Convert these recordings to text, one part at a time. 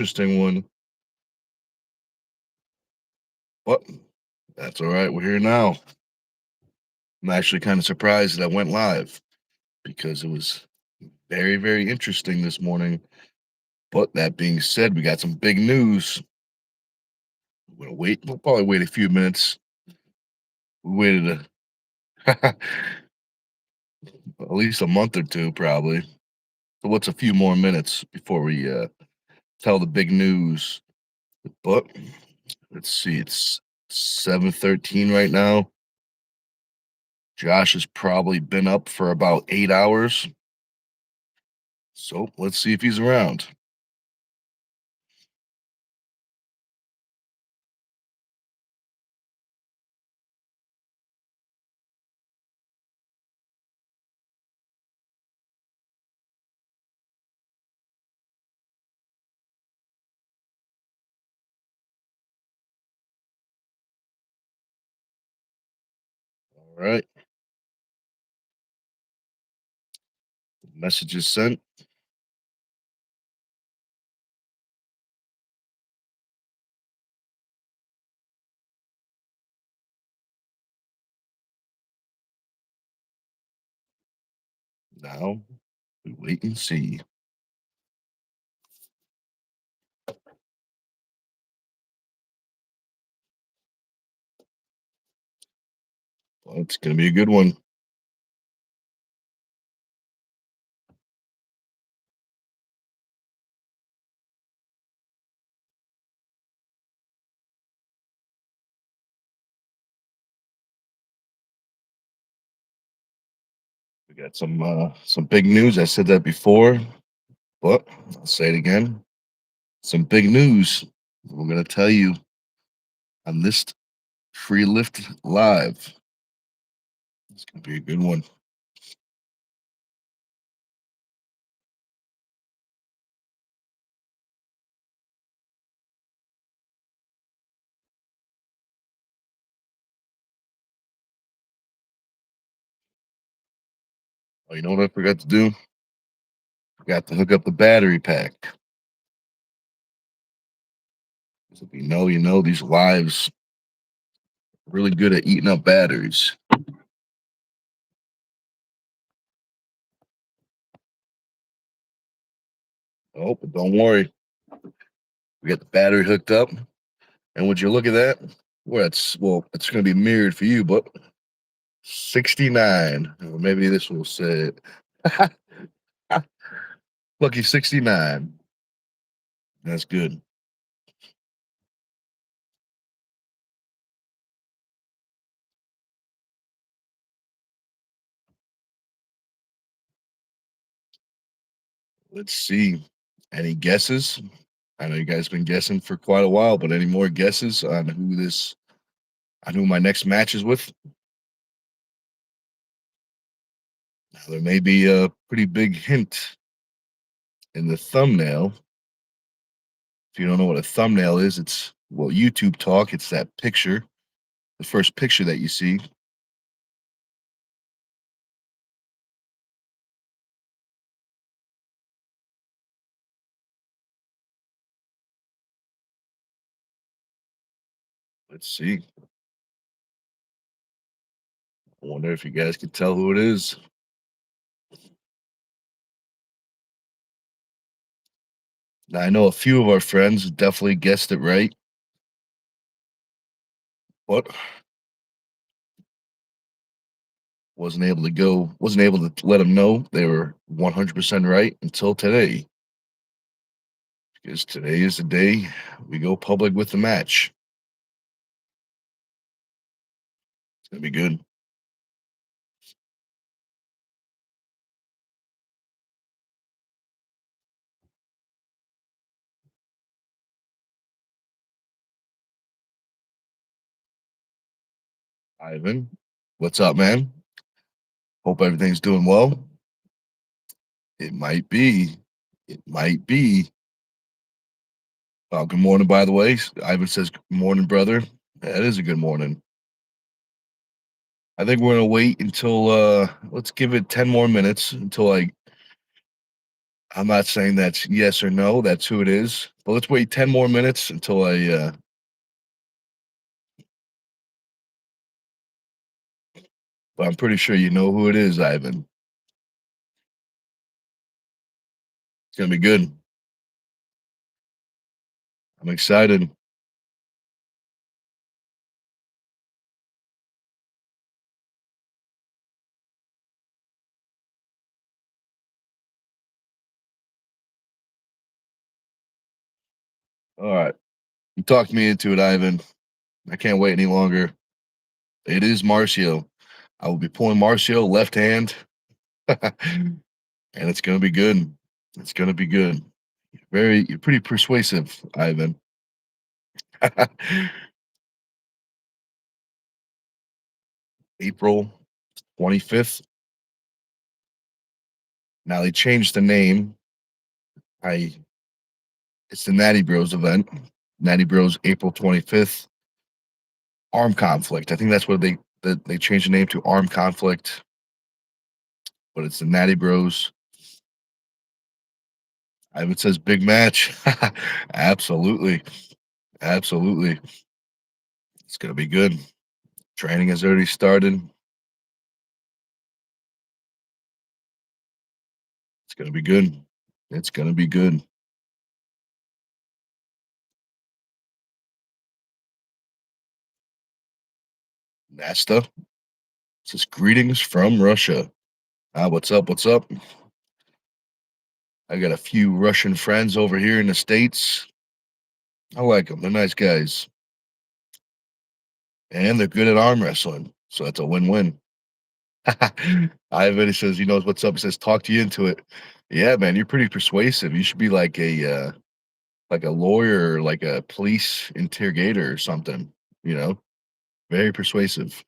Interesting one, but that's all right. We're here now. I'm actually kind of surprised that I went live because it was very, very interesting this morning. But that being said, we got some big news. We're gonna wait. We'll probably wait a few minutes. We waited at least a month or two, probably. So what's a few more minutes before we tell the big news? But let's see. It's 7:13 right now. Josh has probably been up for about 8 hours. So let's see if he's around. All right. Message is sent. Now we wait and see. Well, it's going to be a good one. We got some big news. I said that before, but I'll say it again. Some big news. We're going to tell you on this free lift live. It's going to be a good one. Oh, you know what I forgot to do? Forgot to hook up the battery pack. So if you know, these lives really good at eating up batteries. Oh, but don't worry. We got the battery hooked up. And would you look at that? It's going to be mirrored for you, but 69. Or maybe this will say it. Lucky 69. That's good. Let's see. Any guesses? I know you guys been guessing for quite a while, but any more guesses on who my next match is with? Now, there may be a pretty big hint in the thumbnail. If you don't know what a thumbnail is, it's YouTube talk. It's that picture, the first picture that you see. Let's see. I wonder if you guys can tell who it is. Now, I know a few of our friends definitely guessed it right, but wasn't able to let them know they were 100% right until today. Because today is the day we go public with the match. It's gonna be good. Ivan, what's up, man? Hope everything's doing well. It might be. It might be. Good morning, by the way. Ivan says, "Good morning, brother." That is a good morning. I think we're gonna wait until let's give it 10 more minutes until I I'm not saying that's yes or no, that's who it is. But let's wait 10 more minutes until but I'm pretty sure you know who it is, Ivan. It's gonna be good. I'm excited. All right. You talked me into it, Ivan. I can't wait any longer. It is Marcio. I will be pulling Marcio left hand, and it's gonna be good. It's gonna be good. You're pretty persuasive, Ivan. April 25th. Now they changed the name. I It's the Natty Bros event. Natty Bros April 25th. Arm conflict. I think that's what they changed the name to arm conflict, but it's the Natty Bros. Ivan says big match. Absolutely. Absolutely. It's gonna be good. Training has already started. It's gonna be good. It's gonna be good. Nasta says greetings from Russia. What's up? What's up? I got a few Russian friends over here in the States. I like them. They're nice guys. And they're good at arm wrestling. So that's a win-win. Ivan, he says he knows what's up. He says, talk to you into it. Yeah, man, you're pretty persuasive. You should be like a lawyer or like a police interrogator or something, you know? Very persuasive.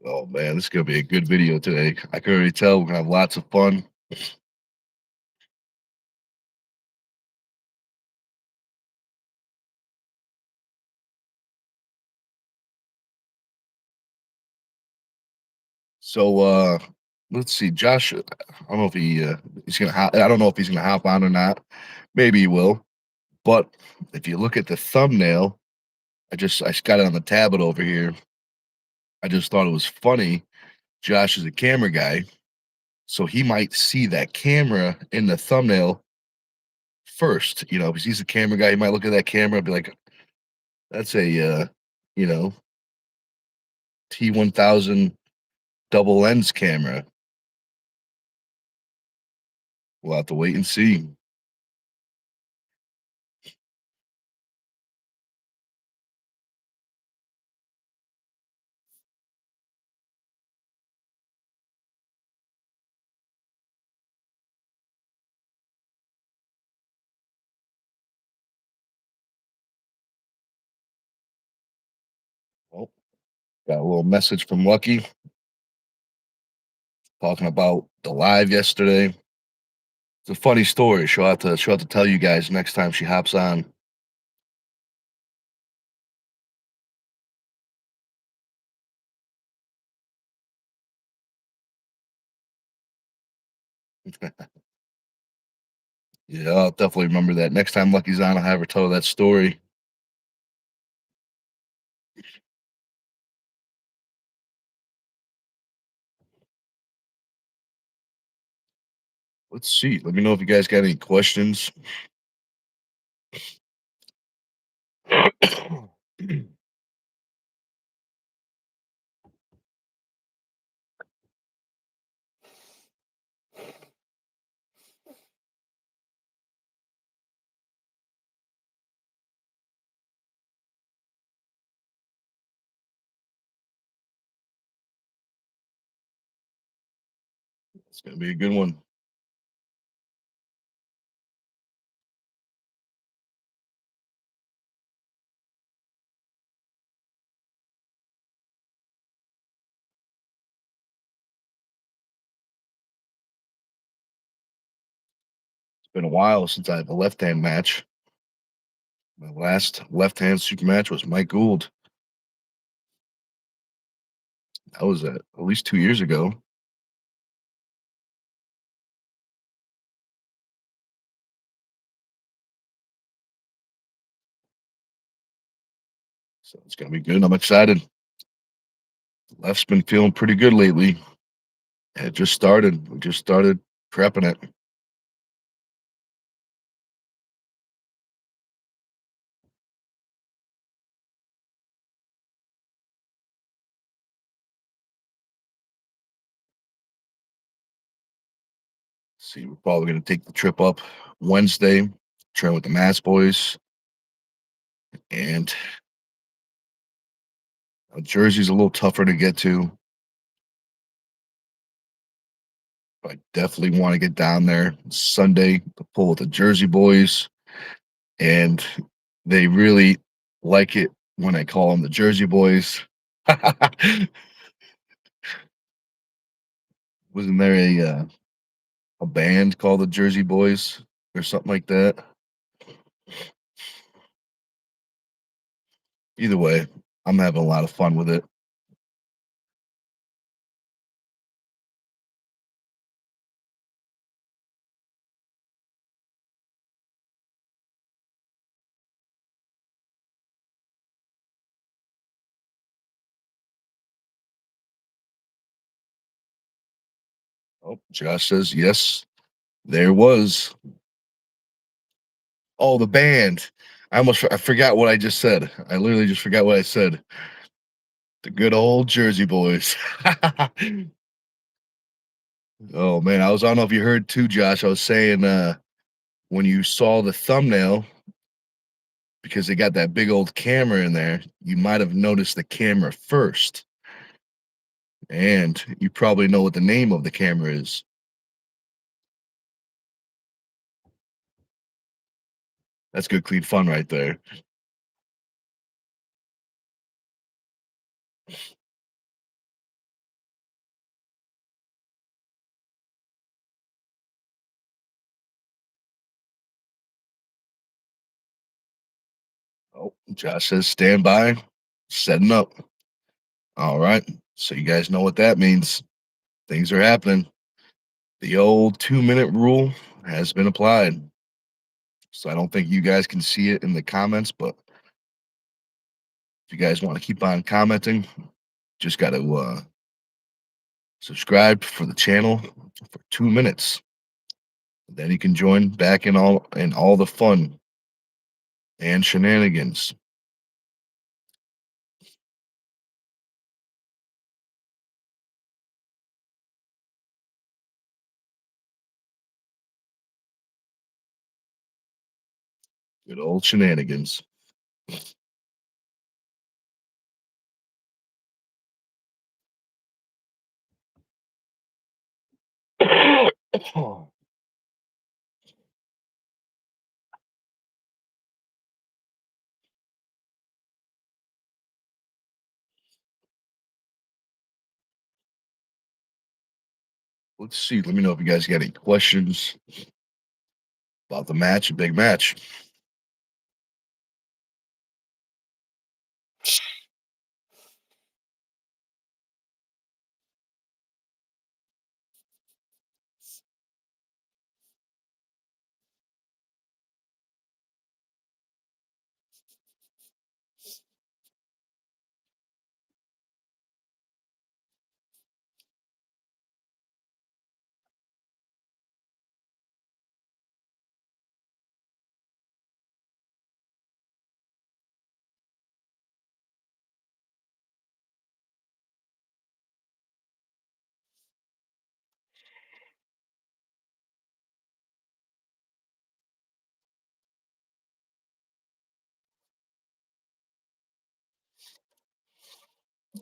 Oh man, this is gonna be a good video today. I can already tell we're gonna have lots of fun. So let's see. Josh, I don't know if I don't know if he's gonna hop on or not. Maybe he will. But if you look at the thumbnail, I just got it on the tablet over here. I just thought it was funny. Josh is a camera guy, so he might see that camera in the thumbnail first. You know, because he's a camera guy, he might look at that camera and be like, "That's a you know, T1000 double lens camera." We'll have to wait and see. Well, got a little message from Lucky talking about the live yesterday. It's a funny story. She'll have to tell you guys next time she hops on. Yeah, I'll definitely remember that. Next time Lucky's on, I'll have her tell that story. Let's see. Let me know if you guys got any questions. It's gonna be a good one. It's been a while since I had a left hand match. My last left hand super match was Mike Gould. That was at least 2 years ago, so it's gonna be good. I'm excited. Left's been feeling pretty good lately. It just started. We just started prepping it. See, we're probably gonna take the trip up Wednesday, train with the Mass boys, and Jersey's a little tougher to get to. But I definitely want to get down there Sunday to pull with the Jersey boys, and they really like it when I call them the Jersey boys. Wasn't there a band called the Jersey Boys or something like that? Either way, I'm having a lot of fun with it. Oh, Josh says yes. There was. Oh, the band. I forgot what I just said. I literally just forgot what I said. The good old Jersey Boys. Oh man, I don't know if you heard too, Josh. I was saying when you saw the thumbnail, because they got that big old camera in there, you might have noticed the camera first. And you probably know what the name of the camera is. That's good, clean fun right there. Oh, Josh says stand by, setting up. All right. So you guys know what that means. Things are happening. The old 2-minute rule has been applied. So I don't think you guys can see it in the comments, but if you guys want to keep on commenting, just got to subscribe for the channel for 2 minutes. Then you can join back in all the fun and shenanigans. Good old shenanigans. Let's see. Let me know if you guys got any questions about the match, a big match.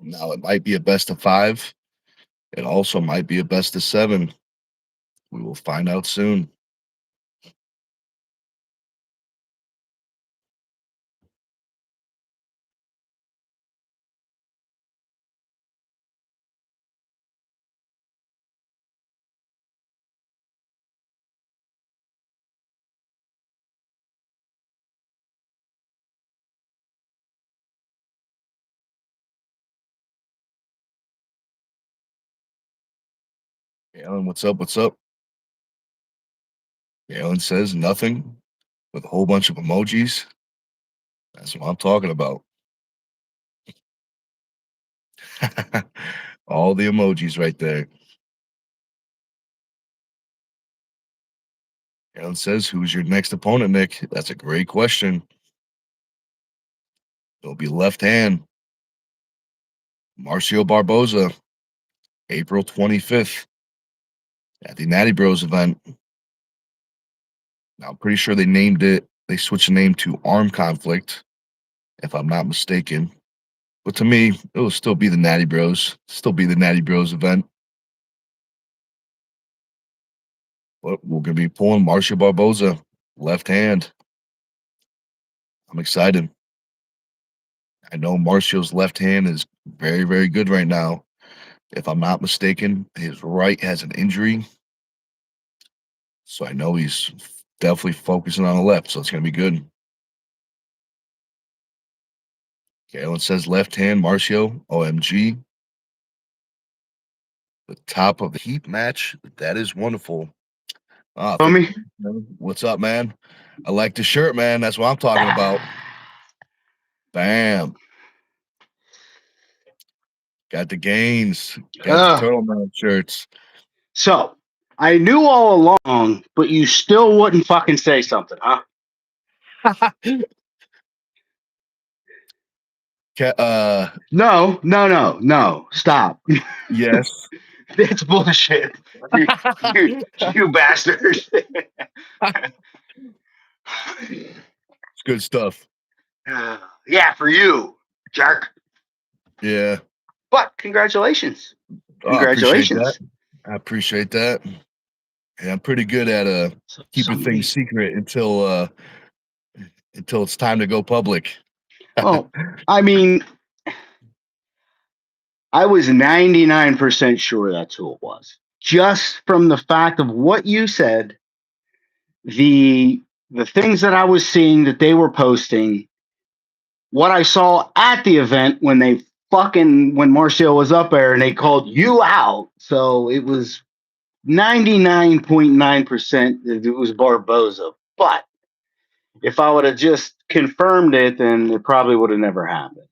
Now, it might be a best of five. It also might be a best of seven. We will find out soon. Galen, what's up? What's up? Galen says nothing with a whole bunch of emojis. That's what I'm talking about. All the emojis right there. Galen says, who's your next opponent, Nick? That's a great question. It'll be left hand. Marcio Barboza, April 25th at the Natty Bros event. Now, I'm pretty sure they switched the name to Arm Conflict, if I'm not mistaken. But to me, it will still be the Natty Bros. Still be the Natty Bros event. But we're going to be pulling Marcio Barboza, left hand. I'm excited. I know Marcio's left hand is very, very good right now. If I'm not mistaken, his right has an injury. So I know he's definitely focusing on the left, so it's going to be good. Galen says left hand, Marcio, OMG. The top of the heat match. That is wonderful. Homie. What's up, man? I like the shirt, man. That's what I'm talking about. Bam. Got the gains. Got the turtleneck shirts. So, I knew all along, but you still wouldn't fucking say something, huh? No. Stop. Yes. That's bullshit. You bastard. It's good stuff. Yeah, for you, jerk. Yeah. But congratulations. Congratulations. I appreciate that. Yeah, I'm pretty good at keeping things secret until it's time to go public. Well, I mean, I was 99% sure that's who it was. Just from the fact of what you said, the things that I was seeing that they were posting, what I saw at the event when Marcio was up there and they called you out. So it was 99.9% that it was Barboza. But if I would have just confirmed it, then it probably would have never happened.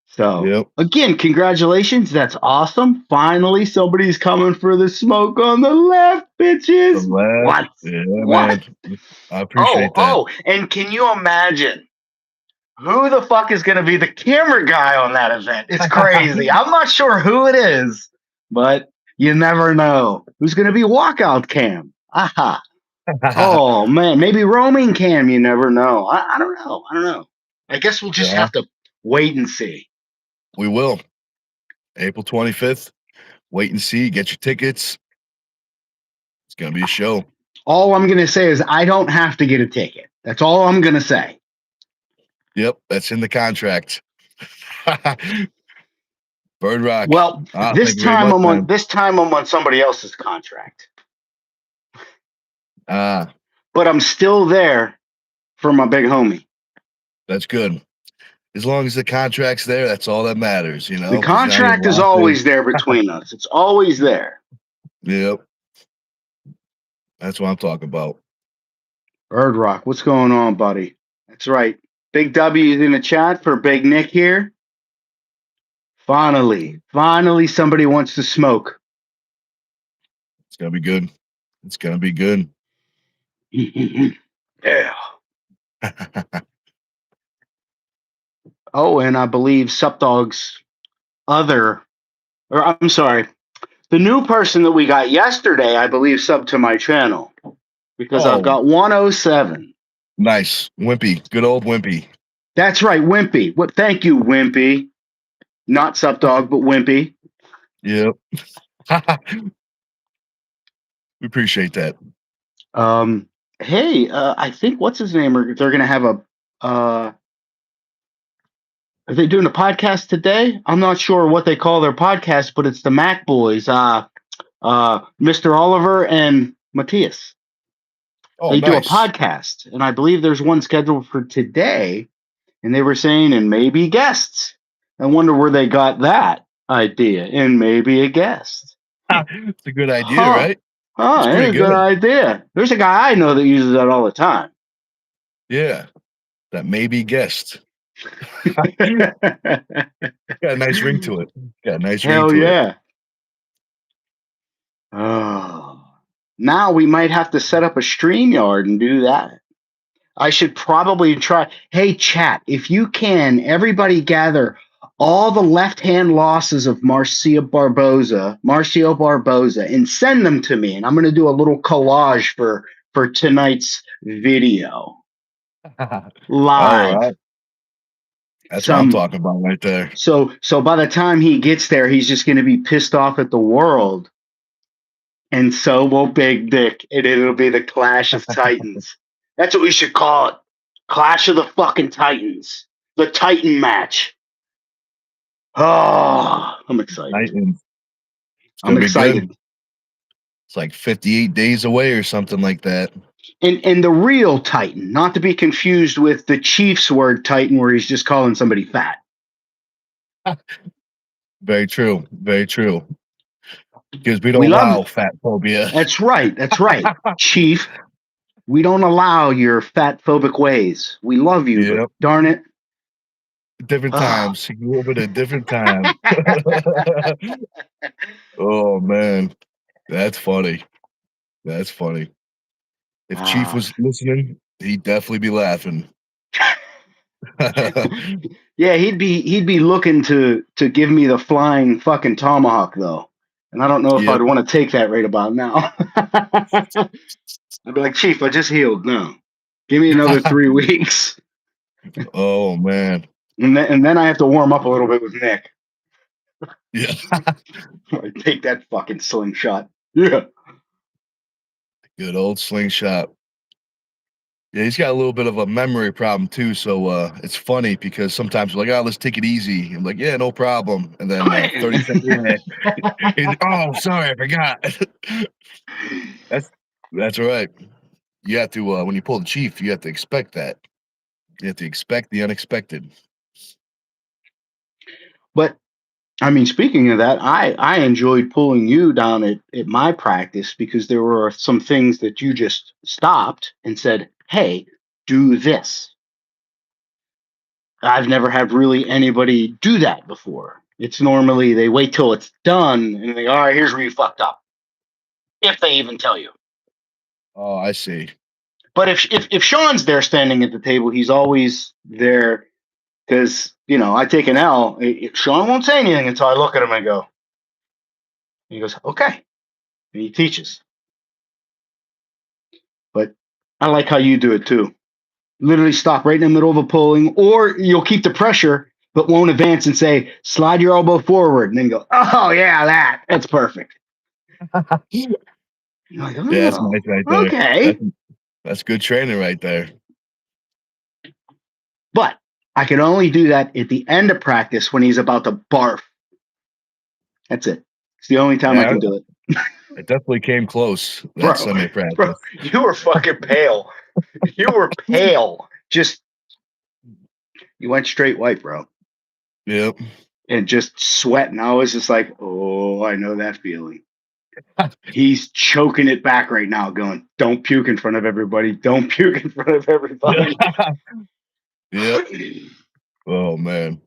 So, Again, congratulations. That's awesome. Finally, somebody's coming for the smoke on the left, bitches. The left. What? Yeah, what? Man. I appreciate that. Oh, and can you imagine who the fuck is going to be the camera guy on that event? It's crazy. I'm not sure who it is, but you never know. Who's going to be walkout cam? Aha. Oh, man. Maybe roaming cam. You never know. I don't know. I guess we'll just have to wait and see. We will. April 25th. Wait and see. Get your tickets. It's going to be a show. All I'm going to say is I don't have to get a ticket. That's all I'm going to say. Yep, that's in the contract. Bird Rock. Well, this time I'm on somebody else's contract. But I'm still there for my big homie. That's good. As long as the contract's there, that's all that matters, you know. The contract is always there between us. It's always there. Yep. That's what I'm talking about. Bird Rock, what's going on, buddy? That's right. Big W is in the chat for Big Nick here. Finally, somebody wants to smoke. It's going to be good. It's going to be good. Yeah. Oh, and I believe Supdog's the new person that we got yesterday, I believe, subbed to my channel because I've got 107. Nice. Wimpy. Good old Wimpy. That's right, Wimpy. Thank you, Wimpy. Not Supdog, but Wimpy. Yep. We appreciate that. Hey, I think what's his name? They're going to have are they doing a podcast today? I'm not sure what they call their podcast, but it's the Mac Boys, Mr. Oliver and Matthias. They do a podcast, and I believe there's one scheduled for today. And they were saying, and maybe guests. I wonder where they got that. idea and maybe a guest. It's a good idea, Huh. right? Oh, It's that's pretty a good good. idea. There's a guy I know that uses that all the time. Yeah, that maybe guest. Got a nice ring to it. Got a nice ring Hell to it. yeah. Oh. Now we might have to set up a StreamYard and do that. I should probably try. Hey, chat, if you can, everybody gather all the left-hand losses of Marcio Barboza, and send them to me. And I'm going to do a little collage for tonight's video All live. right. That's what I'm Some talking about right there. so by the time he gets there, he's just going to be pissed off at the world, and so will Big Dick, and it'll be the Clash of Titans. That's what we should call it. Clash of the fucking Titans. The Titan match. Oh, I'm excited. Titans. It's I'm gonna be excited. good. It's like 58 days away or something like that. And the real Titan, not to be confused with the Chiefs word Titan, where he's just calling somebody fat. Very true. Very true. Because we We don't love allow it. fat phobia. That's right. That's right. Chief, we don't allow your fat phobic ways. We love you, but Yep. darn it. Different times. You grew up at a different time. Oh man. That's funny. That's funny. If Chief was listening, he'd definitely be laughing. Yeah, he'd be looking to give me the flying fucking tomahawk though. And I don't know if Yep. I'd want to take that right about now. I'd be like, Chief, I just healed. No. Give me another 3 weeks. Oh man. And then I have to warm up a little bit with Nick. Yeah. I take that fucking slingshot. Yeah. Good old slingshot. Yeah, he's got a little bit of a memory problem too, so it's funny because sometimes we're like, "Oh, let's take it easy." I'm like, "Yeah, no problem." And then 30 seconds, "Oh, sorry, I forgot." That's that's right. You have to when you pull the Chief, you have to expect that. You have to expect the unexpected. But I mean, speaking of that, I enjoyed pulling you down at my practice because there were some things that you just stopped and said, "Hey, do this." I've never had really anybody do that before. It's normally they wait till it's done and they, all right, here's where you fucked up, if they even tell you. Oh, I see. But if Sean's there standing at the table, he's always there because I take an L. Sean won't say anything until I look at him and go. And he goes, okay, and he teaches. But I like how you do it too. Literally stop right in the middle of a pulling, or you'll keep the pressure but won't advance and say, slide your elbow forward, and then go, oh yeah, that's perfect. You're like, oh, Yeah, that's nice right there. okay. That's good training right there. But I can only do that at the end of practice when he's about to barf. That's it. It's the only time I can do it. It definitely came close, that Bro, semi-practice. you were fucking pale. You were pale. You went straight white, bro. Yep. And just sweating. I was just like, oh, I know that feeling. He's choking it back right now, going, don't puke in front of everybody. Don't puke in front of everybody. Yep. Oh, man.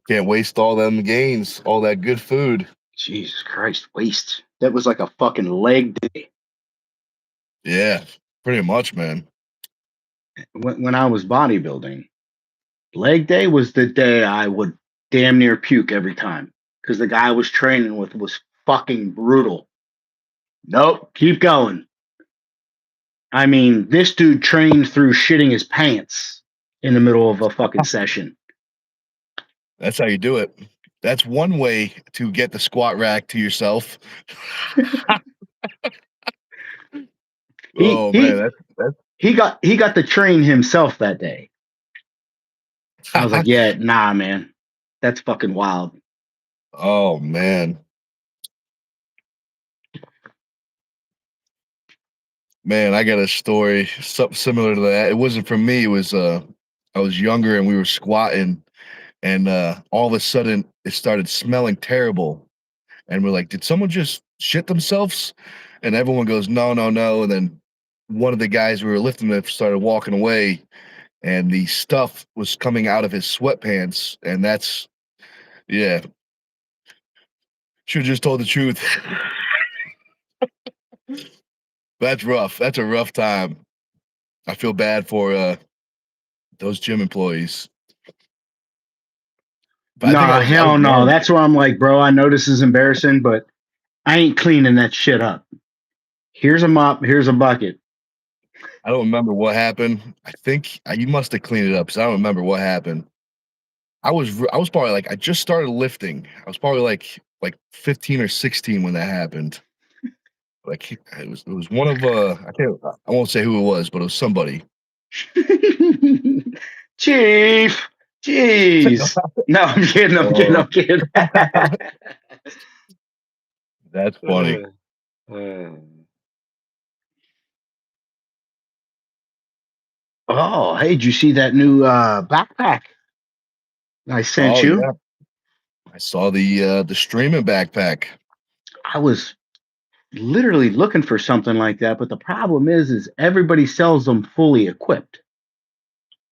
Can't waste all them gains, all that good food. Jesus Christ, waste. That was like a fucking leg day. Yeah, pretty much, man. When I was bodybuilding, leg day was the day I would damn near puke every time because the guy I was training with was fucking brutal. Nope, keep going. I mean, this dude trained through shitting his pants in the middle of a fucking session. That's how you do it. That's one way to get the squat rack to yourself. Man, he got to train himself that day. I was like, yeah, nah, man, that's fucking wild. Oh man. Man, I got a story, something similar to that. It wasn't from me. It was I was younger and we were squatting, and all of a sudden it started smelling terrible. And we're like, did someone just shit themselves? And everyone goes, no, no, no. And then one of the guys we were lifting with started walking away, and the stuff was coming out of his sweatpants. And that's, yeah, should have just told the truth. That's rough. That's a rough time. I feel bad for those gym employees. But I think Nah, I was hell no. young. That's where I'm like, bro, I know this is embarrassing, but I ain't cleaning that shit up. Here's a mop. Here's a bucket. I don't remember what happened. I think you must have cleaned it up because I don't remember what happened. I was probably like I just started lifting. I was probably like 15 or 16 when that happened. Like it was one of I won't say who it was, but it was somebody. Chief. Jeez. No, I'm kidding. I'm kidding. Oh, I'm kidding. that's funny. Oh, hey, did you see that new backpack I sent Oh you? yeah, I saw the streaming backpack. I was literally looking for something like that, but the problem is everybody sells them fully equipped.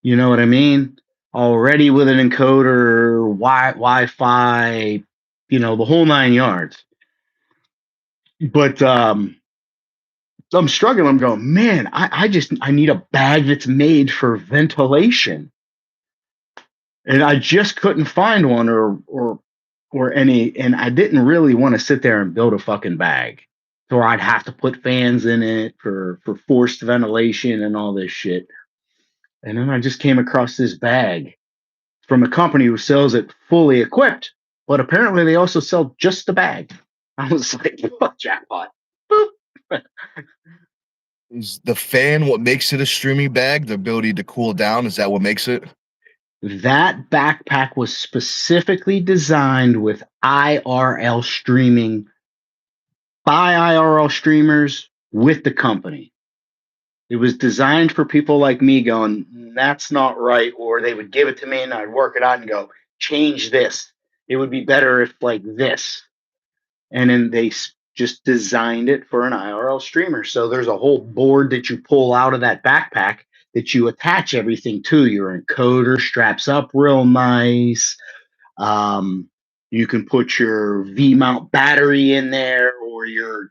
You know what I mean? Already with an encoder, Wi-Fi, the whole 9 yards. But I'm struggling. I'm going, man, I need a bag that's made for ventilation. And I just couldn't find one or any, and I didn't really want to sit there and build a fucking bag. So I'd have to put fans in it for forced ventilation and all this shit. And then I just came across this bag from a company who sells it fully equipped, but apparently they also sell just the bag. I was like, what jackpot? Boop. Is the fan what makes it a streaming bag? The ability to cool down, is that what makes it? That backpack was specifically designed with IRL streaming by IRL streamers with the company. It was designed for people like me going, that's not right. Or they would give it to me and I'd work it out and go, change this. It would be better if like this. And then they just designed it for an IRL streamer. So there's a whole board that you pull out of that backpack that you attach everything to. Your encoder straps up real nice. You can put your V mount battery in there, or your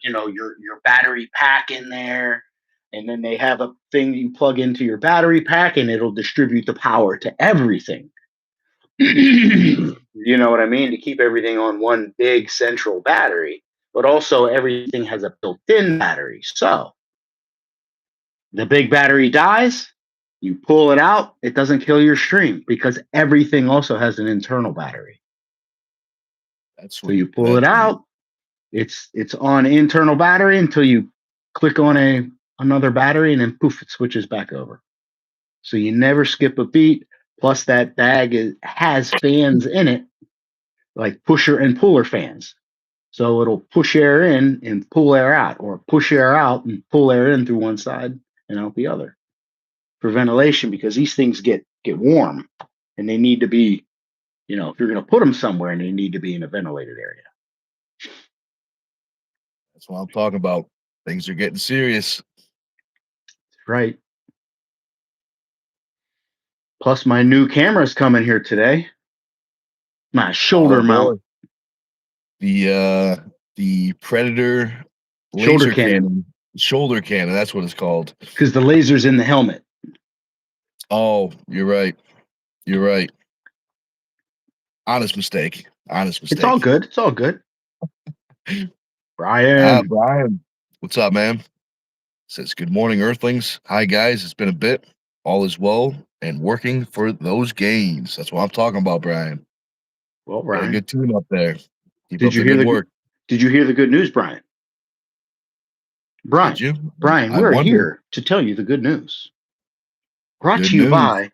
battery pack in there, and then they have a thing you plug into your battery pack, and it'll distribute the power to everything. You know what I mean? To keep everything on one big central battery, but also everything has a built-in battery. So the big battery dies, you pull it out, it doesn't kill your stream because everything also has an internal battery. That's So you sweet. pull it out, it's on internal battery until you click on another battery, and then poof, it switches back over. So you never skip a beat. Plus, that bag has fans in it, like pusher and puller fans. So it'll push air in and pull air out, or push air out and pull air in through one side and out the other for ventilation, because these things get warm and they need to be, if you're going to put them somewhere, and they need to be in a ventilated area. That's what I'm talking about. Things are getting serious. Right. Plus, my new camera's coming here today. My shoulder Oh boy. mount. The Predator Shoulder laser cannon. shoulder cannon. That's what it's called. Because the laser's in the helmet. Oh, you're right. You're right. Honest mistake. Honest mistake. It's all good. It's all good. Brian. Brian, what's up, man? Says, good morning, Earthlings. Hi, guys. It's been a bit. All is well and working for those gains. That's what I'm talking about, Brian. Well, Got a Brian. good team up there. Keep Did up you the hear good work. Did you hear the good news, Brian? Did you? Brian, I we're wonder. here to tell you the good news. Brought Good to you news. by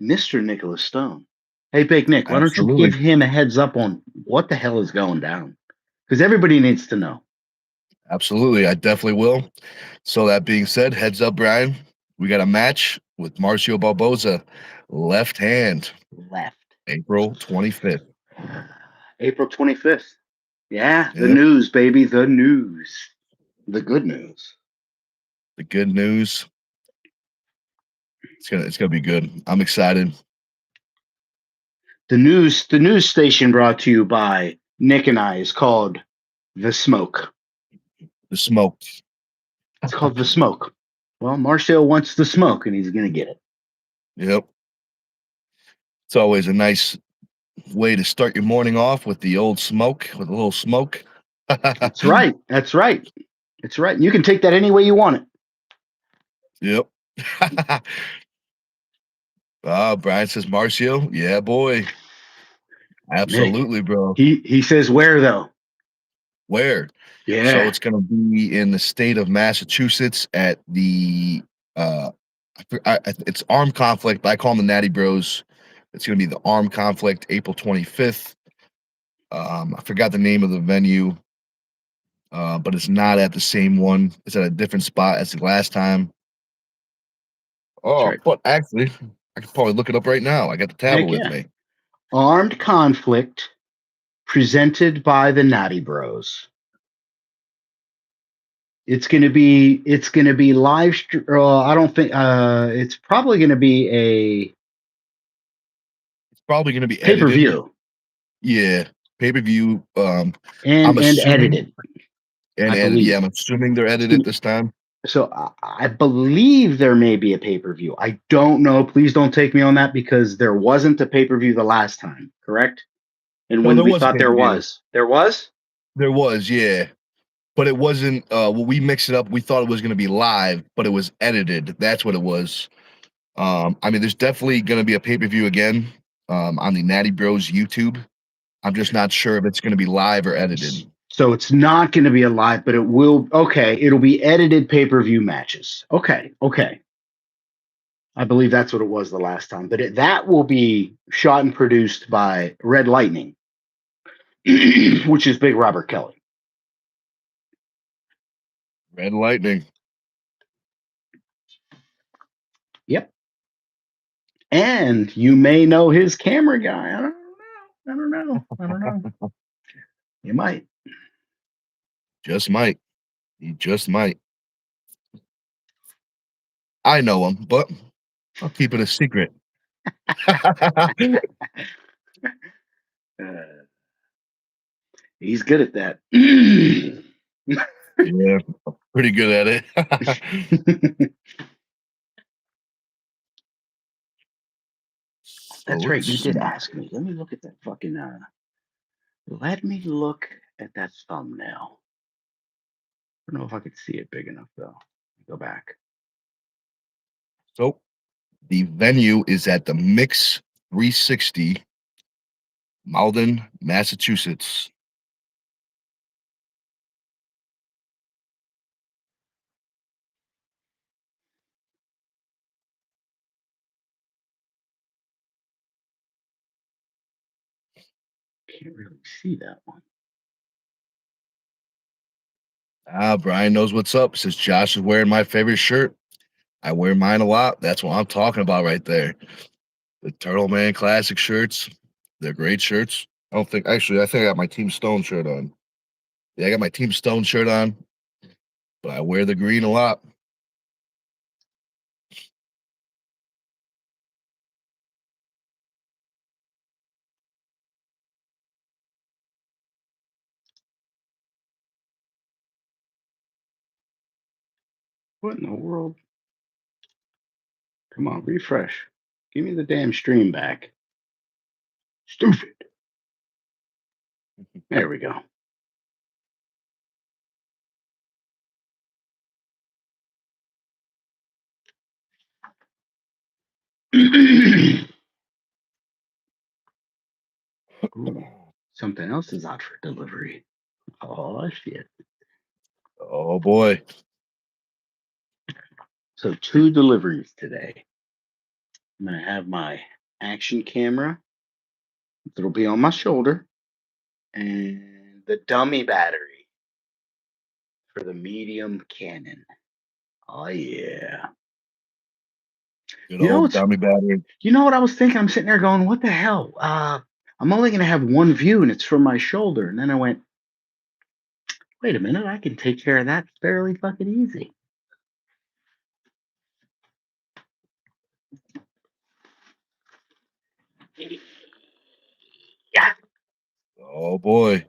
Mr. Nicholas Stone. Hey, Big Nick, why don't you Absolutely. give him a heads up on what the hell is going down? Because everybody needs to know. Absolutely. I definitely will. So that being said, heads up, Brian. We got a match with Marcio Barboza, left hand, Left. April 25th. April 25th. Yeah, the Yep. news, baby, the news. The good news. The good news. It's gonna be good. I'm excited. The news station brought to you by Nick and I is called The Smoke. The smoke. It's called The Smoke. Well, Marshall wants the smoke and he's gonna get it. Yep. It's always a nice way to start your morning off with the old smoke, with a little smoke. That's right. That's right. It's right. You can take that any way you want it. Yep. Brian says Marcio. Yeah, boy. Nick. Absolutely, bro. He says where though? Where? So Yeah. it's going to be in the state of Massachusetts at the uh it's Armed Conflict, but I call them the Natty Bros. It's going to be the Armed Conflict, April 25th. I forgot the name of the venue, but it's not at the same one. It's at a different spot as the last time. That's Oh, right. but actually, I could probably look it up right now. I got the tablet Heck with yeah. me. Armed Conflict presented by the Natty Bros. It's gonna be live. I don't think it's probably gonna be a It's probably going to be pay per edited. view Yeah, pay-per-view. I'm and assuming edited. and I edited. Yeah, believe. I'm assuming they're edited this time. So I believe there may be a pay per view. I don't know. Please don't take me on that because there wasn't a pay per view the last time. Correct? And No, when there we was a thought there pay-per-view. was, there was. There was, yeah. But it wasn't well, we mixed it up. We thought it was gonna be live, but it was edited. That's what it was. I mean, there's definitely gonna be a pay-per-view again on the Natty Bros YouTube. I'm just not sure if it's gonna be live or edited. So it's not going to be a live, but it will. Okay, it'll be edited pay per view matches. Okay, okay. I believe that's what it was the last time. But that will be shot and produced by Red Lightning, which is Big Robert Kelly. Red Lightning. Yep. And you may know his camera guy. I don't know. I don't know. I don't know. You might. Just might. He just might. I know him, but I'll keep it a secret. Uh, he's good at that. Yeah, pretty good at it. So That's right. let's You did see. ask me. Let me look at that fucking. Let me look at that thumbnail. I don't know if I could see it big enough though. Go back. So the venue is at the Mix 360, Malden, Massachusetts. Can't really see that one. Brian knows what's up. Says Josh is wearing my favorite shirt. I wear mine a lot. That's what I'm talking about right there. The Turtle Man Classic shirts. They're great shirts. I don't think actually I think I got my Team Stone shirt on. Yeah, I got my Team Stone shirt on, but I wear the green a lot. What in the world? Come on, refresh. Give me the damn stream back. Stupid. There we go. Ooh, something else is out for delivery. Oh shit. Oh boy. So 2 deliveries today. I'm gonna have my action camera. It'll be on my shoulder. And the dummy battery for the medium Canon. Oh yeah. Good You know old what's dummy battery. You know what I was thinking? I'm sitting there going, what the hell? I'm only going to have one view and it's from my shoulder. And then I went, wait a minute, I can take care of that fairly fucking easy. Yeah. Oh boy.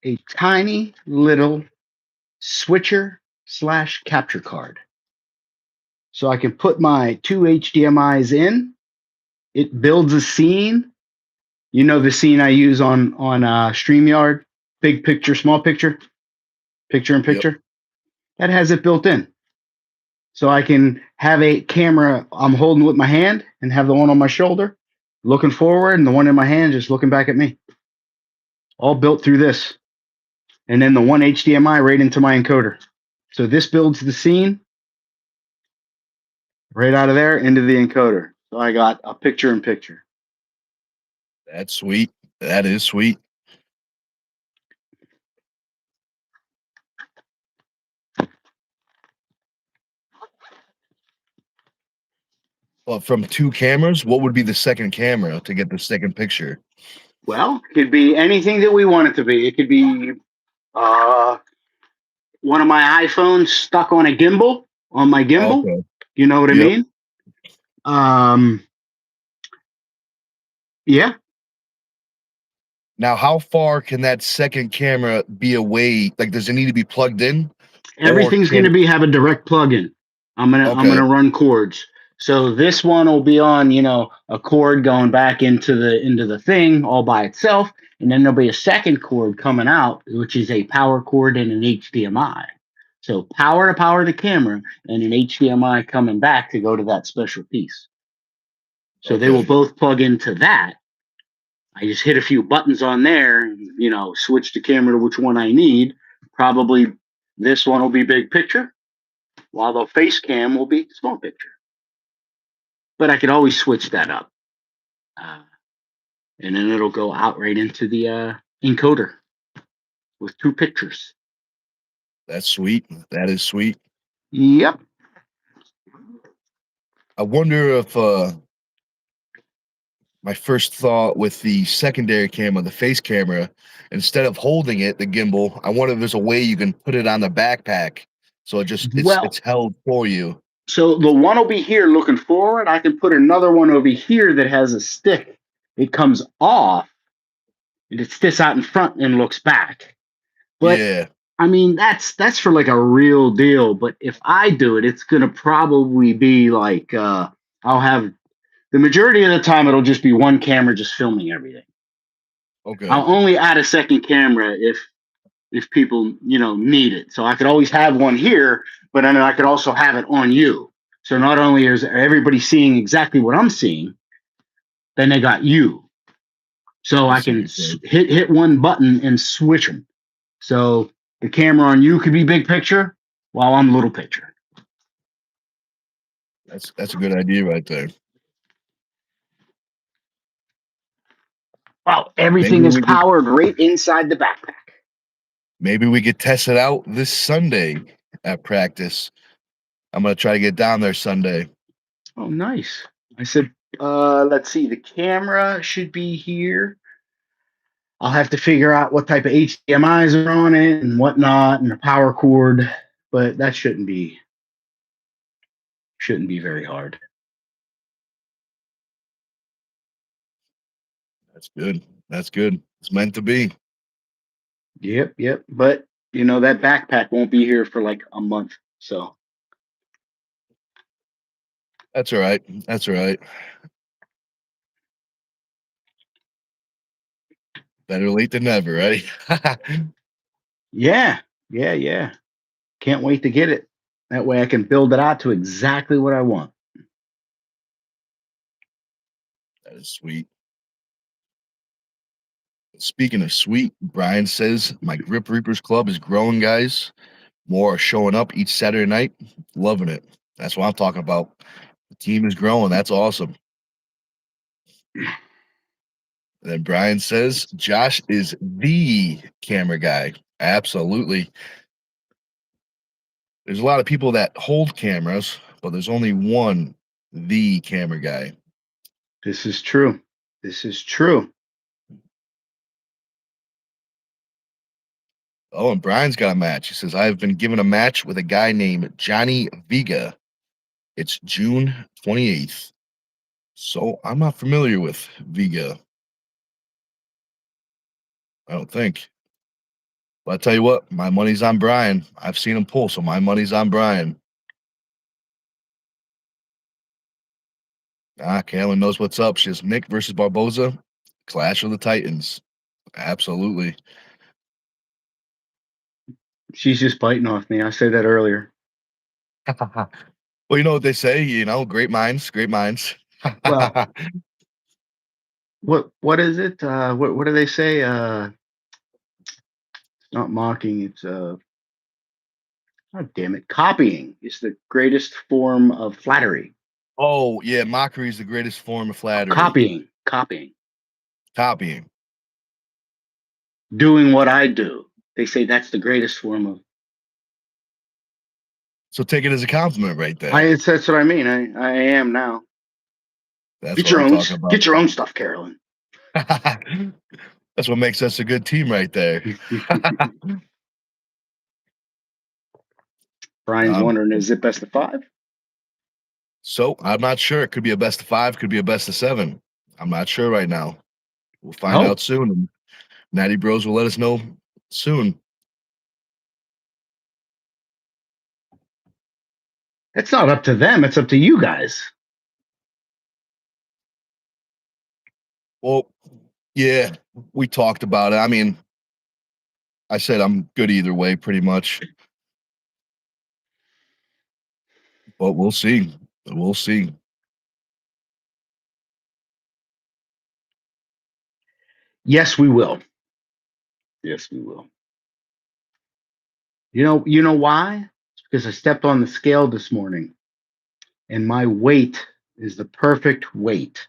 A tiny little switcher / capture card. So I can put my two HDMIs in. It builds a scene. You know the scene I use on StreamYard, big picture, small picture, picture in Yep. picture. That has it built in. So I can have a camera I'm holding with my hand and have the one on my shoulder looking forward and the one in my hand just looking back at me. All built through this. And then the one HDMI right into my encoder. So this builds the scene right out of there into the encoder. So I got a picture in picture. That's sweet. That is sweet. Well, from two cameras, what would be the second camera to get the second picture? Well, it could be anything that we want it to be. It could be one of my iPhones stuck on a gimbal, on my gimbal. Okay. You know what I Yep. mean? Yeah. Now, how far can that second camera be away? Like, does it need to be plugged in? Everything's can going to have a direct plug-in. I'm Okay. gonna run cords. So this one will be on, a cord going back into the thing all by itself, and then there'll be a second cord coming out, which is a power cord and an HDMI. So power to power the camera and an HDMI coming back to go to that special piece. So they will Okay. both plug into that. I just hit a few buttons on there, switch the camera to which one I need. Probably this one will be big picture, while the face cam will be small picture. But I could always switch that up. And then it'll go out right into the encoder with two pictures. That's sweet. That is sweet. Yep. I wonder if my first thought with the secondary camera, the face camera, instead of holding it, the gimbal, I wonder if there's a way you can put it on the backpack so it's Well, held for you. so the one will be here looking forward. I can put another one over here that has a stick. It comes off and it sits out in front and looks back. But Yeah. I mean, that's for like a real deal. But if I do it, it's gonna probably be like I'll have the majority of the time it'll just be one camera just filming everything. Okay. I'll only add a second camera if people need it. So I could always have one here, but then I could also have it on you. So not only is everybody seeing exactly what I'm seeing, then they got you. So I can hit one button and switch them. So the camera on you could be big picture while I'm little picture. That's a good idea right there. Wow, everything is powered right inside the backpack. Maybe we could test it out this Sunday at practice. I'm gonna try to get down there Sunday. Oh, nice. I said, let's see, the camera should be here. I'll have to figure out what type of HDMIs are on it and whatnot, and the power cord, but that shouldn't be very hard. That's good. That's good. It's meant to be. Yep. But that backpack won't be here for like a month, so That's all right. That's all right. Better late than never, right? yeah. Can't wait to get it. That way I can build it out to exactly what I want. That is sweet. Speaking of sweet, Brian says my Grip Reapers Club is growing, guys. More are showing up each Saturday night. Loving it. That's what I'm talking about. The team is growing. That's awesome. And then Brian says Josh is the camera guy. Absolutely. There's a lot of people that hold cameras, but there's only one, the camera guy. This is true. This is true. Oh, and Brian's got a match. He says, I've been given a match with a guy named Johnny Vega. It's June 28th. So I'm not familiar with Vega. I don't think. But I'll tell you what, my money's on Brian. I've seen him pull, so my money's on Brian. Kaylin knows what's up. She has Nick versus Barboza, Clash of the Titans. Absolutely. She's just biting off me. I said that earlier. Well, you know what they say, great minds, great minds. Well, what is it? What do they say? It's not mocking. It's oh damn it, copying is the greatest form of flattery. Oh, yeah, mockery is the greatest form of flattery. Copying. Copying. Doing what I do. They say that's the greatest form of. So take it as a compliment right there. That's what I mean. I am now. That's Get what your I'm own. talking about. Get your own stuff, Carolyn. That's what makes us a good team right there. Brian's wondering, is it best of 5? So I'm not sure. It could be a best of 5, could be a best of 7. I'm not sure right now. We'll find out soon. And Natty Bros will let us know soon. It's not up to them. It's up to you guys. Well, yeah, we talked about it. I mean, I said I'm good either way, pretty much. But we'll see. We'll see. Yes, we will. Yes, we will. You know why? It's because I stepped on the scale this morning, and my weight is the perfect weight.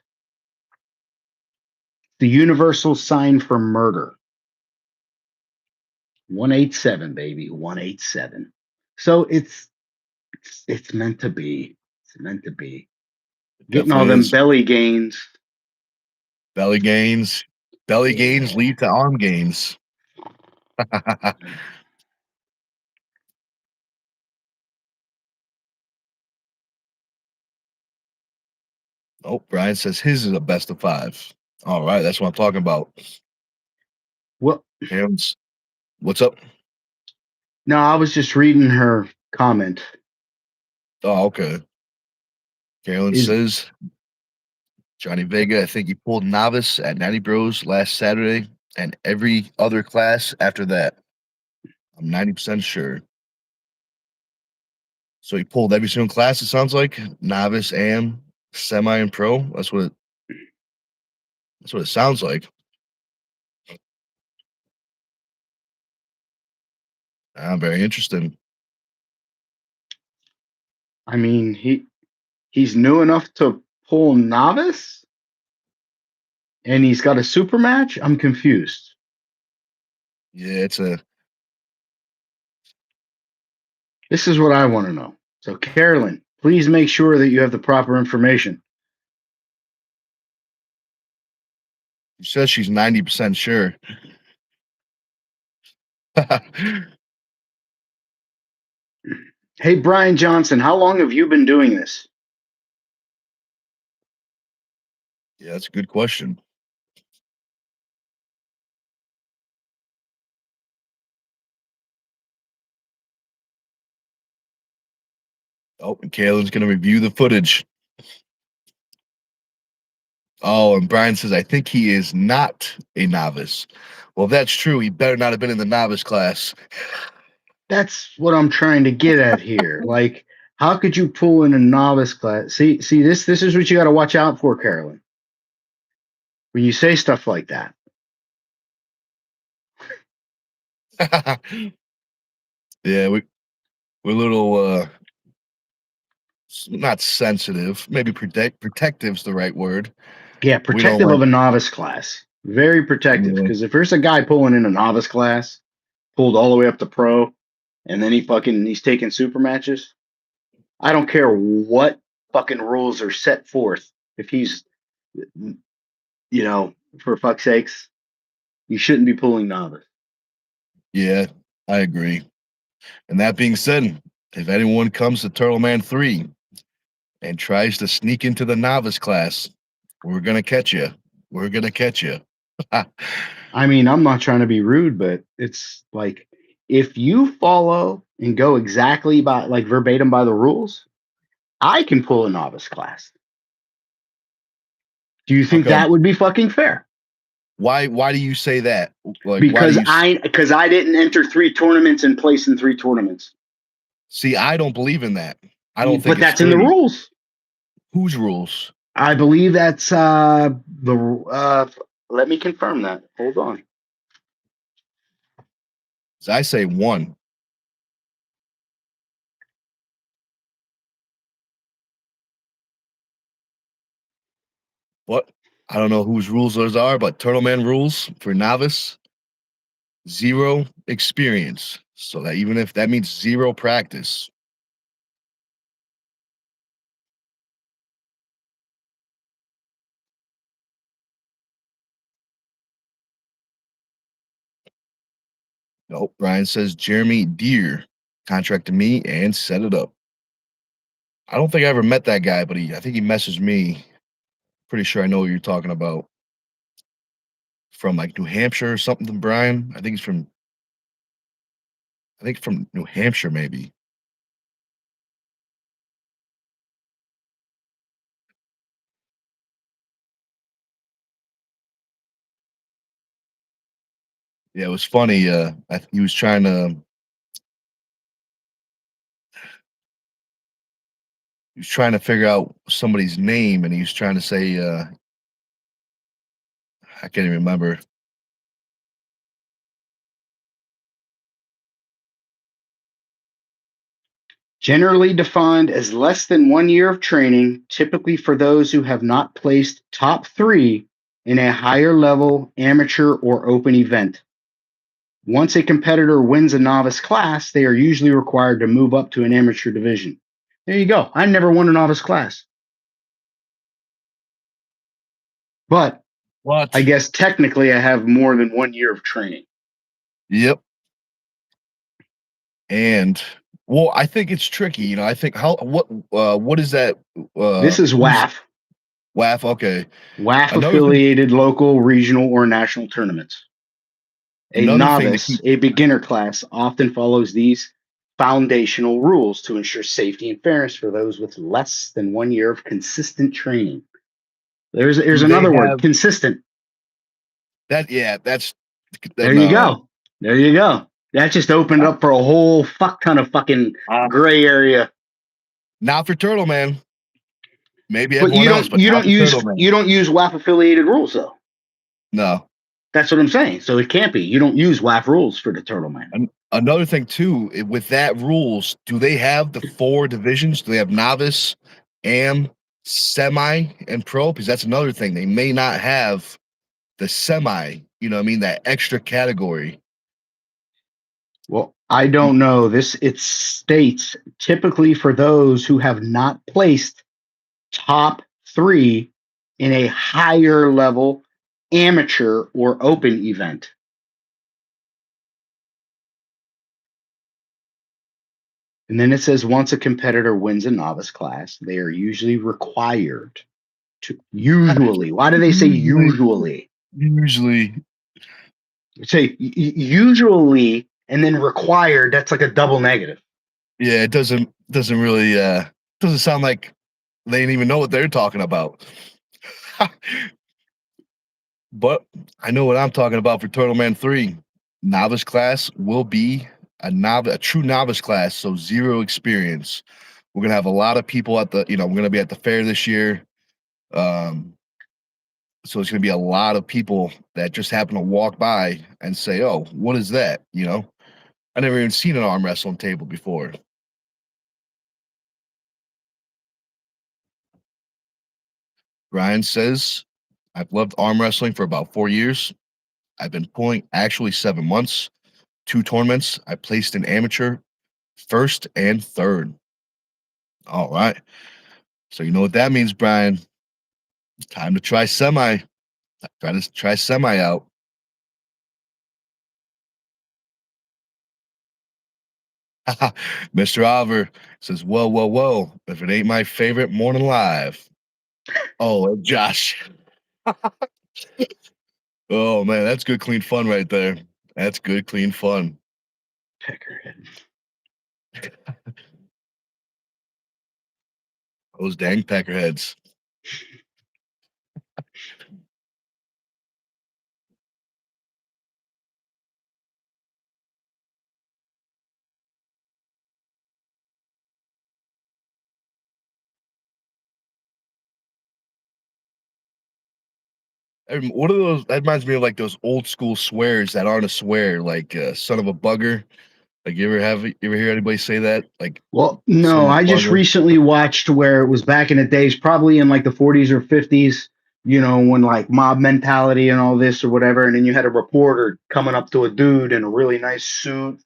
The universal sign for murder. 187, baby. 187. So it's meant to be. It's meant to be. Getting all them belly gains. Belly gains. Belly gains lead to arm gains. Oh, Brian says his is a best of 5. All right, that's what I'm talking about. What? What's up? No, I was just reading her comment. Oh, okay. Carolyn says Johnny Vega, I think he pulled novice at Natty Bros last Saturday and every other class after that. I'm 90% sure. So he pulled every single class, it sounds like, novice and semi and pro. That's what it sounds like. Very interesting. I mean, he's new enough to pull novice, and he's got a super match. I'm confused. Yeah, This is what I want to know. So, Carolyn, please make sure that you have the proper information. She says she's 90% sure. Hey, Brian Johnson, how long have you been doing this? Yeah, that's a good question. Oh, and Kaylin's going to review the footage. Oh, and Brian says, I think he is not a novice. Well, if that's true, he better not have been in the novice class. That's what I'm trying to get at here. Like, how could you pull in a novice class? See, this is what you got to watch out for, Carolyn. When you say stuff like that. Yeah, we're a little not sensitive. Maybe protective's the right word. Yeah, protective of a novice class. Very protective. Yeah. Because if there's a guy pulling in a novice class, pulled all the way up to pro, and then he's taking super matches, I don't care what fucking rules are set forth. If he's, for fuck's sakes, you shouldn't be pulling novice. Yeah, I agree. And that being said, if anyone comes to Turtle Man 3 and tries to sneak into the novice class, we're going to catch you. We're going to catch you. I mean, I'm not trying to be rude, but it's like if you follow and go exactly by like verbatim by the rules, I can pull a novice class. Do you think Okay. that would be fucking fair? Why do you say that? Like, why do Because you I didn't enter 3 tournaments and place in 3 tournaments. see? I don't believe in that. I don't think But it's that's in the fair. rules. Whose rules? I believe that's let me confirm that. Hold on. I say 1. What? I don't know whose rules those are, but Turtle Man rules for novice, 0 experience. So that even if that means 0 practice. Nope. Brian says Jeremy Deere contracted me and set it up. I don't think I ever met that guy, but I think he messaged me. Pretty sure I know what you're talking about. From like New Hampshire or something, Brian. I think from New Hampshire, maybe. Yeah, it was funny. He was trying to figure out somebody's name, and he was trying to say I can't even remember. Generally defined as less than 1 year of training, typically for those who have not placed top 3 in a higher level amateur or open event. Once a competitor wins a novice class, they are usually required to move up to an amateur division. There you go. I never won a novice class. But What? I guess technically I have more than 1 year of training. Yep. And well, I think it's tricky. I think what is that? This is WAF. WAF. Okay. WAF Another thing. affiliated local, regional, or national tournaments. A Another thing to novice, keep. a beginner class, often follows these foundational rules to ensure safety and fairness for those with less than 1 year of consistent training. There's Do they another word, have consistent. that? Yeah, that's There you no. go. There you go. That just opened up for a whole fuck ton of fucking gray area. Not for Turtle Man. Maybe But everyone else, but not for Turtle Man. you don't use WAF affiliated rules though. No. That's what I'm saying. So it can't be. You don't use WAF rules for the Turtle Man. Another thing too, with that rules, do they have the 4 divisions? Do they have novice, am, semi, and pro? Because that's another thing. They may not have the semi, what I mean, that extra category. Well, I don't know. It states typically for those who have not placed top 3 in a higher level amateur or open event. And then it says once a competitor wins a novice class, they are usually required to usually. Why do they say usually? Usually. Say usually and then required. That's like a double negative. Yeah, it doesn't really doesn't sound like they didn't even know what they're talking about. But I know what I'm talking about for Turtle Man 3. Novice class will be a true novice class, so 0 experience. We're gonna have a lot of people at we're gonna be at the fair this year. So it's gonna be a lot of people that just happen to walk by and say, "Oh, what is that?" I never even seen an arm wrestling table before. Ryan says I've loved arm wrestling for about 4 years. I've been pulling actually 7 months, 2 tournaments. I placed in amateur first and third. All right. So you know what that means, Brian. Time to try semi. Try semi out. Mr. Oliver says, whoa, whoa, whoa. If it ain't my favorite morning live. Oh, Josh. Oh man, that's good, clean fun right there. That's good, clean fun. Peckerhead. Those dang peckerheads. What are those? That reminds me of like those old school swears that aren't a swear, like son of a bugger. Like you ever hear anybody say that? Like Well, son no, of a I just bugger. recently watched where it was back in the days, probably in like the 40s or 50s, when like mob mentality and all this or whatever. And then you had a reporter coming up to a dude in a really nice suit,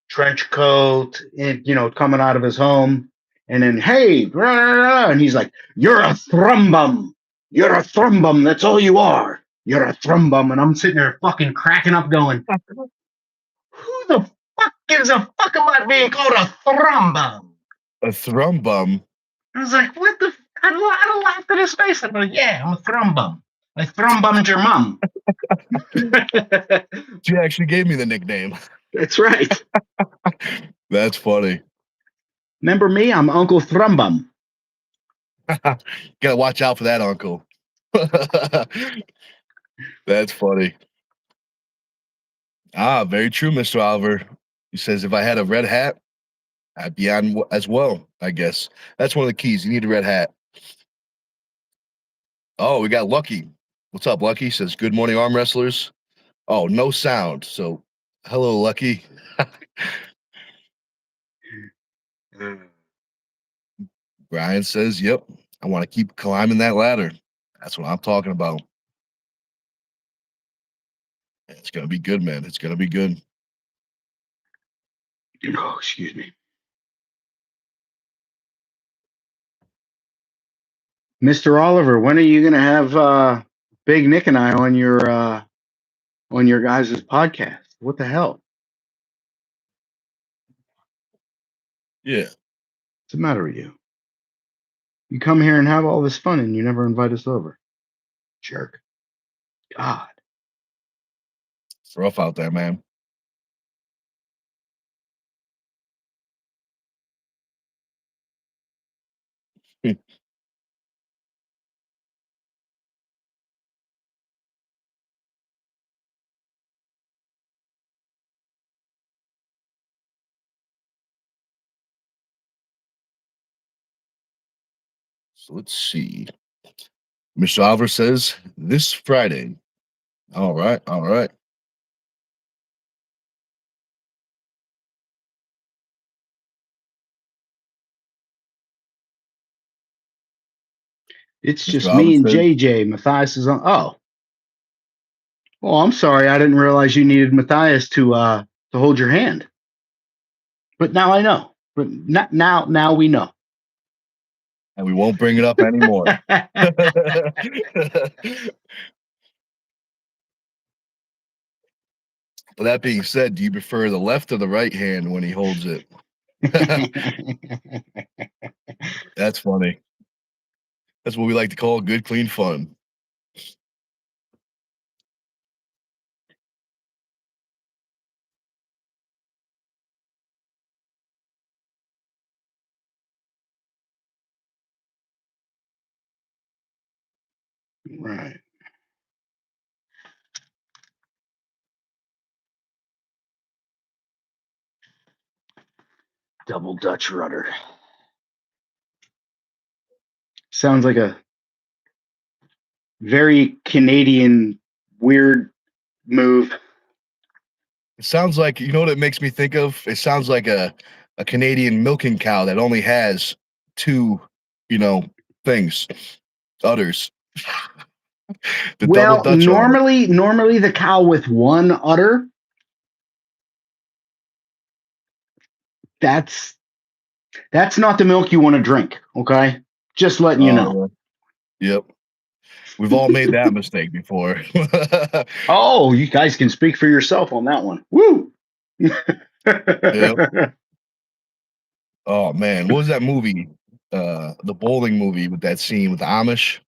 trench coat, and, coming out of his home. And then, hey, rah, rah, rah, and he's like, you're a thrumbum. You're a thrumbum. That's all you are. You're a thrumbum. And I'm sitting there fucking cracking up going, who the fuck gives a fuck about being called a thrumbum? A thrumbum. I was like, what the? I laughed in his face. I'm like, yeah, I'm a thrumbum. I thrumbummed your mom. She actually gave me the nickname. That's right. That's funny. Remember me? I'm Uncle Thrumbum. Gotta watch out for that, Uncle. That's funny. Ah, very true, Mr. Oliver. He says, if I had a red hat, I'd be on as well, I guess. That's one of the keys. You need a red hat. Oh, we got Lucky. What's up, Lucky? Says, good morning, arm wrestlers. Oh, no sound. So, hello, Lucky. Brian says, yep, I want to keep climbing that ladder. That's what I'm talking about. It's going to be good, man. It's going to be good. Oh, excuse me. Mr. Oliver, when are you going to have Big Nick and I on your guys' podcast? What the hell? Yeah. What's the matter with you? You come here and have all this fun and you never invite us over. Jerk. God. It's rough out there, man. So let's see. Mr. Oliver says this Friday. All right. All right. It's Mr. just Oliver me and says, JJ. Matthias is on. Oh. Well, I'm sorry. I didn't realize you needed Matthias to hold your hand. But now I know. But now we know. and we won't bring it up anymore. But that being said, do you prefer the left or the right hand when he holds it? That's funny. That's what we like to call good, clean fun. Right. Double Dutch rudder. Sounds like a very Canadian weird move. It sounds like, you know what it makes me think of? It sounds like a Canadian milking cow that only has two, things, udders. The double Well, Dutch on it. normally the cow with one udder, that's not the milk you want to drink. Okay, just letting you know. Oh, yeah. Yep. We've all made that mistake before. Oh, you guys can speak for yourself on that one. Woo! Yep. Oh man, what was that movie? The bowling movie with that scene with the Amish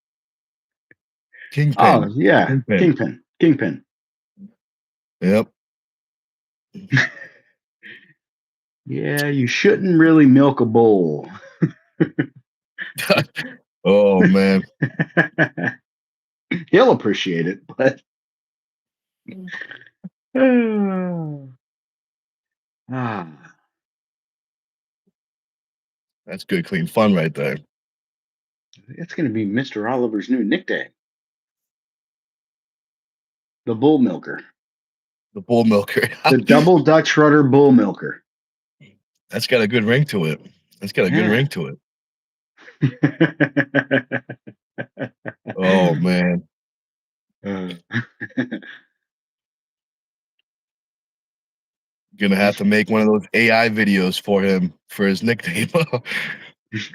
Oh Kingpin. yeah, Kingpin. Kingpin. Yep. Yeah, you shouldn't really milk a bull. Oh man. He'll appreciate it, but ah, That's good, clean fun right there. it's going to be Mr. Oliver's new nickname, the Bull Milker, The bull milker. the Double Dutch Rudder Bull Milker. That's got a good ring to it. That's got a good Yeah. ring to it. Oh man. Gonna have to make one of those AI videos for him for his nickname. It's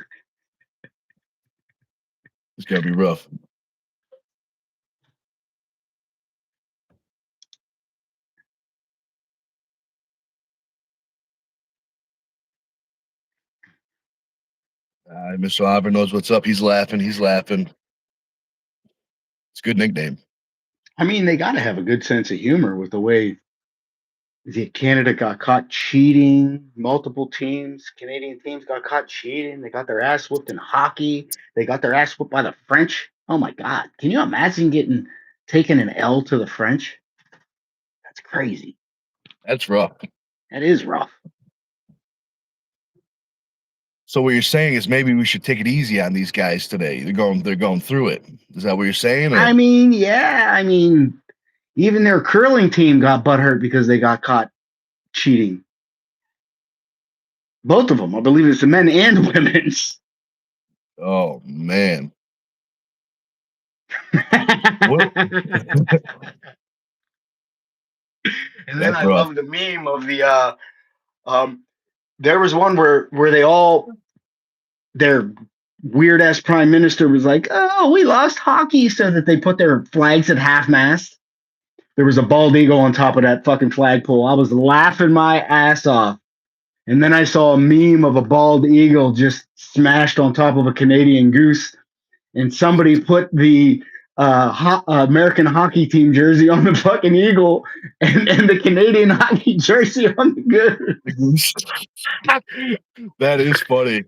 gonna be rough. Mr. Oliver knows what's up. He's laughing. He's laughing. It's a good nickname. I mean, they got to have a good sense of humor with the way Canada got caught cheating. Multiple teams, Canadian teams got caught cheating. They got their ass whooped in hockey. They got their ass whooped by the French. Oh my God. Can you imagine getting taking an L to the French? That's crazy. That's rough. That is rough. So what you're saying is maybe we should take it easy on these guys today. They're going through it. Is that what you're saying? Or? I mean, yeah. I mean, even their curling team got butthurt because they got caught cheating. Both of them, I believe it's the men and women's. Oh man. What? And then That's I rough. love the meme of the there was one where their weird ass prime minister was like, "Oh, we lost hockey," so that they put their flags at half mast. There was a bald eagle on top of that fucking flagpole. I was laughing my ass off. And then I saw a meme of a bald eagle just smashed on top of a Canadian goose, and somebody put the American hockey team jersey on the fucking eagle and the Canadian hockey jersey on the goose. That is funny.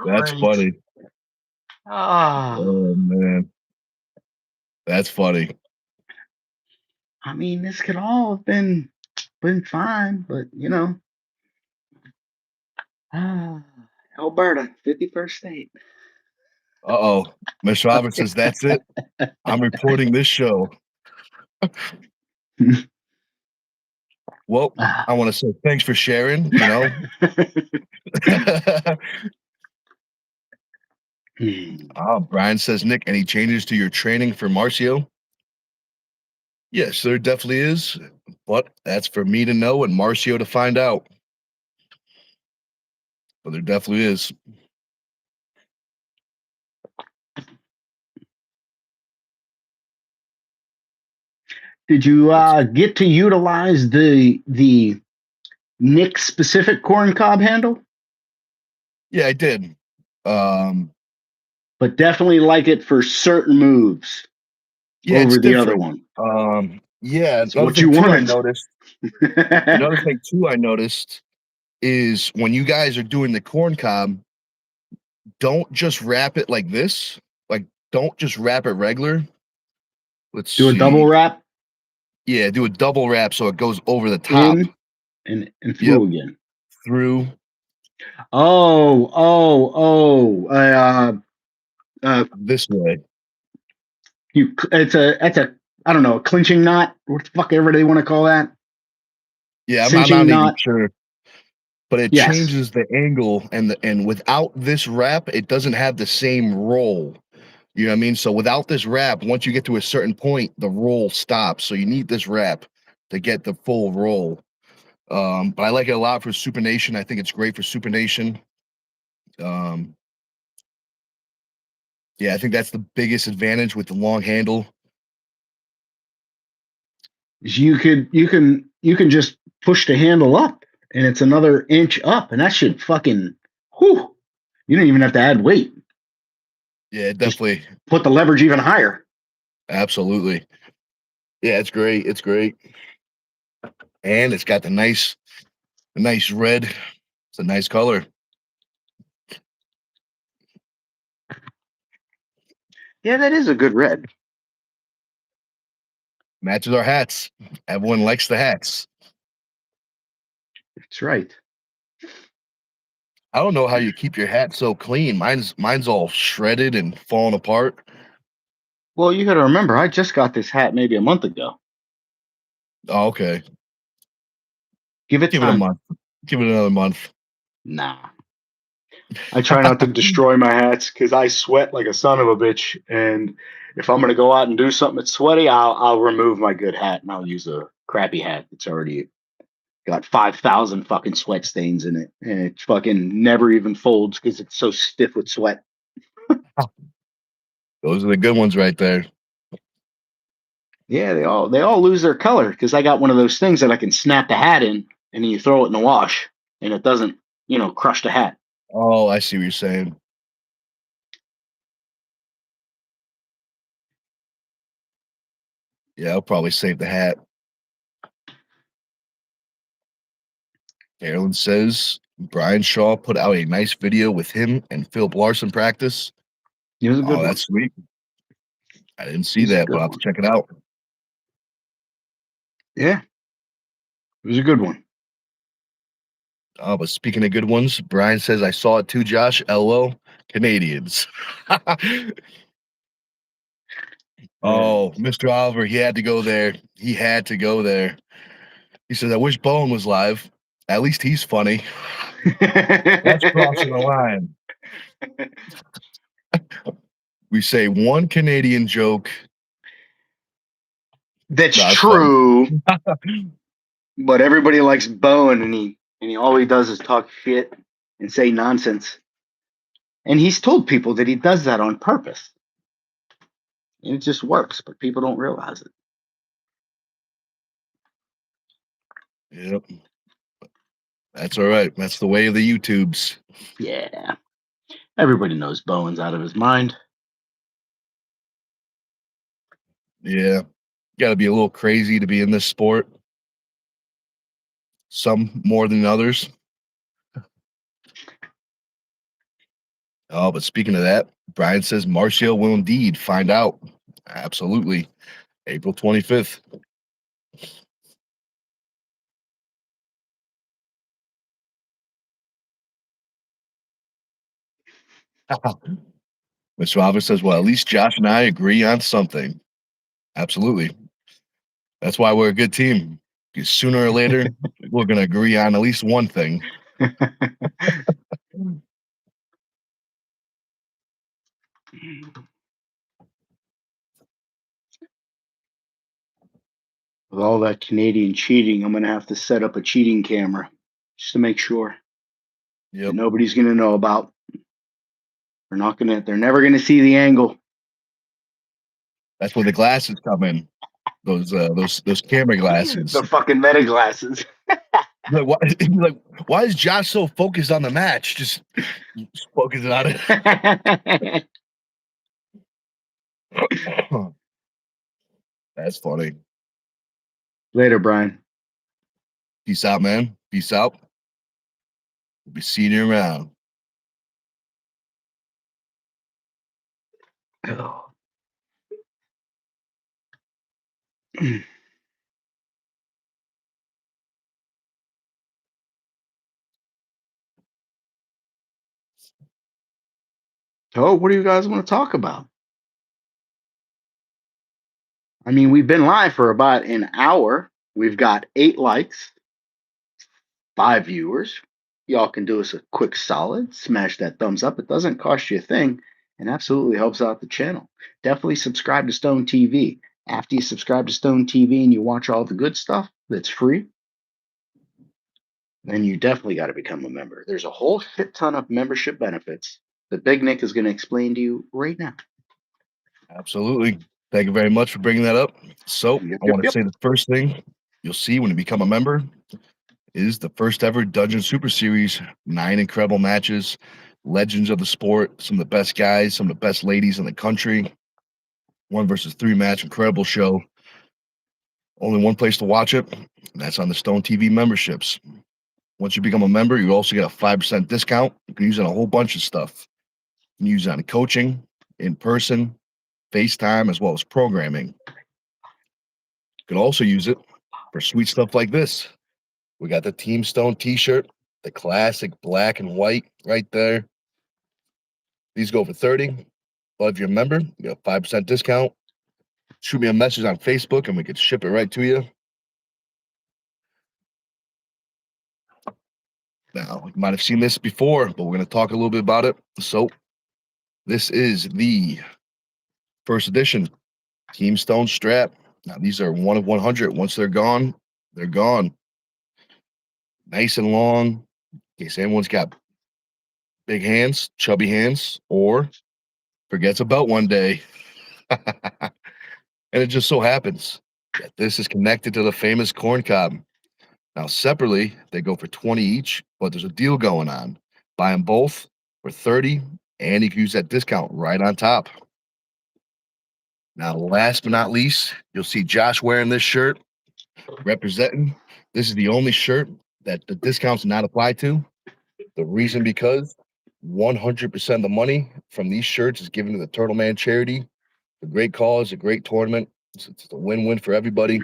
That's funny. Oh man. That's funny. I mean, this could all have been fine, but you know. Alberta, 51st state. Uh-oh. Mr. Robert says, that's it. I'm reporting this show. Well, I want to say thanks for sharing, you know. Brian says, Nick, any changes to your training for Marcio? Yes, there definitely is, but that's for me to know and Marcio to find out. But there definitely is. Did you get to utilize the Nic specific corn cob handle? Yeah, I did. But definitely like it for certain moves over the other one. Yeah, it's what you wanted. Another thing too I noticed is when you guys are doing the corn cob, don't just wrap it like this. Like, don't just wrap it regular. Let's do see. A double wrap. Yeah, do a double wrap so it goes over the top and through again. Through. This way. It's a I don't know, a clinching knot. What the fuck ever they want to call that? Yeah, I'm not even sure. But it changes the angle, and without this wrap, it doesn't have the same roll. You know what I mean? So without this wrap, once you get to a certain point, the roll stops. So you need this wrap to get the full roll. But I like it a lot for supination. I think it's great for supination. Um, yeah, I think that's the biggest advantage with the long handle. You can just push the handle up, and it's another inch up, and that should fucking whew. You don't even have to add weight. Yeah, Just definitely. put the leverage even higher. Absolutely. Yeah, it's great. It's great. And it's got the nice red. It's a nice color. Yeah, that is a good red. Matches our hats. Everyone likes the hats. That's right. I don't know how you keep your hat so clean. Mine's all shredded and falling apart. Well, you got to remember, I just got this hat maybe a month ago. Oh, okay. Give it Give it a time. month. Give it another month. Nah. I try not to destroy my hats because I sweat like a son of a bitch. And if I'm gonna go out and do something that's sweaty, I'll remove my good hat and I'll use a crappy hat that's already got 5,000 fucking sweat stains in it, and it fucking never even folds because it's so stiff with sweat. Those are the good ones right there. Yeah, they all lose their color because I got one of those things that I can snap the hat in, and then you throw it in the wash, and it doesn't, crush the hat. Oh, I see what you're saying. Yeah, I'll probably save the hat. Carolyn says Brian Shaw put out a nice video with him and Philip Larson practice. It was a good Oh, one. that's sweet. I didn't It see was a that, but good I'll have to one. check it out. Yeah, it was a good one. Oh, but speaking of good ones, Brian says I saw it too, Josh. LO Canadians. Yeah. Oh, Mr. Oliver, he had to go there. He had to go there. He says, I wish Bowen was live. At least he's funny. That's crossing the line. We say one Canadian joke. That's No, it's funny. true, but everybody likes Bowen, and he all he does is talk shit and say nonsense. And he's told people that he does that on purpose. And it just works, but people don't realize it. Yep. That's all right. That's the way of the YouTubes. Yeah. Everybody knows Bowen's out of his mind. Yeah. Got to be a little crazy to be in this sport. Some more than others. Oh, but speaking of that, Brian says Marcio will indeed find out. Absolutely. April 25th. Mr. Roberts says, well, at least Josh and I agree on something. Absolutely. That's why we're a good team. Because sooner or later, we're going to agree on at least one thing. With all that Canadian cheating, I'm going to have to set up a cheating camera just to make sure that Yep. nobody's going to know about. They're never going to see the angle. That's where the glasses come in. Those camera glasses. The fucking meta glasses. Like, why, like, why is Josh so focused on the match? Just focusing on it. That's funny. Later, Brian. Peace out, man. Peace out. We'll be seeing you around. Oh. So, what do you guys want to talk about? I mean, we've been live for about an hour. We've got 8 likes, 5 viewers. Y'all can do us a quick solid. Smash that thumbs up. It doesn't cost you a thing. and absolutely helps out the channel. Definitely subscribe to Stone TV. After you subscribe to Stone TV and you watch all the good stuff that's free, then you definitely got to become a member. There's a whole shit ton of membership benefits that Big Nick is going to explain to you right now. Absolutely. Thank you very much for bringing that up. So Yep, I yep, want to yep. say the first thing you'll see when you become a member is the first ever Dungeon Super Series. 9 incredible matches, legends of the sport, some of the best guys, some of the best ladies in the country. 1 versus 3 match, incredible show. Only one place to watch it, and that's on the Stone TV memberships. Once you become a member, you also get a 5% discount. You can use it on a whole bunch of stuff. You can use it on coaching, in person, FaceTime, as well as programming. You can also use it for sweet stuff like this. We got the Team Stone t-shirt, the classic black and white right there. These go for 30. But if you're a member, you get a 5% discount. Shoot me a message on Facebook and we could ship it right to you. Now, you might have seen this before, but we're going to talk a little bit about it. So, this is the first edition Team Stone strap. Now, these are 1 of 100. Once they're gone, they're gone. Nice and long, in case anyone's got big hands, chubby hands, or forgets a belt one day. And it just so happens that this is connected to the famous corn cob. Now, separately, they go for 20 each, but there's a deal going on. Buy them both for 30, and you can use that discount right on top. Now, last but not least, you'll see Josh wearing this shirt, representing. This is the only shirt that the discount's not applied to. The reason because 100% of the money from these shirts is given to the Turtle Man charity. A great cause, a great tournament. It's a win-win for everybody.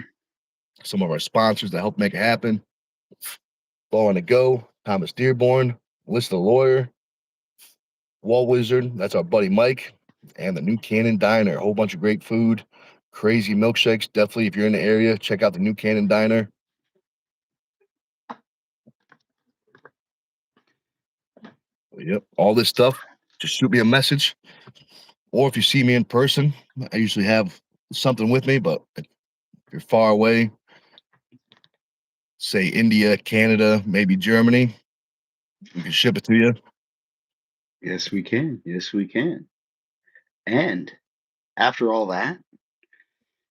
Some of our sponsors that help make it happen. Ball on the Go, Thomas Dearborn, List the Lawyer, Wall Wizard, that's our buddy Mike, and the New Cannon Diner. A whole bunch of great food, crazy milkshakes. Definitely, if you're in the area, check out the New Cannon Diner. Yep, all this stuff. Just shoot me a message. Or if you see me in person, I usually have something with me, but if you're far away, say India, Canada, maybe Germany, we can ship it to you. Yes, we can. Yes, we can. And after all that,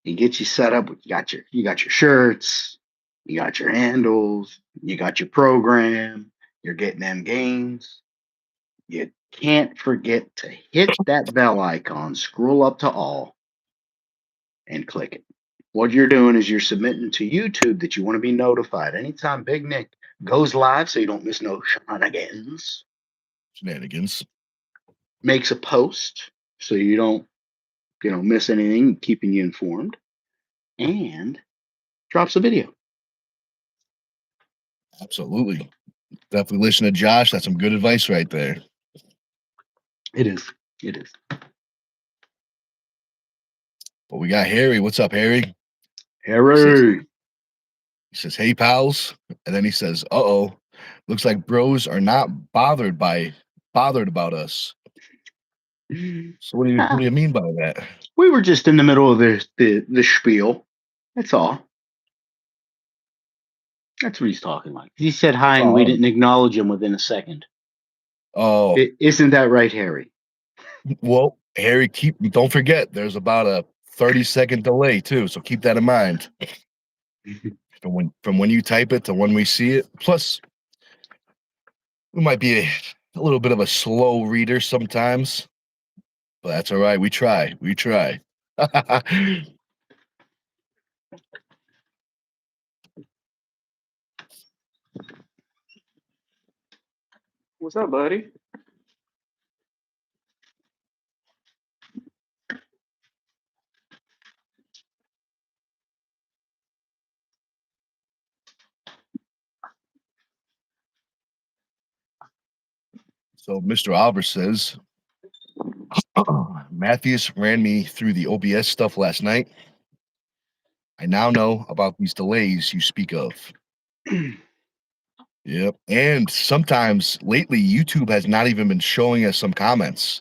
it gets you set up. You got your shirts, you got your handles, you got your program, you're getting them games. You can't forget to hit that bell icon, scroll up to all, and click it. What you're doing is you're submitting to YouTube that you want to be notified anytime Big Nick goes live so you don't miss no shenanigans. Shenanigans. Makes a post so you don't, miss anything, keeping you informed, and drops a video. Absolutely. Definitely listen to Josh. That's some good advice right there. It is. It is. But we got Harry. What's up, Harry? Harry. He says, hey, pals. And then he says, uh-oh. Looks like bros are not bothered about us. So what do you mean by that? We were just in the middle of the spiel. That's all. That's what he's talking like. He said hi and we didn't acknowledge him within a second. Oh. Isn't that right, Harry? Well, Harry, don't forget, there's about a 30-second delay too, so keep that in mind. From when you type it to when we see it. Plus, we might be a little bit of a slow reader sometimes, but that's all right. We try. What's up, buddy? So Mr. Albert says, Matthews ran me through the OBS stuff last night. I now know about these delays you speak of. Yep. And sometimes lately, YouTube has not even been showing us some comments.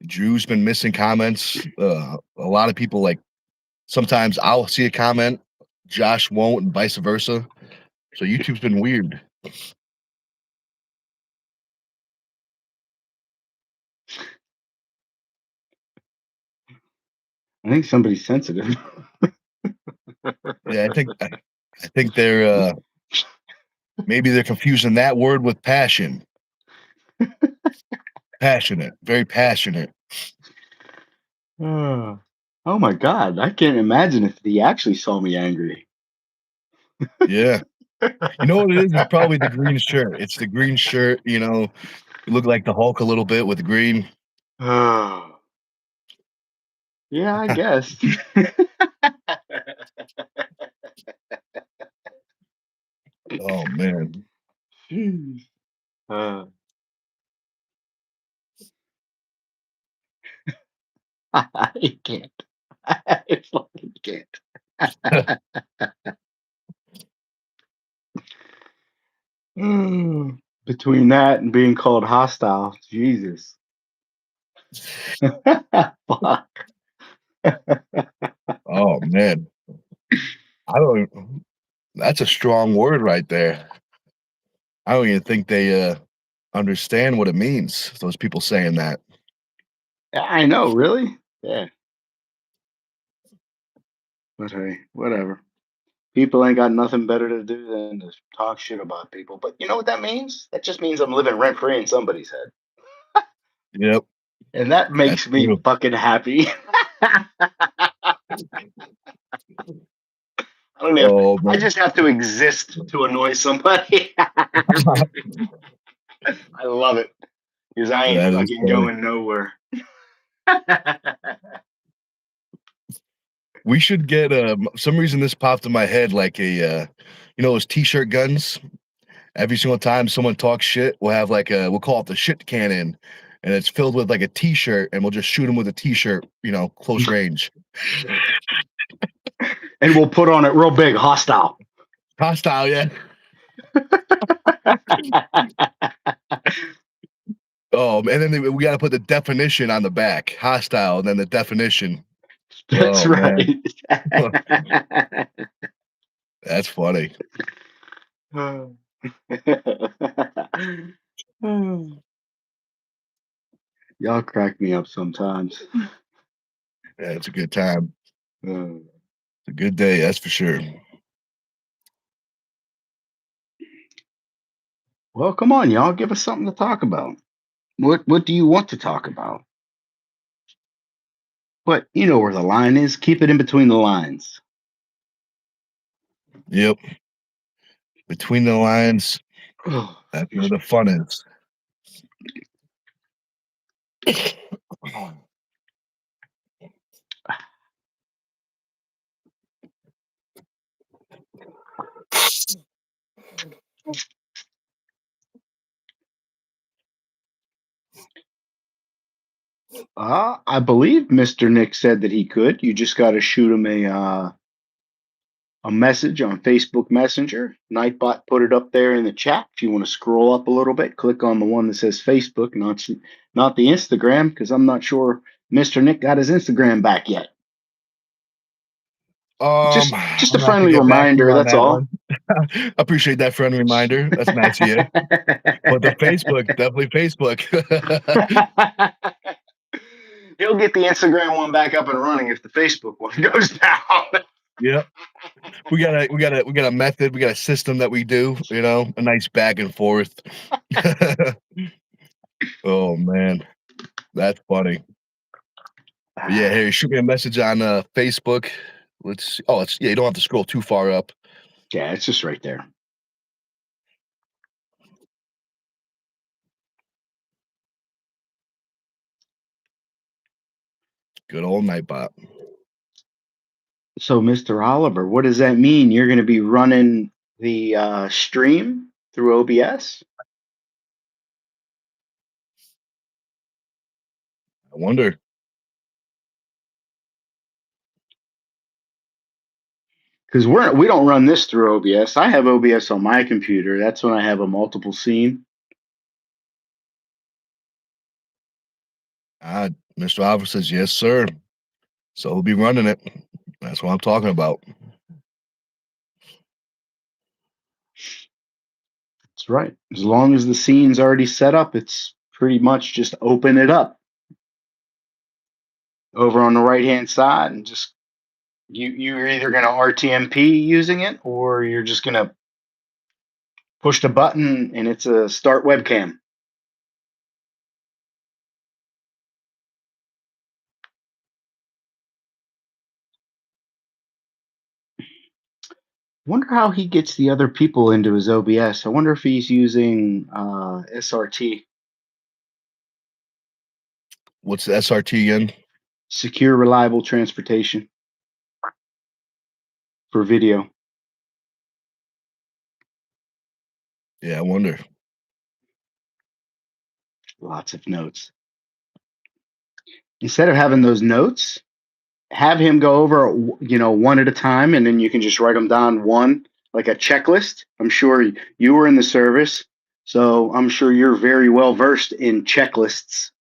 Drew's been missing comments. A lot of people like sometimes I'll see a comment, Josh won't, and vice versa. So YouTube's been weird. I think somebody's sensitive. Yeah, I think they're maybe they're confusing that word with passion. Passionate, very passionate. Oh my God. I can't imagine if he actually saw me angry. Yeah. You know what it is? It's probably the green shirt. It's the green shirt, you know. You look like the Hulk a little bit with green. Oh. Yeah, I guess. Oh man. uh, I can't. I fucking can't. Between that and being called hostile, Jesus. Fuck. Oh man. I don't that's a strong word right there. I don't even think they understand what it means, those people saying that. I know, really? Yeah. But hey, whatever. People ain't got nothing better to do than to talk shit about people. But you know what that means? That just means I'm living rent free in somebody's head. Yep, And that that's makes me true. fucking happy. I don't have Oh I man. just have to exist to annoy somebody. I love it. Because I ain't That is fucking funny. going nowhere. We should get some reason this popped in my head like you know those t-shirt guns. Every single time someone talks shit, we'll have like we'll call it the shit cannon, and it's filled with like a t-shirt, and we'll just shoot them with a t-shirt, you know, close range. And we'll put on it real big, hostile. Hostile, yeah. Oh, and then we got to put the definition on the back, hostile, and then the definition. That's Oh man, right. that's funny. Y'all crack me up sometimes. Yeah, it's a good time. Uh, It's a good day, that's for sure. well, come on, y'all. Give us something to talk about. What do you want to talk about? But you know where the line is. Keep it in between the lines. Yep, between the lines, Oh, that's where excuse the me. fun is. I believe Mr. Nick said that he could. You just got to shoot him a message on Facebook Messenger. Nightbot put it up there in the chat. If you want to scroll up a little bit, click on the one that says Facebook, not the Instagram, because I'm not sure Mr. Nick got his Instagram back yet. Just I'm a gonna have to friendly get back to you reminder. on That's that all. one. Appreciate that friendly reminder. That's nice of you. But the Facebook, definitely Facebook. He'll get the Instagram one back up and running if the Facebook one goes down. Yeah. We got a method, we got a system that we do, you know, a nice back and forth. Oh man, that's funny. But yeah, hey, shoot me a message on Facebook. Let's see. Oh, it's yeah, you don't have to scroll too far up. Yeah, it's just right there. Good old Nightbot. So, Mr. Oliver, what does that mean? You're going to be running the stream through OBS? I wonder. Because we don't run this through OBS. I have OBS on my computer. That's when I have a multiple scene. Mr. Oliver says, yes, sir. So he'll be running it. That's what I'm talking about. That's right. As long as the scene's already set up, it's pretty much just open it up over on the right-hand side and just you're either going to RTMP using it or you're just going to push the button and it's a start webcam. Wonder how he gets the other people into his OBS. I wonder if he's using SRT. What's the SRT again? Secure Reliable Transportation for video. Yeah, I wonder. Lots of notes. Instead of having those notes, have him go over, one at a time, and then you can just write them down one, like a checklist. I'm sure you were in the service, so I'm sure you're very well versed in checklists,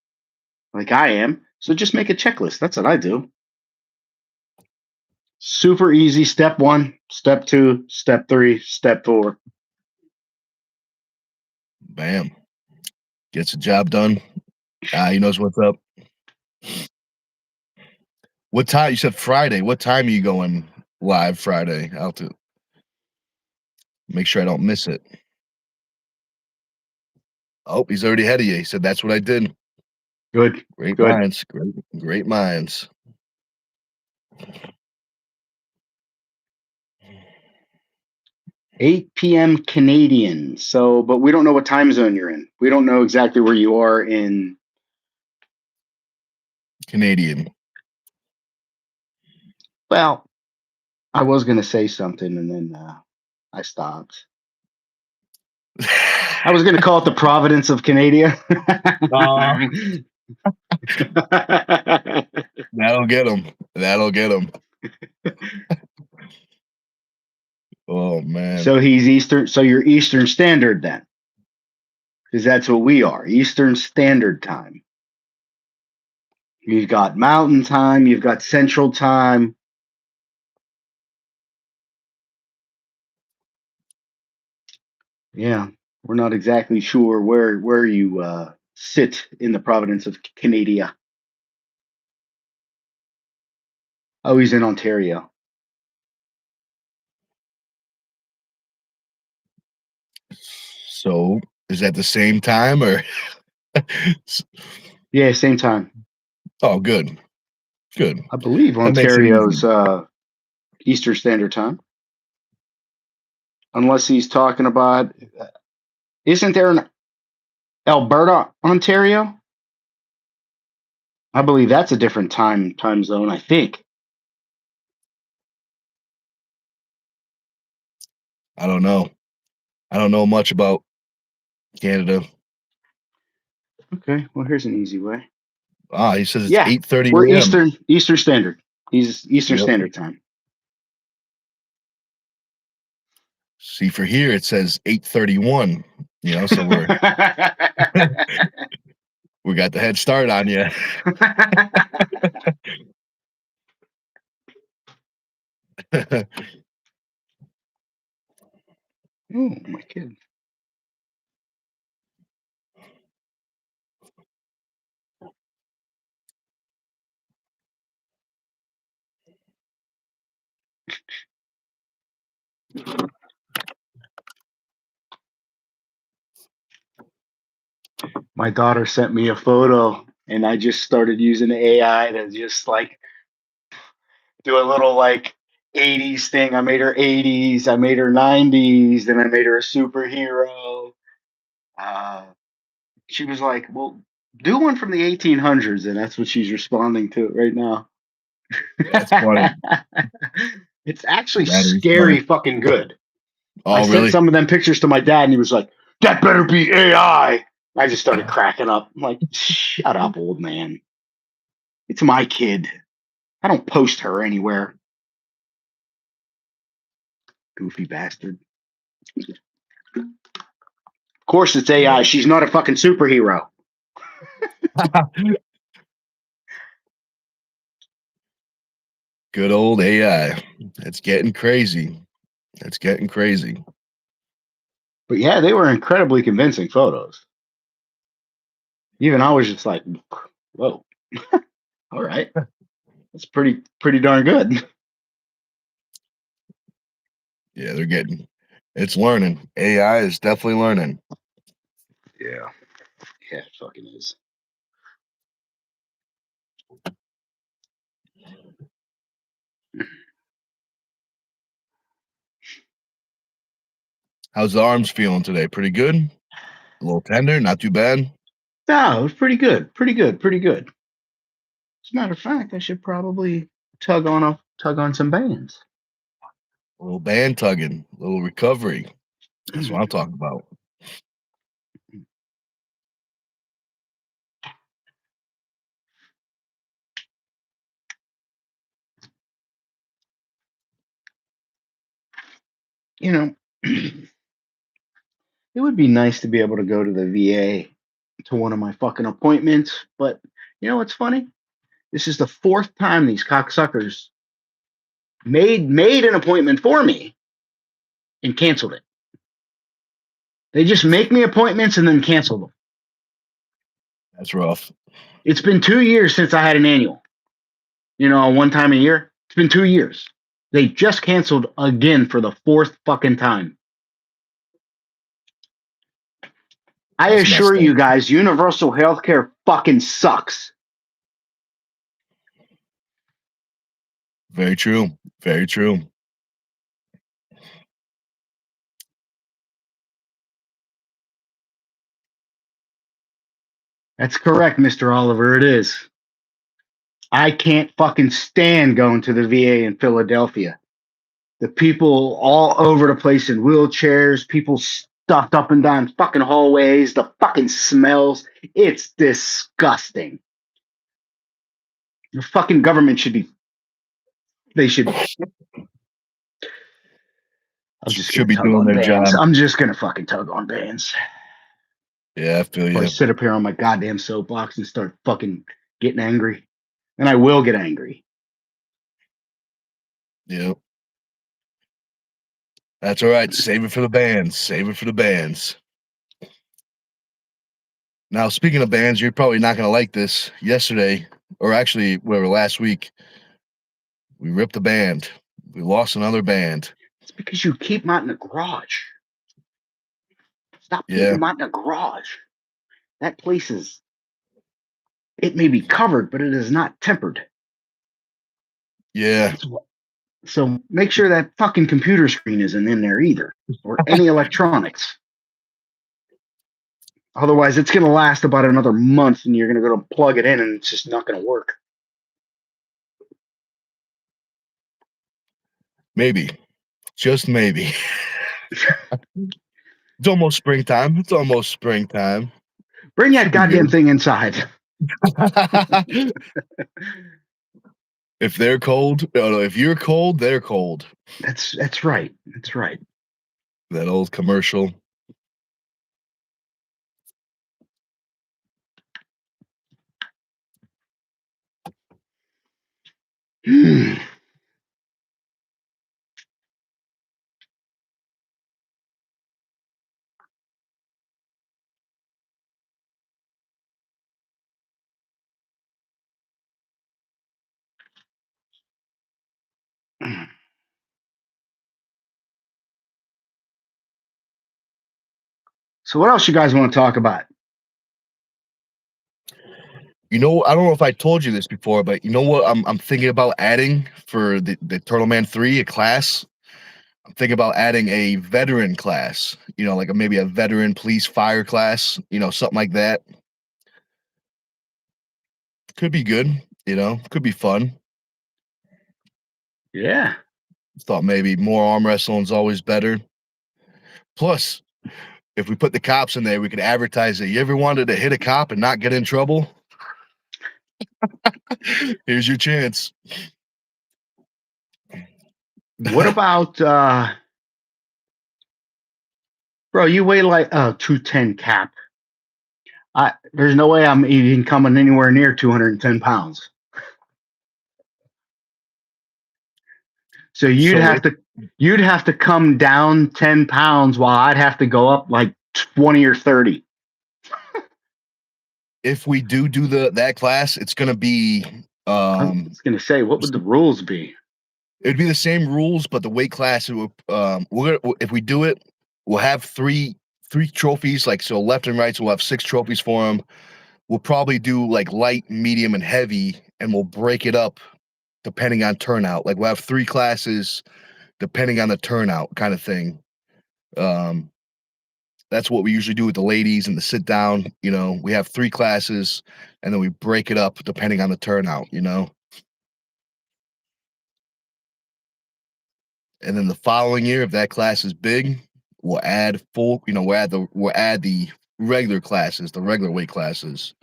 like I am. So just make a checklist. That's what I do. Super easy. Step 1, step 2, step 3, step 4. Bam. Gets the job done. He knows what's up. What time? You said Friday. What time are you going live Friday? I'll have to make sure I don't miss it. Oh, he's already ahead of you. He said, that's what I did. Good. Great Good. minds. Great minds. $8 p.m. Canadian. So, but we don't know what time zone you're in. We don't know exactly where you are in Canadian. Well, I was going to say something and then I stopped. I was going to call it the Providence of Canada. That'll get him. That'll get him. Oh, man. So he's Eastern. So you're Eastern Standard then. Because that's what we are. Eastern Standard Time. You've got Mountain Time. You've got Central Time. Yeah. We're not exactly sure where you sit in the Providence of Canada. Oh, he's in Ontario. So is that the same time or? Yeah, same time. Oh, good. Good. I believe Ontario's Eastern Standard Time. Unless he's talking about, isn't there an Alberta, Ontario? I believe that's a different time zone, I think. I don't know. I don't know much about Canada. Okay, well, here's an easy way. He says it's 8:30 we're a.m. Eastern Standard. He's Eastern Yep. Standard Time. See, for here it says 8:31. So we got the head start on you. Oh, my kid. My daughter sent me a photo, and I just started using AI to just like do a little like 80s thing. I made her 80s, I made her 90s, then I made her a superhero. She was like, well, do one from the 1800s, and that's what she's responding to right now. That's funny. It's actually That is scary funny. fucking good. Oh, I really? sent some of them pictures to my dad, and he was like, that better be AI. I just started cracking up. I'm like, shut up, old man. It's my kid. I don't post her anywhere. Goofy bastard. Of course it's AI. She's not a fucking superhero. Good old AI. It's getting crazy. It's getting crazy. But yeah, they were incredibly convincing photos. Even I was just like, whoa, all right. That's pretty darn good. Yeah, it's learning. AI is definitely learning. Yeah. Yeah, it fucking is. How's the arms feeling today? Pretty good? A little tender, not too bad. No, it was pretty good. Pretty good. Pretty good. As a matter of fact, I should probably tug on some bands. A little band tugging, a little recovery. That's what I'm talking about. You know, it would be nice to be able to go to the VA to one of my fucking appointments, but you know what's funny? This is the fourth time these cocksuckers made an appointment for me and canceled it. They just make me appointments and then cancel them. That's rough. It's been 2 years since I had an annual. One time a year. It's been 2 years. They just canceled again for the fourth fucking time. I That's assure messed you up. guys, universal healthcare fucking sucks. Very true. Very true. That's correct, Mr. Oliver. It is. I can't fucking stand going to the VA in Philadelphia. The people all over the place in wheelchairs, people stuffed up and down fucking hallways, the fucking smells. It's disgusting. The fucking government should be. They should. I'm just Should gonna be tug doing on their bands. job. I'm just gonna fucking tug on bands. Yeah, I feel Or I you. sit up here on my goddamn soapbox and start fucking getting angry. And I will get angry. Yeah. That's all right. Save it for the bands. Save it for the bands. Now, speaking of bands, you're probably not going to like this. Yesterday, or actually, whatever, last week, we ripped a band. We lost another band. It's because you keep them out in the garage. Stop keeping Yeah. them out in the garage. That place is. It may be covered, but it is not tempered. Yeah. So make sure that fucking computer screen isn't in there either, or any electronics. Otherwise, it's going to last about another month, and you're going to go to plug it in, and it's just not going to work. Maybe. Just maybe. It's almost springtime. It's almost springtime. Bring that Should be goddamn good. thing inside. If they're cold, no, if you're cold, they're cold. That's right. That's right. That old commercial. So what else you guys want to talk about? You know, I don't know if I told you this before, but you know what I'm thinking about adding for the Turtle Man 3, a class? I'm thinking about adding a veteran class, like maybe a veteran police fire class, something like that. Could be good, could be fun. Yeah. Thought maybe more arm wrestling is always better. Plus, if we put the cops in there, we could advertise it. You ever wanted to hit a cop and not get in trouble? Here's your chance. What about bro, you weigh like 210 cap. There's no way I'm even coming anywhere near 210 pounds. So you'd have to come down 10 pounds while I'd have to go up like 20 or 30. If we do that class, it's going to be I was gonna say, what would the rules be? it'd be the same rules, but the weight class if we do it, we'll have three trophies, like, so left and right, so we'll have 6 trophies for them. We'll probably do like light, medium, and heavy, and we'll break it up depending on turnout. Like, we'll have 3 classes depending on the turnout, kind of thing. That's what we usually do with the ladies and the sit down. We have 3 classes, and then we break it up depending on the turnout. And then the following year, if that class is big, we'll add we'll add the regular classes, the regular weight classes.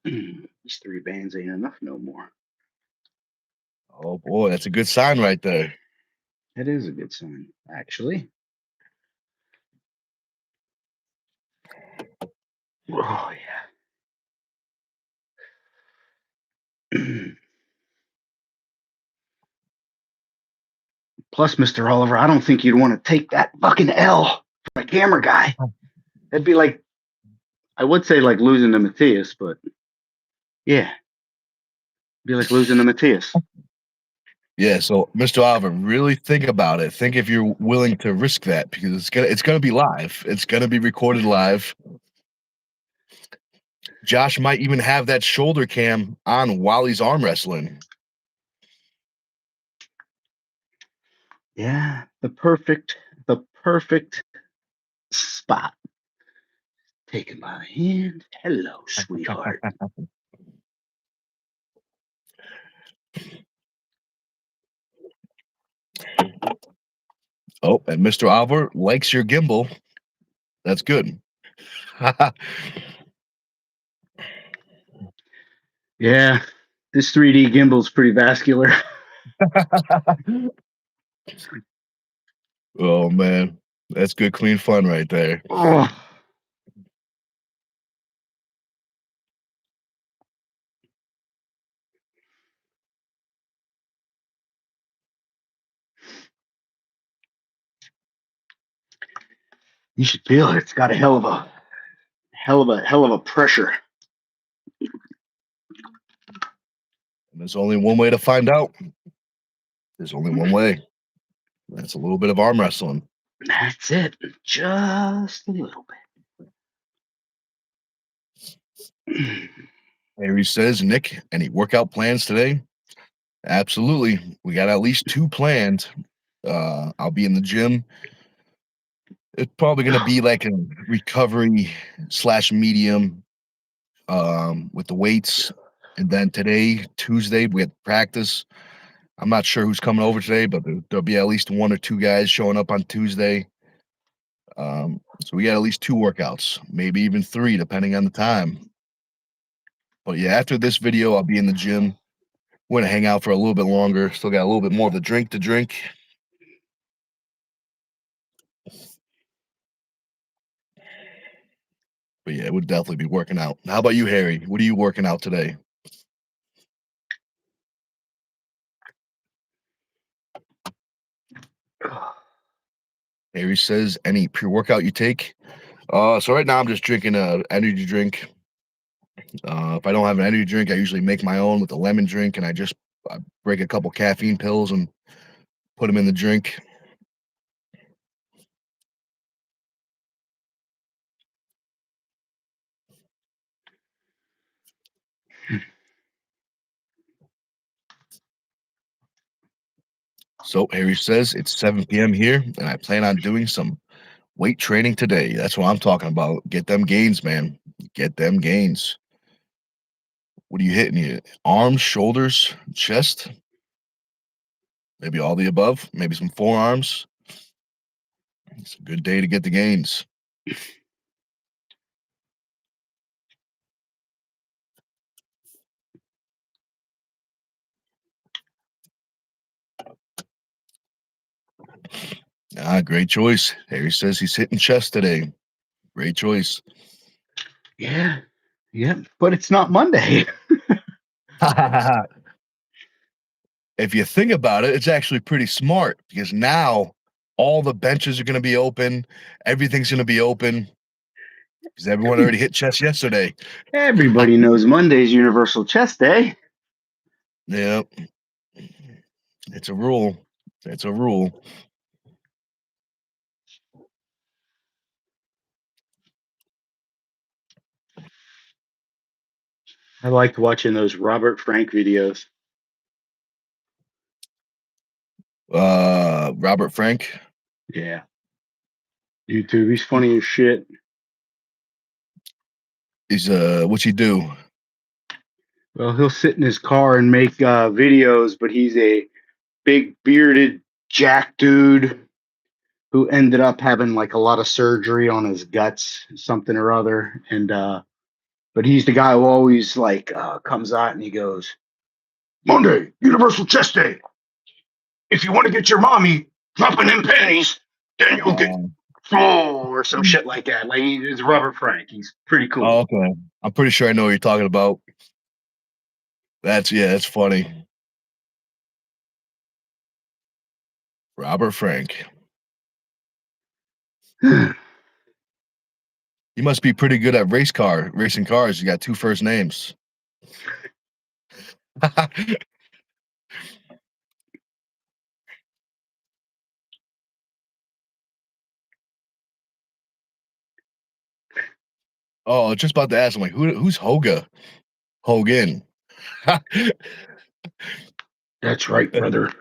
These 3 bands ain't enough no more. Oh boy, that's a good sign right there. It is a good sign, actually. Oh yeah. Plus, Mr. Oliver, I don't think you'd want to take that fucking L from a camera guy. It'd be like, I would say like losing to Matthias, but yeah, it'd be like losing to Matthias. Yeah, so Mr. Oliver, really think about it. Think if you're willing to risk that, because it's gonna be live. It's gonna be recorded live. Josh might even have that shoulder cam on while he's arm wrestling. Yeah, the perfect spot. Taken by the hand. Hello, sweetheart. Oh, and Mr. Oliver likes your gimbal. That's good. Yeah, this 3D gimbal's pretty vascular. Oh man, that's good, clean fun right there. Oh. You should feel it. It's got a hell of a pressure. And there's only one way to find out. There's only one way. That's a little bit of arm wrestling. That's it. Just a little bit. Harry says, Nick, any workout plans today? Absolutely. We got at least 2 planned. I'll be in the gym. It's probably going to be like a recovery / medium with the weights. And then today, Tuesday, we had practice. I'm not sure who's coming over today, but there'll be at least 1 or 2 guys showing up on Tuesday. So we got at least 2 workouts, maybe even 3, depending on the time. But yeah, after this video, I'll be in the gym. We're going to hang out for a little bit longer. Still got a little bit more of the drink to drink. But yeah, it would definitely be working out. How about you, Harry? What are you working out today? Harry says, any pre-workout you take? So right now I'm just drinking a energy drink. If I don't have an energy drink, I usually make my own with a lemon drink, and I break a couple caffeine pills and put them in the drink. So Harry says it's 7 p.m. here, and I plan on doing some weight training today. That's what I'm talking about. Get them gains, man. Get them gains. What are you hitting here? Arms, shoulders, chest? Maybe all the above? Maybe some forearms? It's a good day to get the gains. Great choice. Harry says he's hitting chest today. Great choice. Yeah, Yeah, but it's not Monday. If you think about it, it's actually pretty smart because now all the benches are going to be open. Everything's going to be open because everyone already hit chess yesterday. Everybody knows Monday's Universal Chess Day. Yep. It's a rule. It's a rule. I liked watching those Robert Frank videos. Robert Frank. Yeah. YouTube, he's funny as shit. He's what's he do? Well, he'll sit in his car and make videos, but he's a big bearded jack dude who ended up having like a lot of surgery on his guts, something or other. And but he's the guy who always like comes out and he goes, Monday, Universal Chess Day. If you want to get your mommy dropping them pennies, then you'll get or some shit like that. Like it's Robert Frank. He's pretty cool. Oh, okay. I'm pretty sure I know what you're talking about. That's funny. Robert Frank. You must be pretty good at racing cars. You got 2 first names. Oh, just about to ask. I'm like, who's Hoga? Hogan. That's right, brother.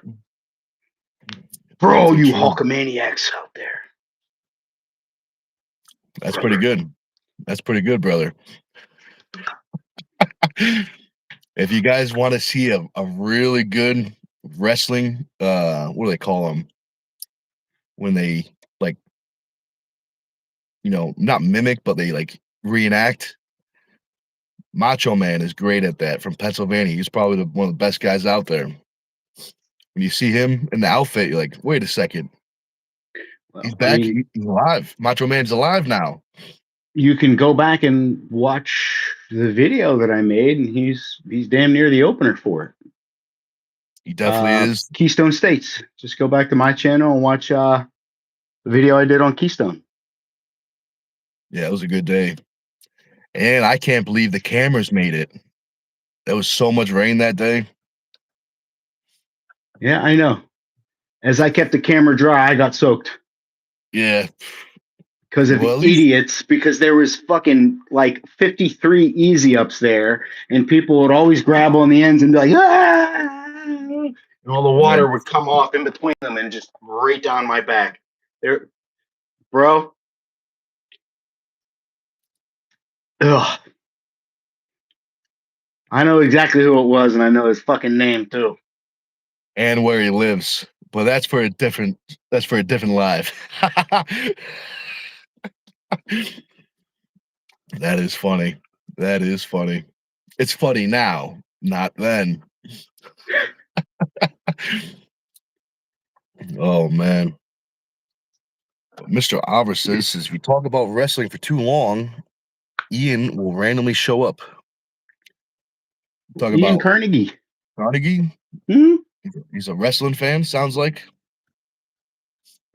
For all you Hulkamaniacs out there. That's pretty good. That's pretty good, brother. If you guys want to see a really good wrestling, what do they call them? When they like, not mimic, but they like reenact. Macho Man is great at that from Pennsylvania. He's probably one of the best guys out there. When you see him in the outfit, you're like, wait a second. Well, He's back. He's alive. Macho Man's alive now. You can go back and watch the video that I made, and he's damn near the opener for it. He definitely is. Keystone States. Just go back to my channel and watch the video I did on Keystone. Yeah, it was a good day. And I can't believe the cameras made it. There was so much rain that day. Yeah, I know. As I kept the camera dry, I got soaked. Yeah. Because of idiots, because there was fucking like 53 easy ups there, and people would always grab on the ends and be like, ah! And all the water would come off in between them and just right down my back. There, bro. Ugh. I know exactly who it was, and I know his fucking name too. And where he lives. But that's for a different live. That is funny. That is funny. It's funny now, not then. Oh man. Mr. Oliver says if you talk about wrestling for too long, Ian will randomly show up. Talk Ian about Carnegie. Carnegie? Mm-hmm. He's a wrestling fan, sounds like.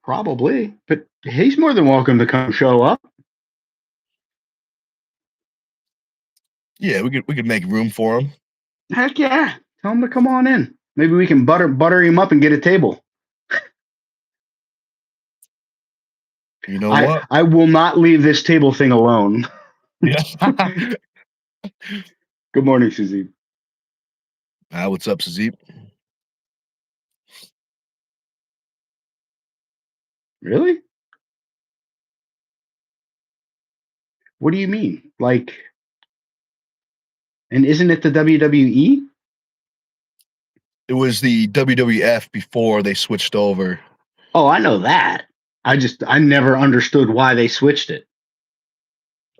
Probably, but he's more than welcome to come show up. Yeah, we could make room for him. Heck yeah. Tell him to come on in. Maybe we can butter him up and get a table. You know what? I will not leave this table thing alone. Yeah. Good morning, Suzie. What's up, Suzie? Really? What do you mean? Like, and isn't it the WWE? It was the WWF before they switched over. Oh, I know that. I never understood why they switched it.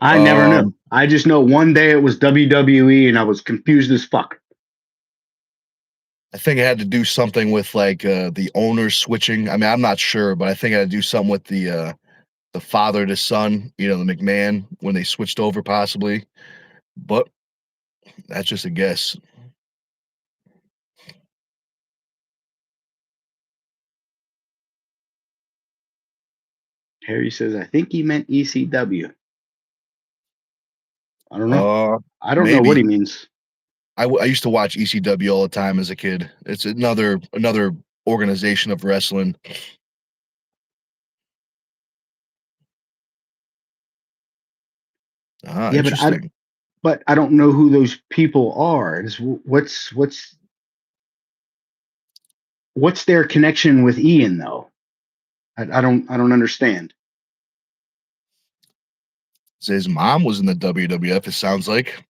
I never knew. I just know one day it was WWE and I was confused as fuck. I think it had to do something with like the owners switching. I mean, I'm not sure, but I think it had to do something with the father to son, the McMahon, when they switched over possibly. but that's just a guess. Harry says, I think he meant ECW. I don't know. I don't know what Maybe. he means. I used to watch ECW all the time as a kid. It's another organization of wrestling. Ah, Yeah, interesting. but I don't know who those people are. What's their connection with Ian though? I don't understand. So his mom was in the WWF, it sounds like.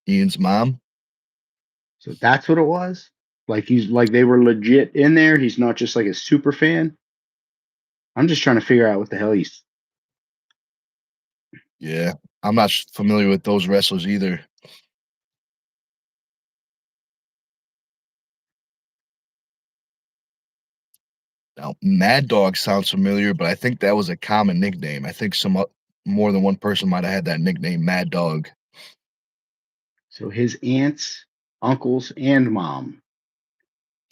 Ian's mom. So that's what it was. Like he's like they were legit in there. He's not just like a super fan. I'm just trying to figure out what the hell he's. Yeah. I'm not familiar with those wrestlers either. Now, Mad Dog sounds familiar, but I think that was a common nickname. I think more than one person might have had that nickname, Mad Dog. So his aunts, uncles, and mom.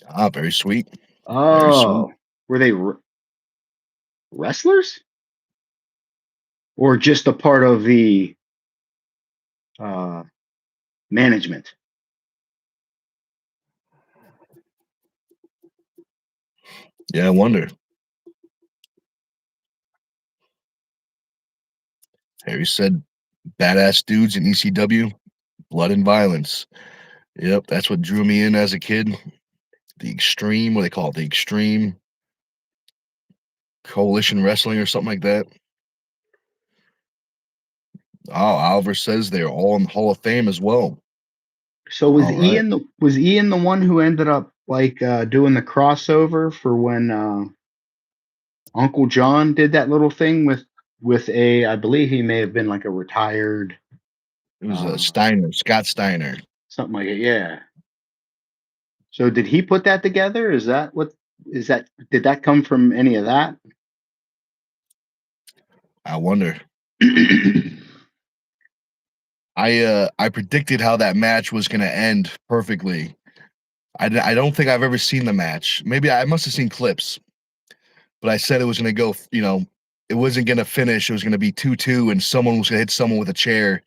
Ah, very sweet. Very sweet. Oh, were they wrestlers or just a part of the uh, management? Yeah, I wonder. Harry said, badass dudes in ECW, blood and violence. Yep, that's what drew me in as a kid. The extreme, what do they call it? The extreme coalition wrestling or something like that. Oh, Oliver says they're all in the Hall of Fame as well. So All right. Was Ian the one who ended up like doing the crossover for when Uncle John did that little thing with a I believe he may have been like a retired It was uh, Steiner, Scott Steiner. something like it. Yeah. So did he put that together? Is that did that come from any of that? I wonder. I predicted how that match was going to end perfectly. I don't think I've ever seen the match. Maybe I must have seen clips, but I said it was going to go. It wasn't going to finish. It was going to be 2-2, and someone was going to hit someone with a chair.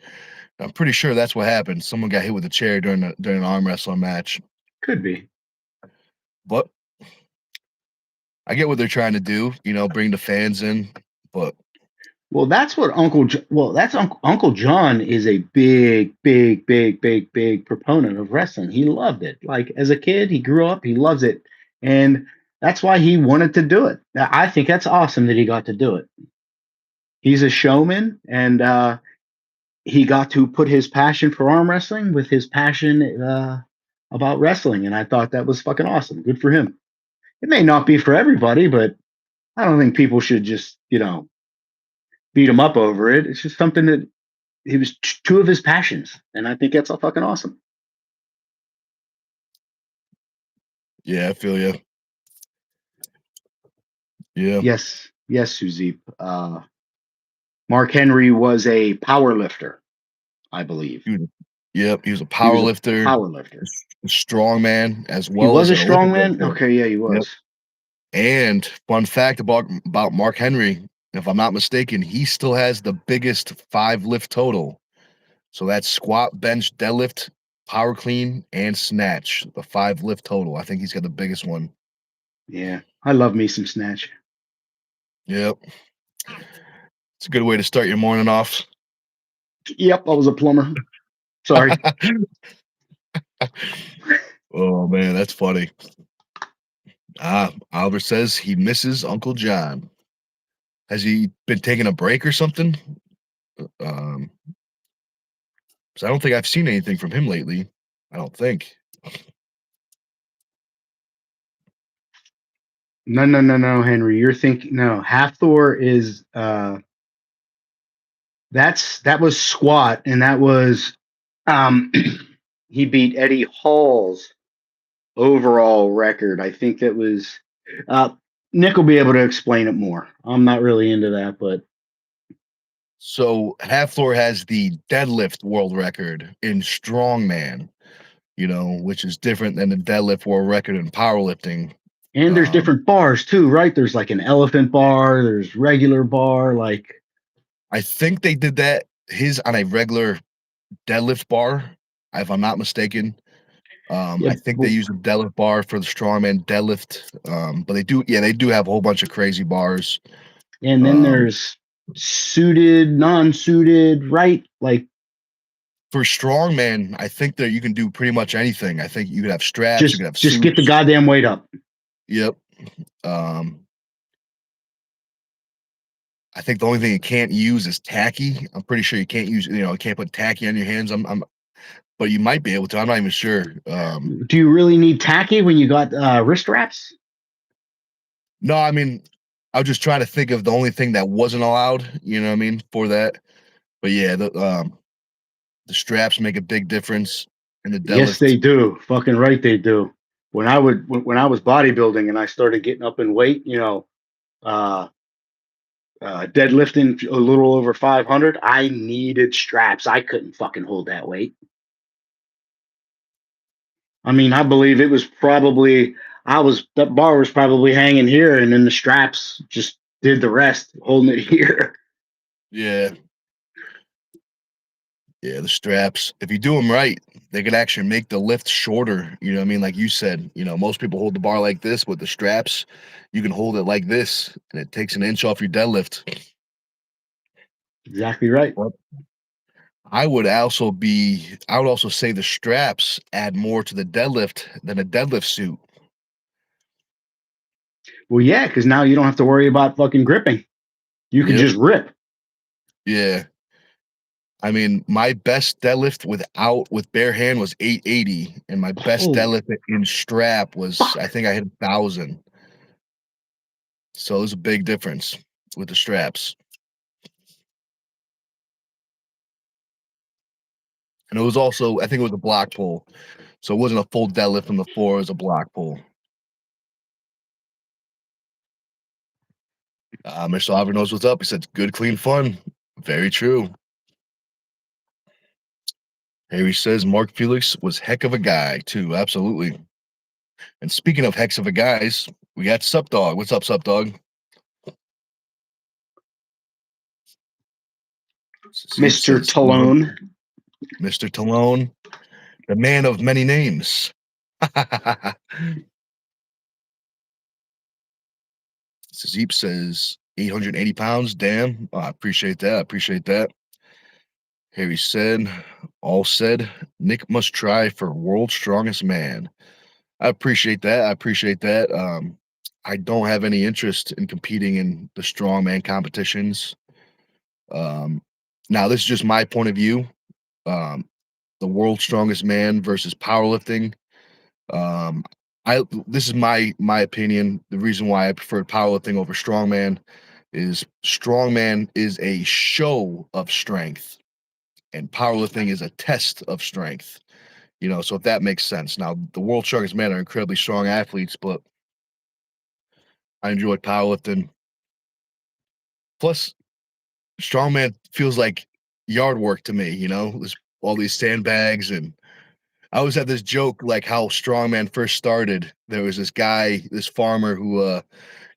I'm pretty sure that's what happened. Someone got hit with a chair during an arm wrestling match. Could be. But I get what they're trying to do. Bring the fans in. But Well, that's what Uncle John is a big proponent of wrestling. He loved it. Like as a kid, he grew up, he loves it. And that's why he wanted to do it. I think that's awesome that he got to do it. He's a showman and he got to put his passion for arm wrestling with his passion about wrestling. And I thought that was fucking awesome. Good for him. It may not be for everybody, but I don't think people should just, beat him up over it. It's just something that he was two of his passions, and I think that's all fucking awesome. yeah, I feel you. Yeah. Yes, Suzy. Mark Henry was a power lifter, I believe. Yep, he was a He was a power lifter, power lifter. a strong man, as He well was as a an Olympic strong man. lifter. Okay, yeah, he Yep. was. And fun fact about Mark Henry, if I'm not mistaken, he still has the biggest 5 lift total. So that's squat, bench, deadlift, power clean, and snatch. The 5 lift total. I think he's got the biggest one. Yeah, I love me some snatch. Yep. It's a good way to start your morning off. Yep, I was a plumber. Sorry. Oh man, that's funny. Albert says he misses Uncle John. Has he been taking a break or something? Um, 'Cause I don't think I've seen anything from him lately. I don't think. No, Henry. You're thinking no. Hathor is that was squat, and that was he beat Eddie Hall's overall record. I think that was uh, Nick will be able to explain it more. I'm not really into that, but So Half has the deadlift world record in strongman, which is different than the deadlift world record in powerlifting. And there's Um, different bars too, right? There's like an elephant bar, there's regular bar, like I think they did that his on a regular deadlift bar, if I'm not mistaken. yeah, I think they use a deadlift bar for the strongman deadlift. But they do have a whole bunch of crazy bars. and then Um, there's suited, non-suited, right? Like for strongman, I think that you can do pretty much anything. I think you could have straps, you could have just get the suits. goddamn weight up. Yep. Um, I think the only thing you can't use is tacky. I'm pretty sure you can't use, you can't put tacky on your hands. But you might be able to. I'm not even sure. Do you really need tacky when you got wrist wraps? No, I mean, I was just trying to think of the only thing that wasn't allowed. You know what I mean for that. But yeah, the straps make a big difference in the Yes, deadlift. they do. Fucking right, they do. When I was bodybuilding and I started getting up in weight, uh, deadlifting a little over 500, I needed straps. I couldn't fucking hold that weight. I mean, I believe it was probably that bar was probably hanging here, and then the straps just did the rest, holding it here. Yeah, yeah, the straps. If you do them right, they could actually make the lift shorter. You know what I mean? Like you said, most people hold the bar like this with the straps. You can hold it like this, and it takes an inch off your deadlift. Exactly right. But I would also say the straps add more to the deadlift than a deadlift suit. Well, yeah, because now you don't have to worry about fucking gripping. You can Yep. just rip. Yeah. I mean, my best deadlift with bare hand was 880, and my best Holy deadlift in strap was I fuck. think I hit 1,000. So there's a big difference with the straps. And it was also I think it was a block pull. So it wasn't a full deadlift from the floor, it was a block pull. Mr. Oliver knows what's up. He said good, clean fun. Very true. Harry says Mark Felix was heck of a guy too. Absolutely. And speaking of hecks of a guys, we got Sup Dog. What's up, Sup Dog? Zeep Mr. says hello, Talone. Mr. Talone, the man of many names. Zeep says 880 pounds. Damn. I appreciate that. I appreciate that. Harry said, all said, Nick must try for world's strongest man. I appreciate that. I appreciate that. I don't have any interest in competing in the strongman competitions. Um, Now, this is just my point of view. Um, the world's strongest man versus powerlifting. Um, this is my opinion. The reason why I prefer powerlifting over strongman is strongman is a show of strength, and powerlifting is a test of strength. So if that makes sense. Now, the world's strongest men are incredibly strong athletes, but I enjoy powerlifting. Plus, strongman feels like yard work to me. There's all these sandbags, and I always have this joke like how strongman first started. There was this guy, this farmer who,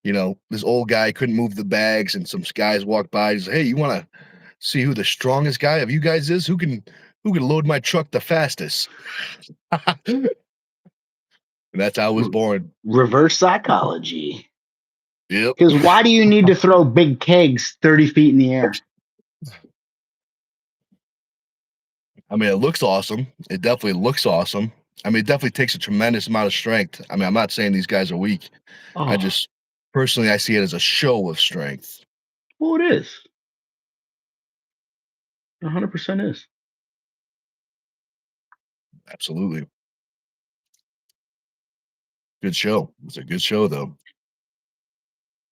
this old guy couldn't move the bags, and some guys walked by. He's like, "Hey, you want to see who the strongest guy of you guys is? Who can load my truck the fastest?" And that's how I was born. Reverse psychology. Yep. Because why do you need to throw big kegs 30 feet in the air? I mean, it looks awesome. It definitely looks awesome. I mean, it definitely takes a tremendous amount of strength. I mean, I'm not saying these guys are weak. I Oh, just personally I see it as a show of strength. well, it is. 100% is. Absolutely. Good show. It's a good show though.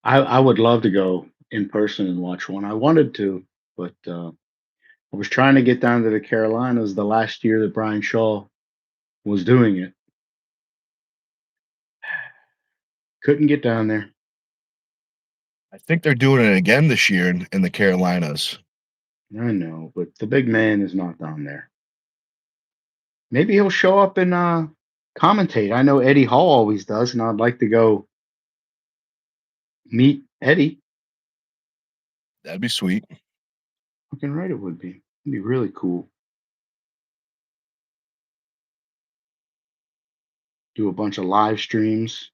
I would love to go in person and watch one. I wanted to, but I was trying to get down to the Carolinas the last year that Brian Shaw was doing it. Couldn't get down there. I think they're doing it again this year in the Carolinas. I know, but the big man is not down there. Maybe he'll show up and commentate. I know Eddie Hall always does, and I'd like to go meet Eddie. That'd be sweet. Fucking right, it would be. It'd be really cool. Do a bunch of live streams.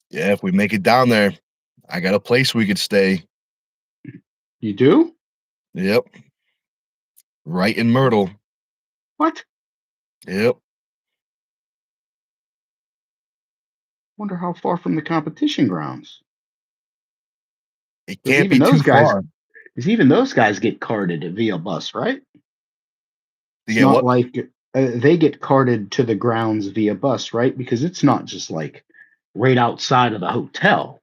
Yeah, if we make it down there, I got a place we could stay. You do? Yep. Right in Myrtle. What? Yep. Wonder how far from the competition grounds. It Because can't be even too those guys, far. because even those guys get carted via bus, right? To It's get not what? like they get carted to the grounds via bus, right? Because it's not just like right outside of the hotel,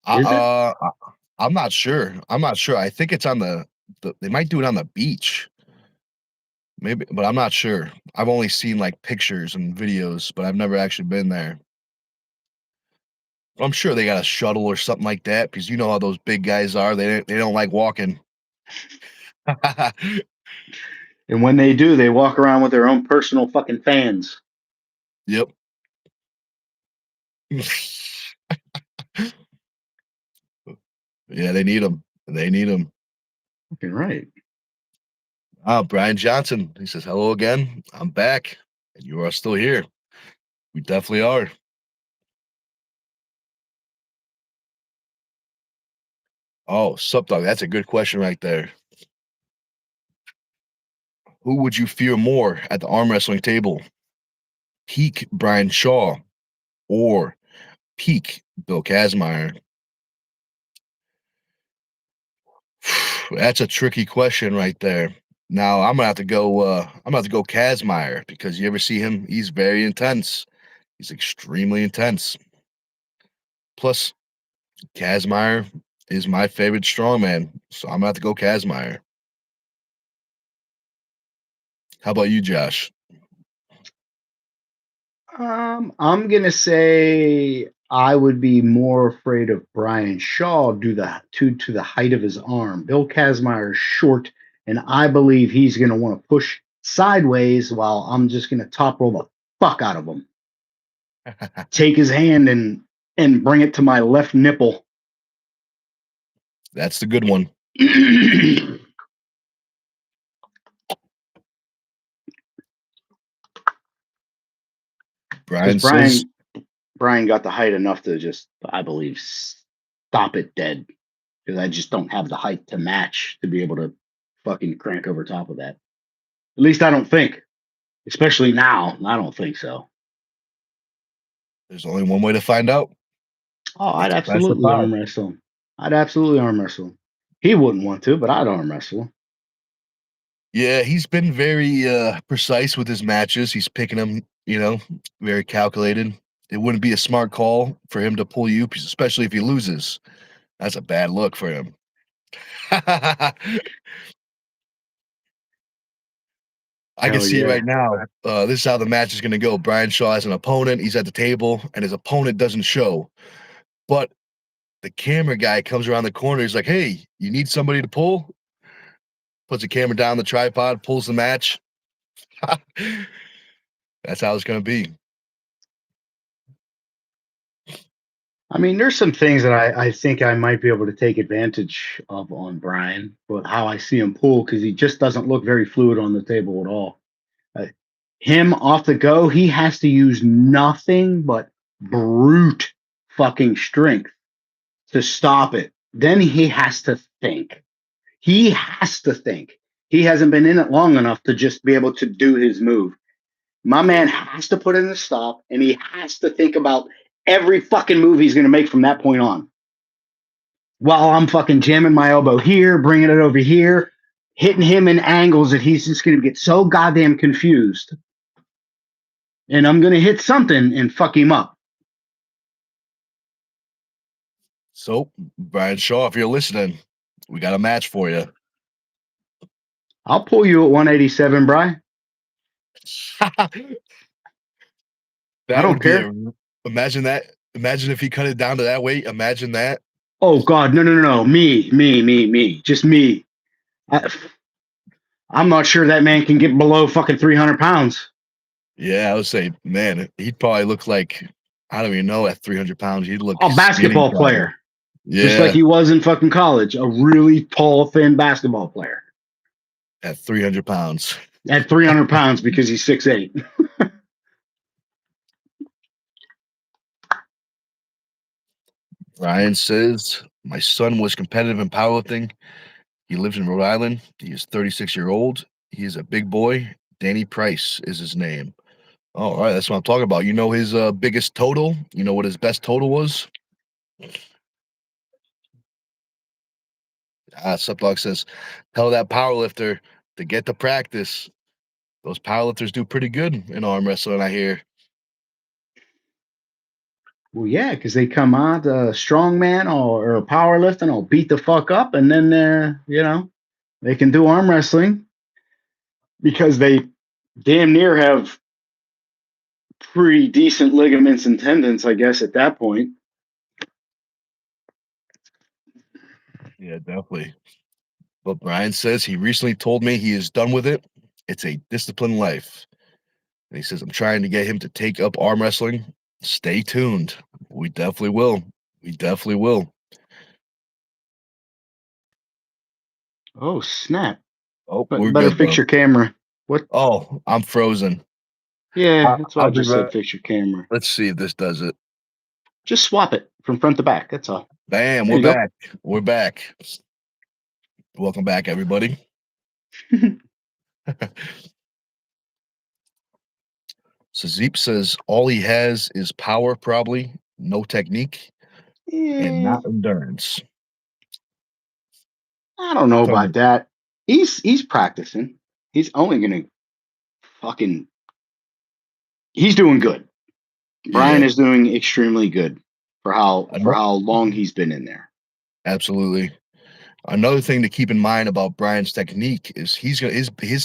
is it? I'm not sure. I'm not sure. I think it's on they might do it on the beach. Maybe, but I'm not sure. I've only seen like pictures and videos, but I've never actually been there. I'm sure they got a shuttle or something like that because you know how those big guys are. They don't like walking. And when they do, they walk around with their own personal fucking fans. Yep. Yeah, they need them. They need them. Fucking right. Oh, Brian Johnson. He says, "Hello again. I'm back, and you are still here. We definitely are." Oh, sup, dog. That's a good question right there. Who would you fear more at the arm wrestling table? Peak Brian Shaw or peak Bill Kazmaier? That's a tricky question right there. Now I'm gonna have to go. I'm gonna have to go Kazmaier because you ever see him? He's very intense. He's extremely intense. Plus, Kazmaier is my favorite strongman, so I'm gonna have to go Kazmaier. How about you, Josh? I'm gonna say I would be more afraid of Brian Shaw due to the height of his arm. Bill Kazmaier is short, and I believe he's gonna want to push sideways while I'm just gonna top roll the fuck out of him. Take his hand and bring it to my left nipple. That's the good one. Because Brian says, Brian got the height enough to just, I believe, stop it dead. Because I just don't have the height to match to be able to fucking crank over top of that. At least I don't think. Especially now, I don't think so. "There's only one way to find out. Oh, I'd It's a class of absolutely five." arm wrestle him. I'd absolutely arm wrestle him. He wouldn't want to, but I'd arm wrestle him. Yeah, he's been very precise with his matches. He's picking them, very calculated. It wouldn't be a smart call for him to pull you, especially if he loses. That's a bad look for him. I can Hell see it yeah. right now. This is how the match is going to go. Brian Shaw has an opponent. He's at the table, and his opponent doesn't show. But the camera guy comes around the corner. He's like, "Hey, you need somebody to pull?" Puts the camera down the tripod, pulls the match. That's how it's going to be. I mean, there's some things that I think I might be able to take advantage of on Brian, but how I see him pull, because he just doesn't look very fluid on the table at all. Uh, him off the go, he has to use nothing but brute fucking strength to stop it. Then he has to think. He has to think. He hasn't been in it long enough to just be able to do his move. My man has to put in the stop, and he has to think about every fucking move he's going to make from that point on. While I'm fucking jamming my elbow here, bringing it over here, hitting him in angles that he's just going to get so goddamn confused. And I'm going to hit something and fuck him up. So, Brian Shaw, if you're listening, we got a match for you. I'll pull you at 187, Bry. I That don't would be care. imagine that. Imagine if he cut it down to that weight. Imagine that. Oh God, no. Me. Just me. I'm not sure that man can get below fucking 300 pounds. Yeah, I would say, man, he'd probably look like, I don't even know, at 300 pounds, he'd look A skinny basketball probably. player. Just like Yeah, he was in fucking college. A really tall, thin basketball player. at 300 pounds. At 300 pounds because he's 6'8". Ryan says, my son was competitive in powerlifting. He lives in Rhode Island. He is 36-year-old. He is a big boy. Danny Price is his name. Oh, all right, that's what I'm talking about. You know his biggest total? You know what his best total was? Supdog says, tell that powerlifter to get to practice. Those powerlifters do pretty good in arm wrestling, I hear. Well, yeah, because they come out strongman or powerlifting or beat the fuck up, and then they can do arm wrestling because they damn near have pretty decent ligaments and tendons, I guess, at that point. Yeah, definitely. But Brian says he recently told me he is done with it. It's a disciplined life. And he says, I'm trying to get him to take up arm wrestling. Stay tuned. We definitely will. We definitely will. Oh snap! Oh, But we're better good, fix bro. your camera. What? Oh, I'm frozen. Yeah, that's why I I'll be just said right. fix your camera. Let's see if this does it. Just swap it from front to back. That's all. Bam, There we're you go. back. We're back. Welcome back, everybody. Sazeep says all he has is power, probably, no technique, and Yeah, not endurance. I don't know Talking about about, that. He's practicing. He's only gonna fucking. He's doing good. Brian yeah, is doing extremely good for I for know, how long he's been in there. absolutely. Another thing to keep in mind about Brian's technique is his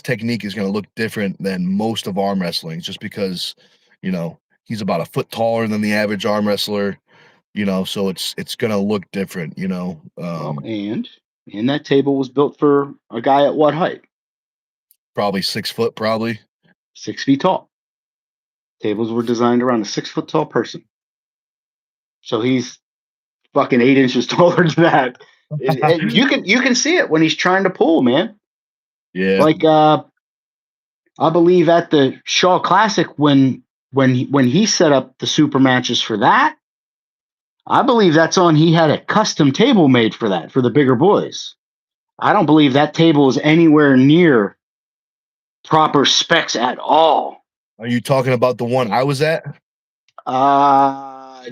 technique is gonna look different than most of arm wrestling, just because, he's about a foot taller than the average arm wrestler, so it's gonna look different, Well, and that table was built for a guy at what height? probably 6 foot, probably. 6 feet tall. Tables were designed around a 6 foot tall person. So he's fucking 8 inches taller than that. You can see it when he's trying to pull, man. Yeah. Like I believe at the Shaw Classic when he set up the super matches for that, I believe that's on he had a custom table made for that for the bigger boys. I don't believe that table is anywhere near proper specs at all. Are you talking about the one I was at?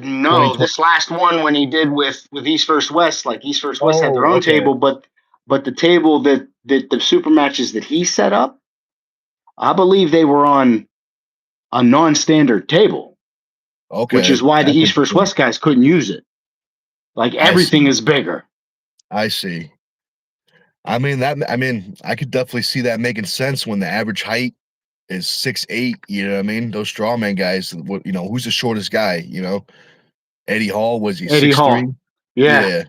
No, 2020. this last one when he did with East First West, like East First West had their Oh, own okay. table, but the table that the super matches that he set up, I believe they were on a non-standard table, which is Okay. why the That's East First interesting. West guys couldn't use it. Like I everything see. is bigger. I see. I could definitely see that making sense when the average height is 6'8", you know what I mean? Those strongman guys, who's the shortest guy, Eddie Hall, was he Eddie 6'3"? Hall. Yeah. Yeah.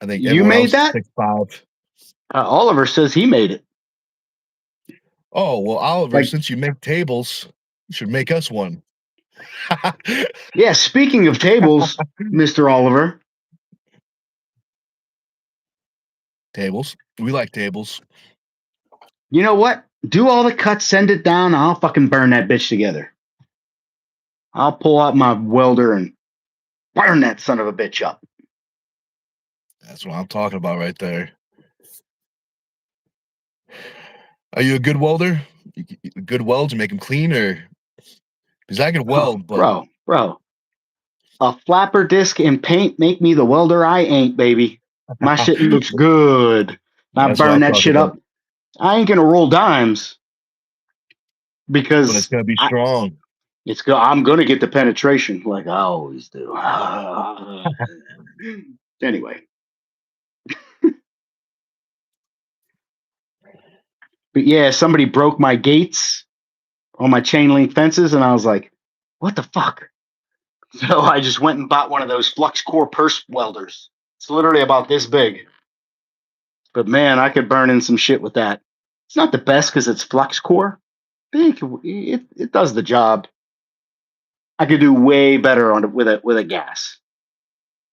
I think You everyone made else is that? 6'5". Oliver says he made it. Oh, well, Oliver, Like, since you make tables, you should make us one. yeah, speaking of tables, Mr. Oliver, Tables. We like tables. you know what? Do all the cuts, send it down, I'll fucking burn that bitch together. I'll pull out my welder and burn that son of a bitch up. That's what I'm talking about right there. Are you a good welder? Good weld? You make them clean, or because I can Oh, weld, but bro. A flapper disc and paint make me the welder I ain't, baby. My shit looks good. I that's what burn I'm that talking shit about. up. I ain't gonna roll dimes But it's because gonna be strong. I'm gonna get the penetration like I always do. Anyway, but yeah, somebody broke my gates on my chain link fences, and I was like, "What the fuck?" So I just went and bought one of those flux core purse welders. It's literally about this big. But man, I could burn in some shit with that. It's not the best because it's flux core. It does the job. I could do way better on it with a gas,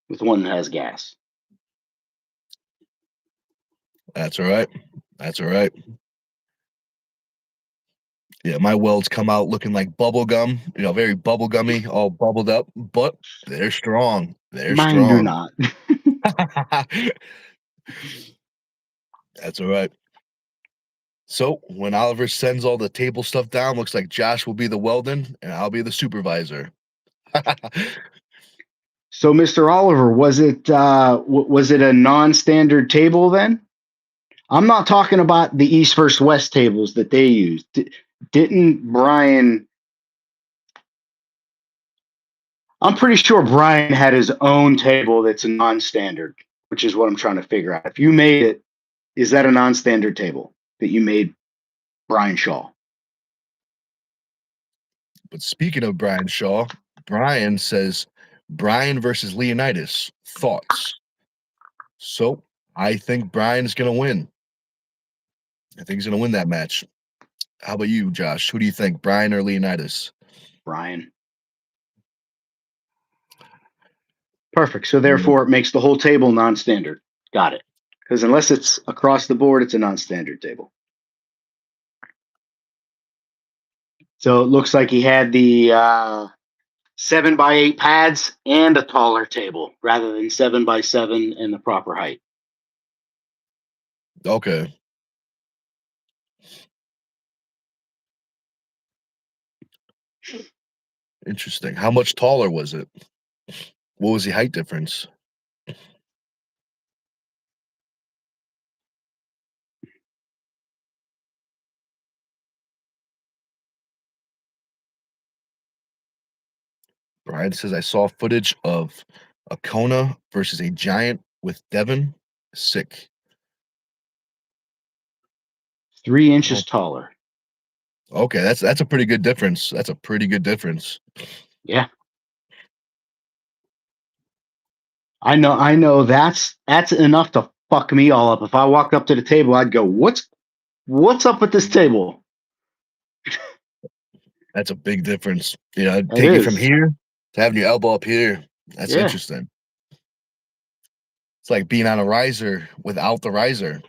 with one that has gas. That's all right. That's all right. Yeah, my welds come out looking like bubble gum, very bubble gummy, all bubbled up, but they're strong. They're Mine do strong. not. That's all right. So when Oliver sends all the table stuff down, looks like Josh will be the welding and I'll be the supervisor. So, Mr. Oliver, was it a non-standard table then? I'm not talking about the East versus West tables that they used. Didn't Brian? I'm pretty sure Brian had his own table that's a non-standard, which is what I'm trying to figure out. If you made it, is that a non-standard table that you made, Brian Shaw? But speaking of Brian Shaw, Brian says Brian versus Leonidas. Thoughts? So I think Brian is going to win. I think he's going to win that match. How about you, Josh? Who do you think, Brian or Leonidas? Brian. Perfect. So therefore, it makes the whole table non-standard. Got it. Because unless it's across the board, it's a non-standard table. So it looks like he had the 7x8 pads and a taller table rather than 7x7 and the proper height. Okay. Interesting. How much taller was it? What was the height difference? Brian says, I saw footage of a Kona versus a giant with Devin. Sick. 3 inches taller. Okay, that's a pretty good difference. That's a pretty good difference. Yeah. I know that's enough to fuck me all up. If I walked up to the table, I'd go, what's up with this table? That's a big difference. Yeah, It take it from is. here to having your elbow up here. That's Yeah. interesting. It's like being on a riser without the riser.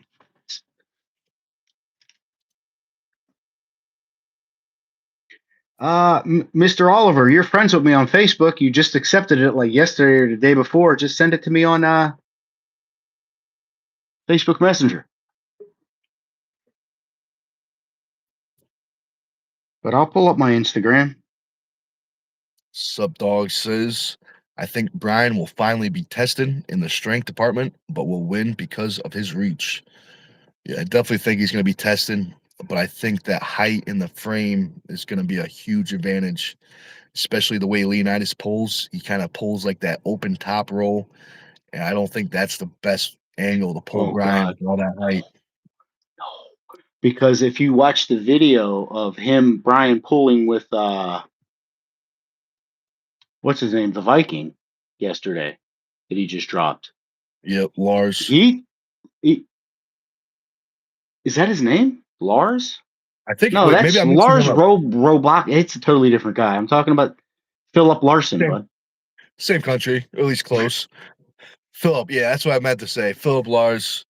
Mr. Oliver, you're friends with me on Facebook. You just accepted it like yesterday or the day before. Just send it to me on Facebook Messenger. But I'll pull up my Instagram. Subdog says, I think Brian will finally be tested in the strength department, but will win because of his reach. Yeah, I definitely think he's going to be tested, but I think that height in the frame is going to be a huge advantage, especially the way Leonidas pulls. He kind of pulls like that open top roll, and I don't think that's the best angle to pull Brian with all that height. No. Because if you watch the video of Brian pulling with what's his name, the Viking, yesterday that he just dropped. Yep, Lars. He is that his name? Lars? I think No, that's maybe I'm Lars Robach. It's a totally different guy. I'm talking about Philip Larson, bud. Same country, at least close. Philip, yeah, that's what I meant to say. Philip Lars,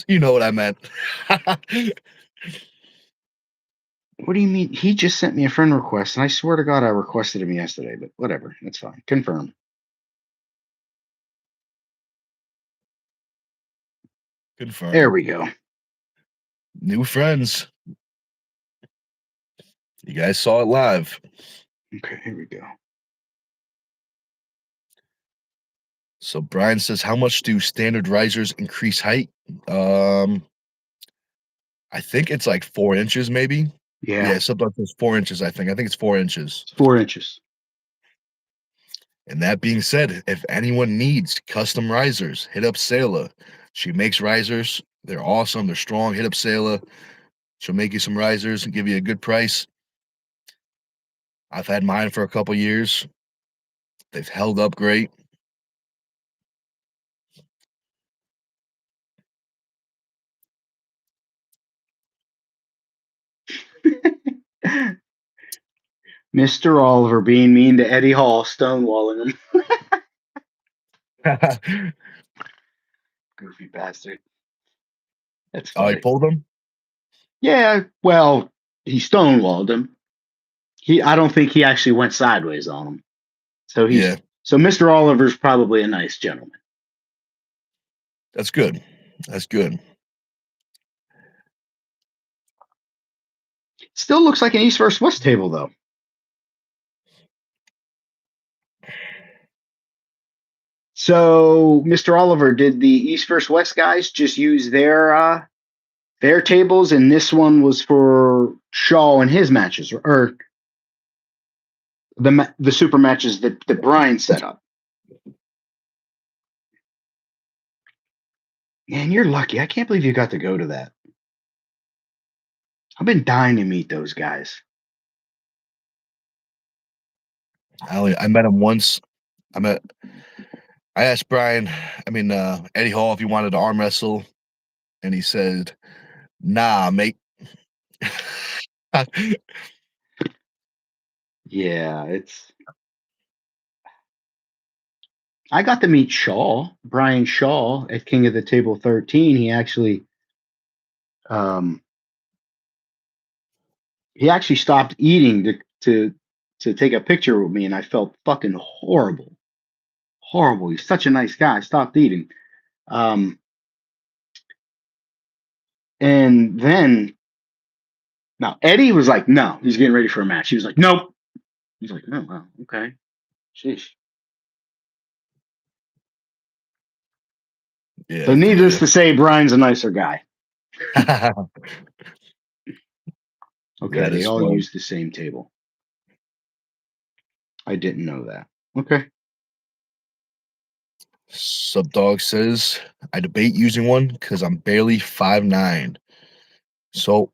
you know what I meant. What do you mean? He just sent me a friend request, and I swear to God I requested him yesterday, but whatever. That's fine. Confirm. Confirm. There we go. New friends. You guys saw it live. Okay, here we go. So Brian says, how much do standard risers increase height? I think it's like 4 inches, maybe. Yeah, sometimes it's 4 inches, I think. I think it's 4 inches. 4 inches. And that being said, if anyone needs custom risers, hit up Sayla. She makes risers. They're awesome. They're strong. Hit up Sayla. She'll make you some risers and give you a good price. I've had mine for a couple years. They've held up great. Mr. Oliver being mean to Eddie Hall, stonewalling him. Goofy bastard. That's Oh, he funny. pulled him? Yeah, well, he stonewalled him. I don't think he actually went sideways on him. So Yeah, so Mr. Oliver's probably a nice gentleman. that's good. That's good. Still looks like an East versus West table though. So Mr. Oliver, did the East versus West guys just use their tables, and this one was for Shaw and his matches, or the super matches that Brian set up? Man, you're lucky. I can't believe you got to go to that. I've been dying to meet those guys. I met him once. I asked Brian, Eddie Hall, if he wanted to arm wrestle, and he said, "Nah, mate." Yeah, I got to meet Brian Shaw at King of the Table 13. Um, he actually stopped eating to take a picture with me, and I felt fucking horrible. Horrible. He's such a nice guy. I stopped eating. And then now Eddie was like, no, he's getting ready for a match. He was like, nope. He's like, oh wow, okay. Sheesh. Yeah, So I feel needless you. to say, Brian's a nicer guy. Okay, That they is all fun. use the same table. I didn't know that. Okay. Subdog says, I debate using one because I'm barely 5'9". So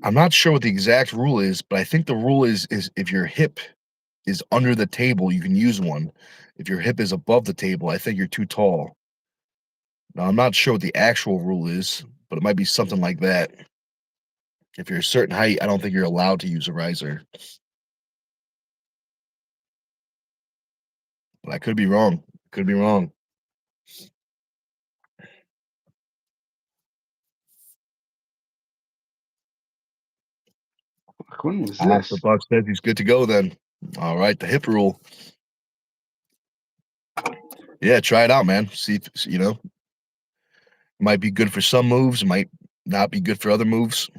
I'm not sure what the exact rule is, but I think the rule is if your hip is under the table, you can use one. If your hip is above the table, I think you're too tall. Now, I'm not sure what the actual rule is, but it might be something like that. If you're a certain height, I don't think you're allowed to use a riser. But I could be wrong. Could be wrong. When was The this? Buck says he's good to go then. All right, the hip rule. Yeah, try it out, man. See if, might be good for some moves, might not be good for other moves.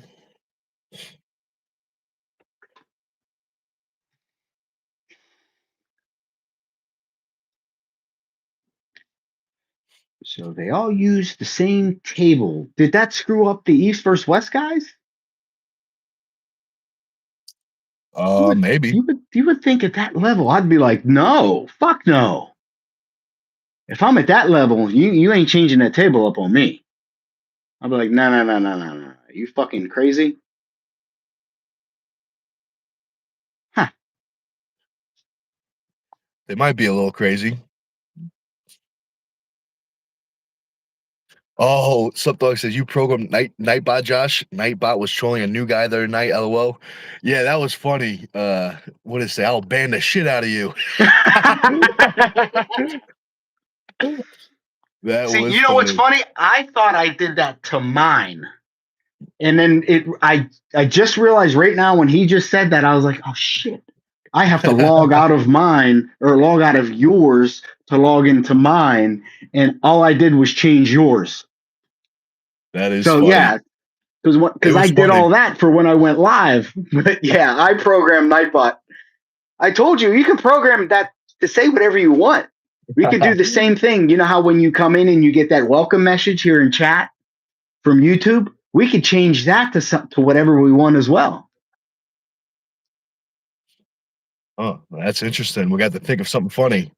So they all use the same table. Did that screw up the East versus West guys? Maybe. You would think at that level, I'd be like, no, fuck no. If I'm at that level, you ain't changing that table up on me. I'd be like, no, no, no, no, no, no. You fucking crazy? Huh. They might be a little crazy. Oh, Subdog says you programmed Nightbot, Josh. Nightbot was trolling a new guy the other night. LOL. Yeah, that was funny. What did it say? I'll ban the shit out of you. That See, was you know what's funny. funny? I thought I did that to mine. And then I just realized right now when he just said that, I was like, oh shit. I have to log out of mine or log out of yours to log into mine. And all I did was change yours. That is So funny. yeah, It because I was did funny. all that for when I went live. But yeah, I programmed Nightbot. I told you can program that to say whatever you want. We could do the same thing. You know how when you come in and you get that welcome message here in chat from YouTube, we could change that to whatever we want as well. Oh, that's interesting. We got to think of something funny.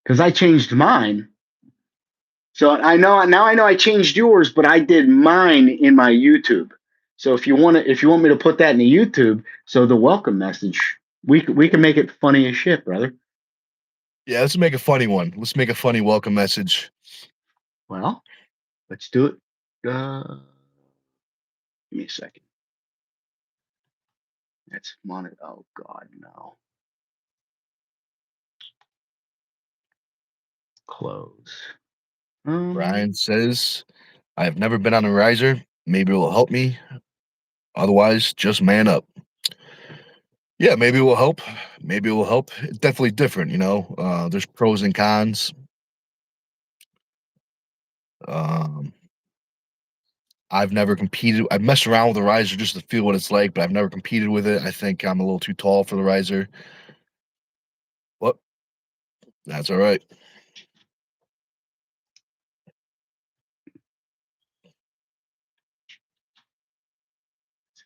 Because I changed mine. So I know I changed yours, but I did mine in my YouTube. So if you want me to put that in the YouTube, so the welcome message, we can make it funny as shit, brother. Yeah, let's make a funny one. Let's make a funny welcome message. Well, let's do it. Give me a second. That's monitor. Oh God, no. Close. Brian says, I have never been on a riser. Maybe it will help me. Otherwise, just man up. Yeah, maybe it will help. Maybe it will help. It's definitely different, you know. There's pros and cons. Um, I've never competed. I've messed around with a riser just to feel what it's like, but I've never competed with it. I think I'm a little too tall for the riser. What? That's all right.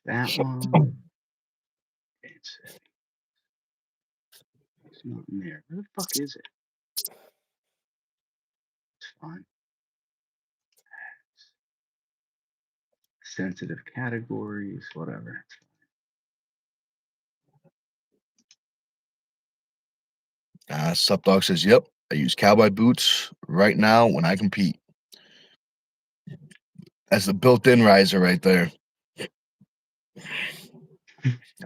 That one. It's not in there. Where the fuck is it? It's fine. Sensitive categories, whatever. Sup Dog says, yep, I use cowboy boots right now when I compete. That's the built-in riser right there.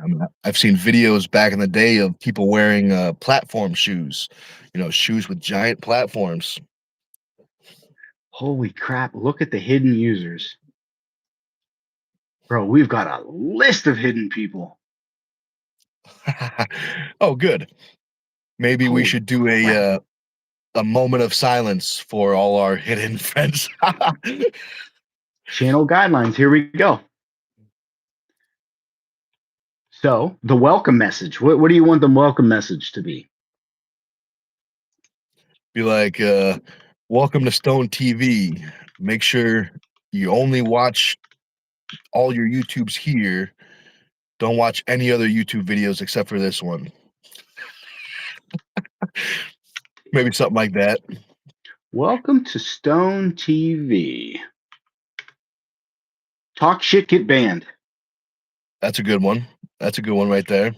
I mean, I've seen videos back in the day of people wearing platform shoes, you know, shoes with giant platforms. Holy crap, look at the hidden users. Bro, we've got a list of hidden people. Oh, good. Maybe we Holy should do crap. a moment of silence for all our hidden friends. Channel guidelines, here we go. So, the welcome message. What do you want the welcome message to be? Be like, welcome to Stone TV. Make sure you only watch all your YouTubes here. Don't watch any other YouTube videos except for this one. Maybe something like that. Welcome to Stone TV. Talk shit, get banned. That's a good one. That's a good one right there.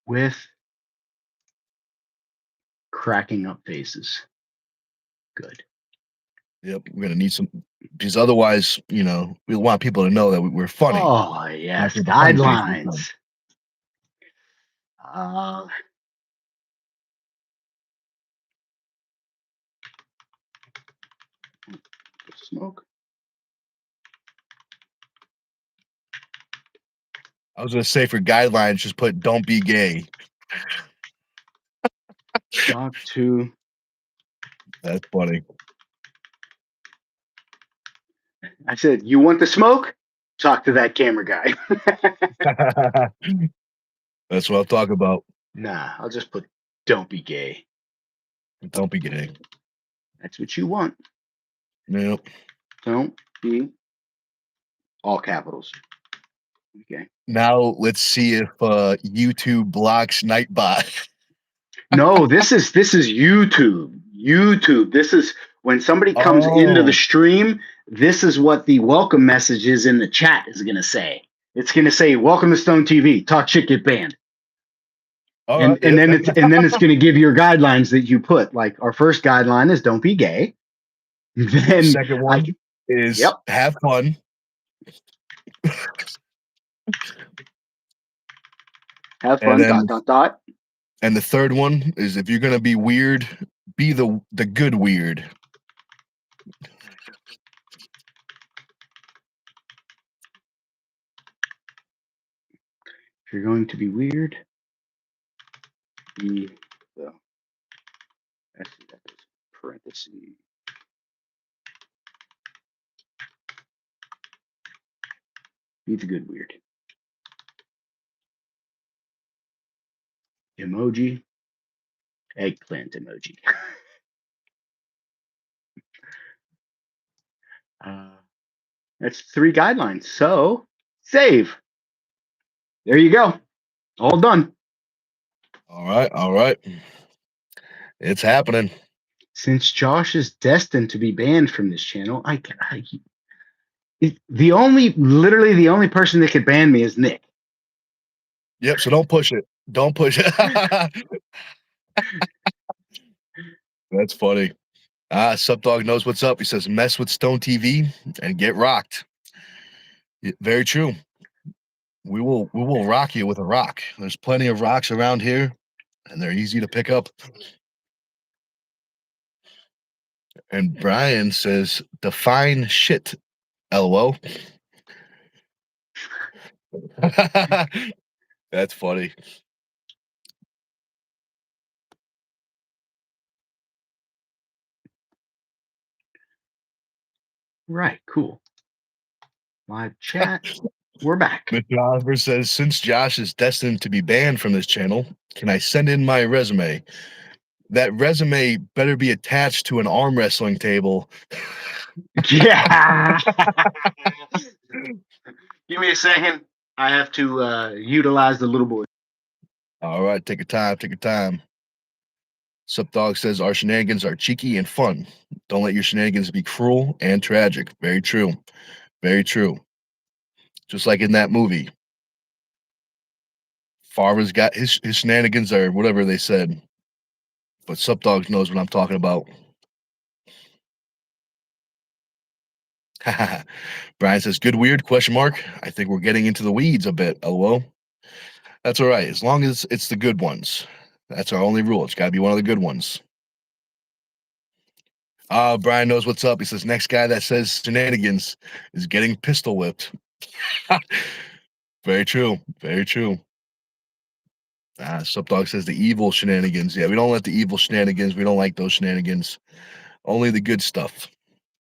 With cracking up faces. Good. Yep, we're gonna need some because otherwise, you know, we want people to know that we're funny. Oh, yes. After the funny faces Guidelines. come. Uh, smoke. I was gonna say for guidelines, just put "Don't be gay." Talk to. That's funny. I said, you want the smoke? Talk to that camera guy. That's what I'll talk about. Nah, I'll just put don't be gay. Don't be gay. That's what you want. Yep. Don't be all capitals. Okay. Now let's see if YouTube blocks Nightbot. No, this is YouTube. YouTube. This is when somebody comes into the Oh, stream, this is what the welcome message is in the chat is gonna say. It's gonna say, welcome to Stone TV. Talk shit, get banned. all And right. and then Yeah. it's gonna give your guidelines that you put. Like our first guideline is don't be gay. Then Second I one is yep, have fun. have And fun, then dot. and the third one is if you're gonna be weird, be the good weird. If you're going to be weird, be the actually that is parentheses. Be the good weird. Emoji. Eggplant emoji. That's 3 guidelines. So save. There you go. All done. All right, all right. It's happening. Since Josh is destined to be banned from this channel, Literally the only person that could ban me is Nick. Yep. So don't push it. Don't push it. That's funny. Subdog knows what's up. He says, mess with STONEtv and get rocked. Very true. We will rock you with a rock. There's plenty of rocks around here, and they're easy to pick up. And Brian says, define shit, LOL. That's funny. Right, cool. Live chat. We're back. Mr. Oliver says, since Josh is destined to be banned from this channel, can I send in my resume? That resume better be attached to an arm wrestling table. Yeah. Give me a second. I have to utilize the little boy. All right, take your time. Take your time. Subdog says, our shenanigans are cheeky and fun. Don't let your shenanigans be cruel and tragic. Very true. Very true. Just like in that movie. Farmer's got his shenanigans or whatever they said. But Subdog knows what I'm talking about. Brian says, good weird, question mark. I think we're getting into the weeds a bit, LOL. That's all right. As long as it's the good ones. That's our only rule. It's got to be one of the good ones. Brian knows what's up. He says, next guy that says shenanigans is getting pistol whipped. Very true. Very true. Subdog says the evil shenanigans. Yeah, we don't let the evil shenanigans. We don't like those shenanigans. Only the good stuff.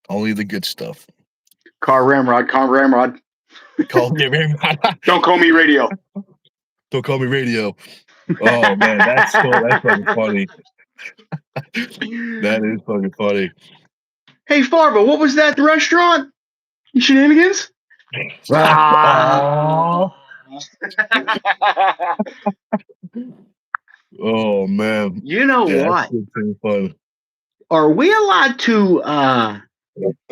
Only the good stuff. Car ramrod. Call me Ramrod. Don't call me radio. Don't call me radio. Oh man, that's fucking funny. That is fucking funny. Hey Farva, what was that? The restaurant? Shenanigans? Oh man. You know what? That's fun. Are we allowed to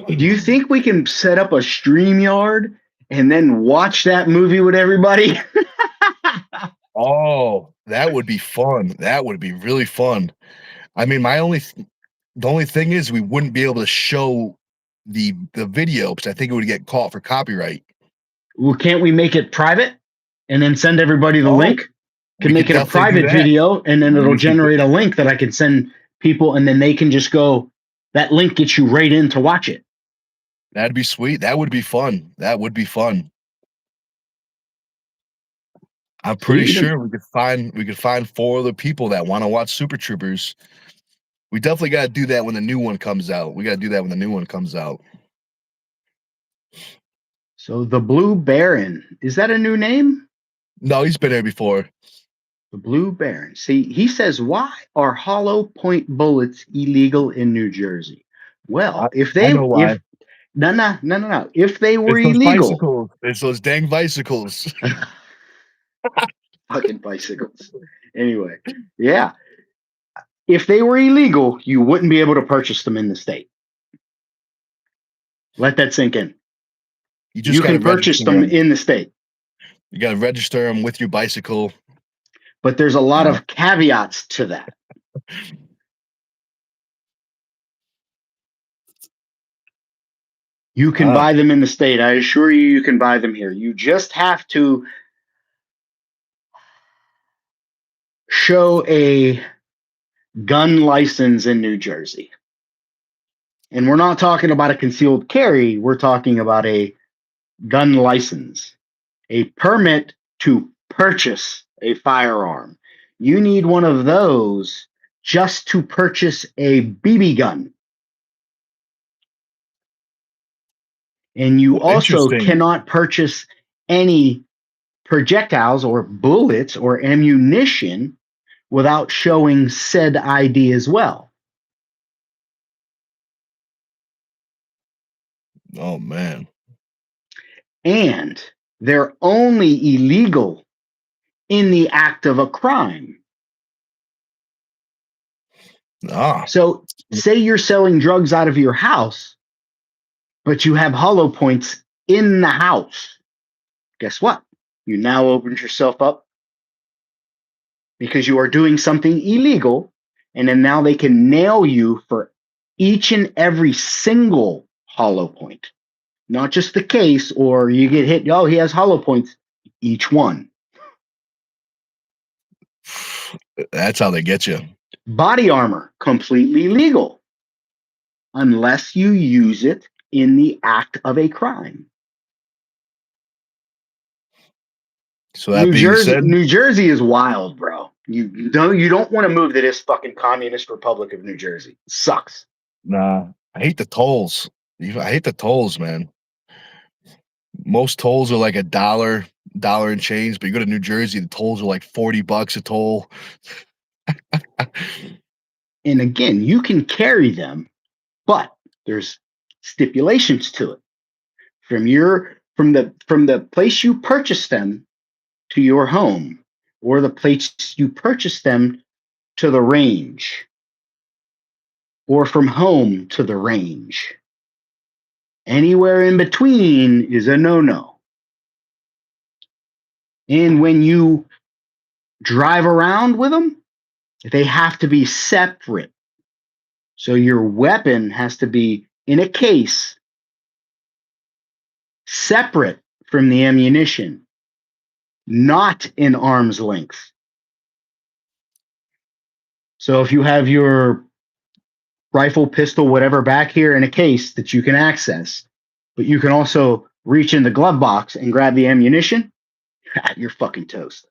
do you think we can set up a StreamYard and then watch that movie with everybody? Oh, that would be fun. That would be really fun. I mean, the only thing is we wouldn't be able to show the video because I think it would get caught for copyright. Well, can't we make it private and then send everybody the link? Can make it a private video and then it'll generate a link that I can send people and then they can just go, that link gets you right in to watch it. That'd be sweet. That would be fun. That would be fun. I'm pretty sure we could find 4 other people that want to watch Super Troopers. We definitely got to do that when the new one comes out. We got to do that when the new one comes out. So the Blue Baron, is that a new name? No, he's been there before. The Blue Baron. See, he says, why are hollow point bullets illegal in New Jersey? Well, if they know why. No. If they were illegal. Bicycles. It's those dang bicycles. Fucking bicycles. Anyway, yeah. If they were illegal, you wouldn't be able to purchase them in the state. Let that sink in. You can purchase them in the state. You got to register them with your bicycle. But there's a lot of caveats to that. You can buy them in the state. I assure you, you can buy them here. You just have to show a gun license in New Jersey. And we're not talking about a concealed carry. We're talking about a gun license, a permit to purchase a firearm. You need one of those just to purchase a BB gun. And you also cannot purchase any projectiles or bullets or ammunition without showing said ID as well. Oh, man. And they're only illegal in the act of a crime. So say you're selling drugs out of your house, but you have hollow points in the house, guess what? You now opened yourself up because you are doing something illegal, and then now they can nail you for each and every single hollow point, not just the case, or you get hit. Oh, he has hollow points. Each one. That's how they get you. Body armor, completely legal, unless you use it in the act of a crime. So that being said, New Jersey is wild, bro. You don't want to move to this fucking communist republic of New Jersey. It sucks. nah, I hate the tolls. I hate the tolls, man. Most tolls are like $1, dollar and change, but you go to New Jersey, the tolls are like $40 a toll. And again, you can carry them, but there's stipulations to it. From the place you purchase them to your home, or the place you purchase them to the range, or from home to the range. Anywhere in between is a no-no. And when you drive around with them, they have to be separate. So your weapon has to be in a case separate from the ammunition, not in arm's length. So if you have your rifle, pistol, whatever back here in a case that you can access, but you can also reach in the glove box and grab the ammunition, you're fucking toast.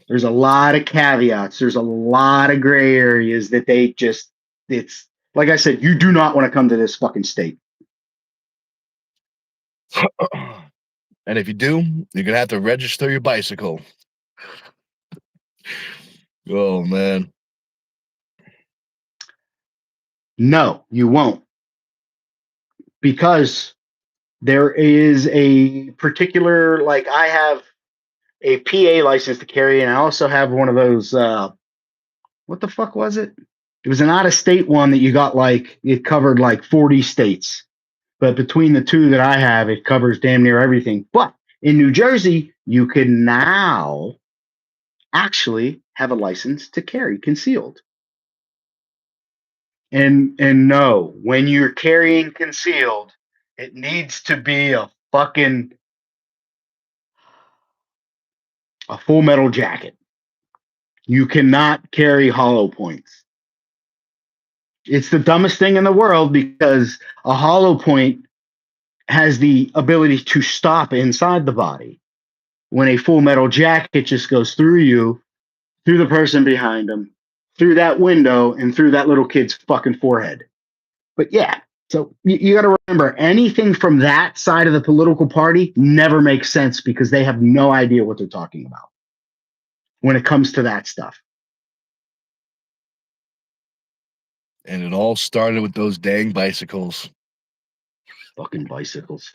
There's a lot of caveats. There's a lot of gray areas that it's like I said, you do not want to come to this fucking state. And if you do, you're gonna have to register your bicycle. Oh man. No, you won't. Because there is a particular, like I have a PA license to carry, and I also have one of those, what the fuck was it? It was an out-of-state one that you got, like, it covered like 40 states. But between the two that I have, it covers damn near everything. But in New Jersey, you can now actually have a license to carry concealed. And no, when you're carrying concealed, it needs to be a full metal jacket. You cannot carry hollow points. It's the dumbest thing in the world because a hollow point has the ability to stop inside the body, when a full metal jacket just goes through you, through the person behind them, through that window, and through that little kid's fucking forehead. But yeah, so you got to remember, anything from that side of the political party never makes sense because they have no idea what they're talking about when it comes to that stuff. And it all started with those dang bicycles. Fucking bicycles.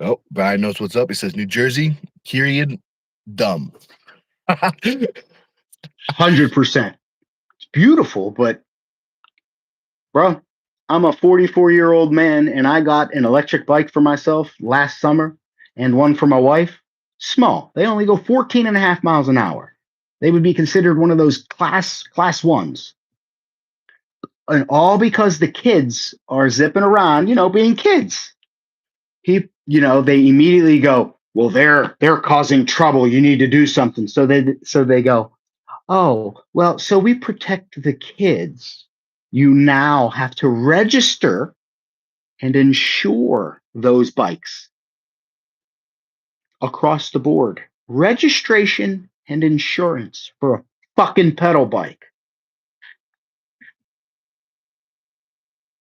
Oh, Brian knows what's up. He says New Jersey, period, dumb. 100%. It's beautiful, but bro, I'm a 44-year-old man and I got an electric bike for myself last summer and one for my wife. Small. They only go 14 and a half miles an hour. They would be considered one of those class ones. And all because the kids are zipping around, being kids. They immediately go, well, they're causing trouble. You need to do something. So they go, oh, well, so we protect the kids. You now have to register and insure those bikes across the board. Registration and insurance for a fucking pedal bike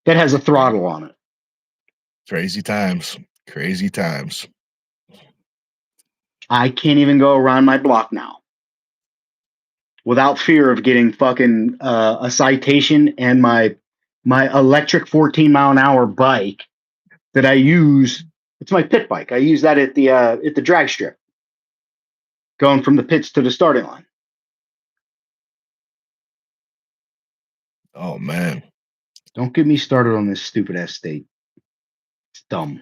that has a throttle on it. Crazy times. Crazy times. I can't even go around my block now without fear of getting fucking a citation, and my electric 14-mile-an-hour bike that I use. It's my pit bike. I use that at the drag strip, going from the pits to the starting line. Oh man. Don't get me started on this stupid ass state. It's dumb.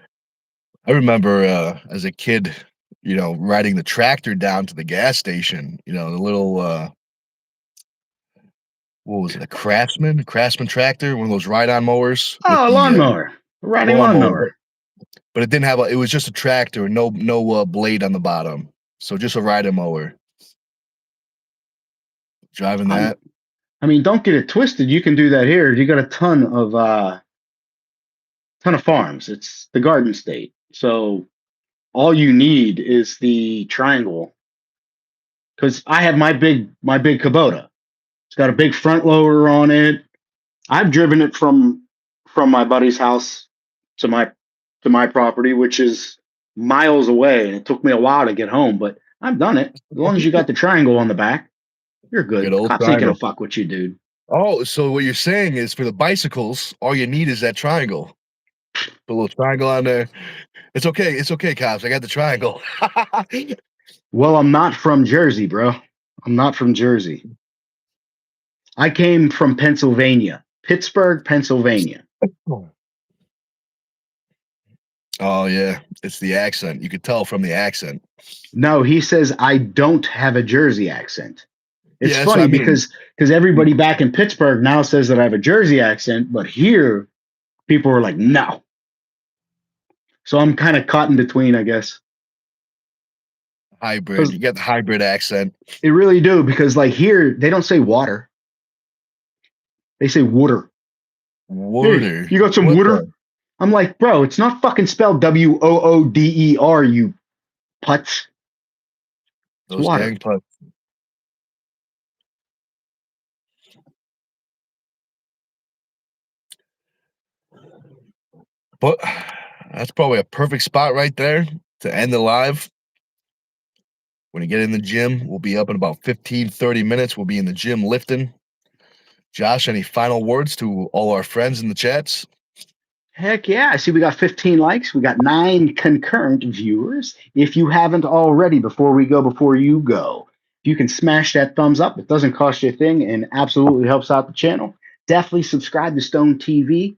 I remember as a kid, riding the tractor down to the gas station, the little what was it, a Craftsman tractor, one of those ride-on mowers with Oh, a the lawnmower. A riding lawnmower, lawnmower. but it didn't have it was just a tractor, no blade on the bottom. So just a riding mower. Driving that. I mean, don't get it twisted. You can do that here. You got a ton of farms. It's the Garden State. So all you need is the triangle. Because I have my big Kubota. It's got a big front loader on it. I've driven it from my buddy's house to my property, which is miles away, and it took me a while to get home, but I've done it. As long as you got the triangle on the back, you're good. Good old Cops ain't gonna triangle. fuck with you, dude. Oh, so what you're saying is for the bicycles, all you need is that triangle. Put a little triangle on there. It's okay, cops. I got the triangle. Well, I'm not from Jersey, bro. I'm not from Jersey. I came from Pennsylvania, Pittsburgh, Pennsylvania. Oh yeah, it's the accent. You could tell from the accent. No, he says I don't have a Jersey accent. It's Yeah, that's what funny I mean. because everybody back in Pittsburgh now says that I have a Jersey accent, but here people are like, no. So I'm kind of caught in between, I guess. Hybrid. You got the hybrid accent. They really do, because like here they don't say water. They say water. Water. Hey, you got some water? I'm like, bro, it's not fucking spelled WOODER, you putz. Those water. dang putts. But that's probably a perfect spot right there to end the live. When you get in the gym, we'll be up in about 15, 30 minutes. We'll be in the gym lifting. Josh, any final words to all our friends in the chats? Heck yeah. I see we got 15 likes. We got 9 concurrent viewers. If you haven't already, before you go, if you can smash that thumbs up, it doesn't cost you a thing and absolutely helps out the channel. Definitely subscribe to STONEtv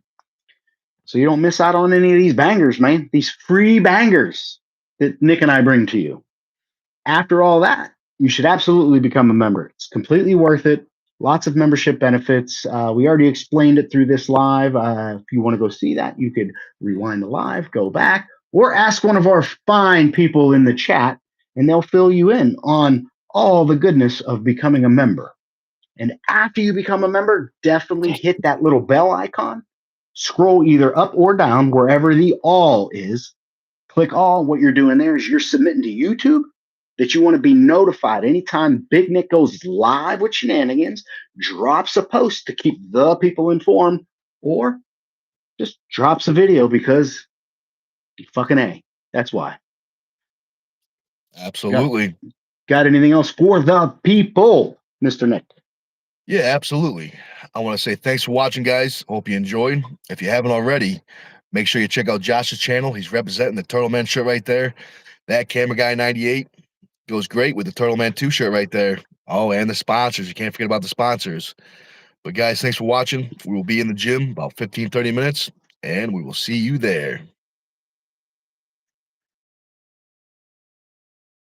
so you don't miss out on any of these bangers, man. These free bangers that Nick and I bring to you. After all that, you should absolutely become a member. It's completely worth it. Lots of membership benefits. We already explained it through this live. If you want to go see that, you could rewind the live, go back, or ask one of our fine people in the chat, and they'll fill you in on all the goodness of becoming a member. And after you become a member, definitely hit that little bell icon. Scroll either up or down, wherever the all is. Click all. What you're doing there is you're submitting to YouTube that you want to be notified anytime Big Nick goes live with shenanigans, drops a post to keep the people informed, or just drops a video because fucking A. That's why. Absolutely. Got anything else for the people, Mr. Nick? Yeah, absolutely. I want to say thanks for watching, guys. Hope you enjoyed. If you haven't already, make sure you check out Josh's channel. He's representing the Turtle Man shirt right there. That Camera Guy 98 goes great with the Turtle Man 2 shirt right there. Oh, and the sponsors. You can't forget about the sponsors. But guys, thanks for watching. We will be in the gym about 15, 30 minutes, and we will see you there.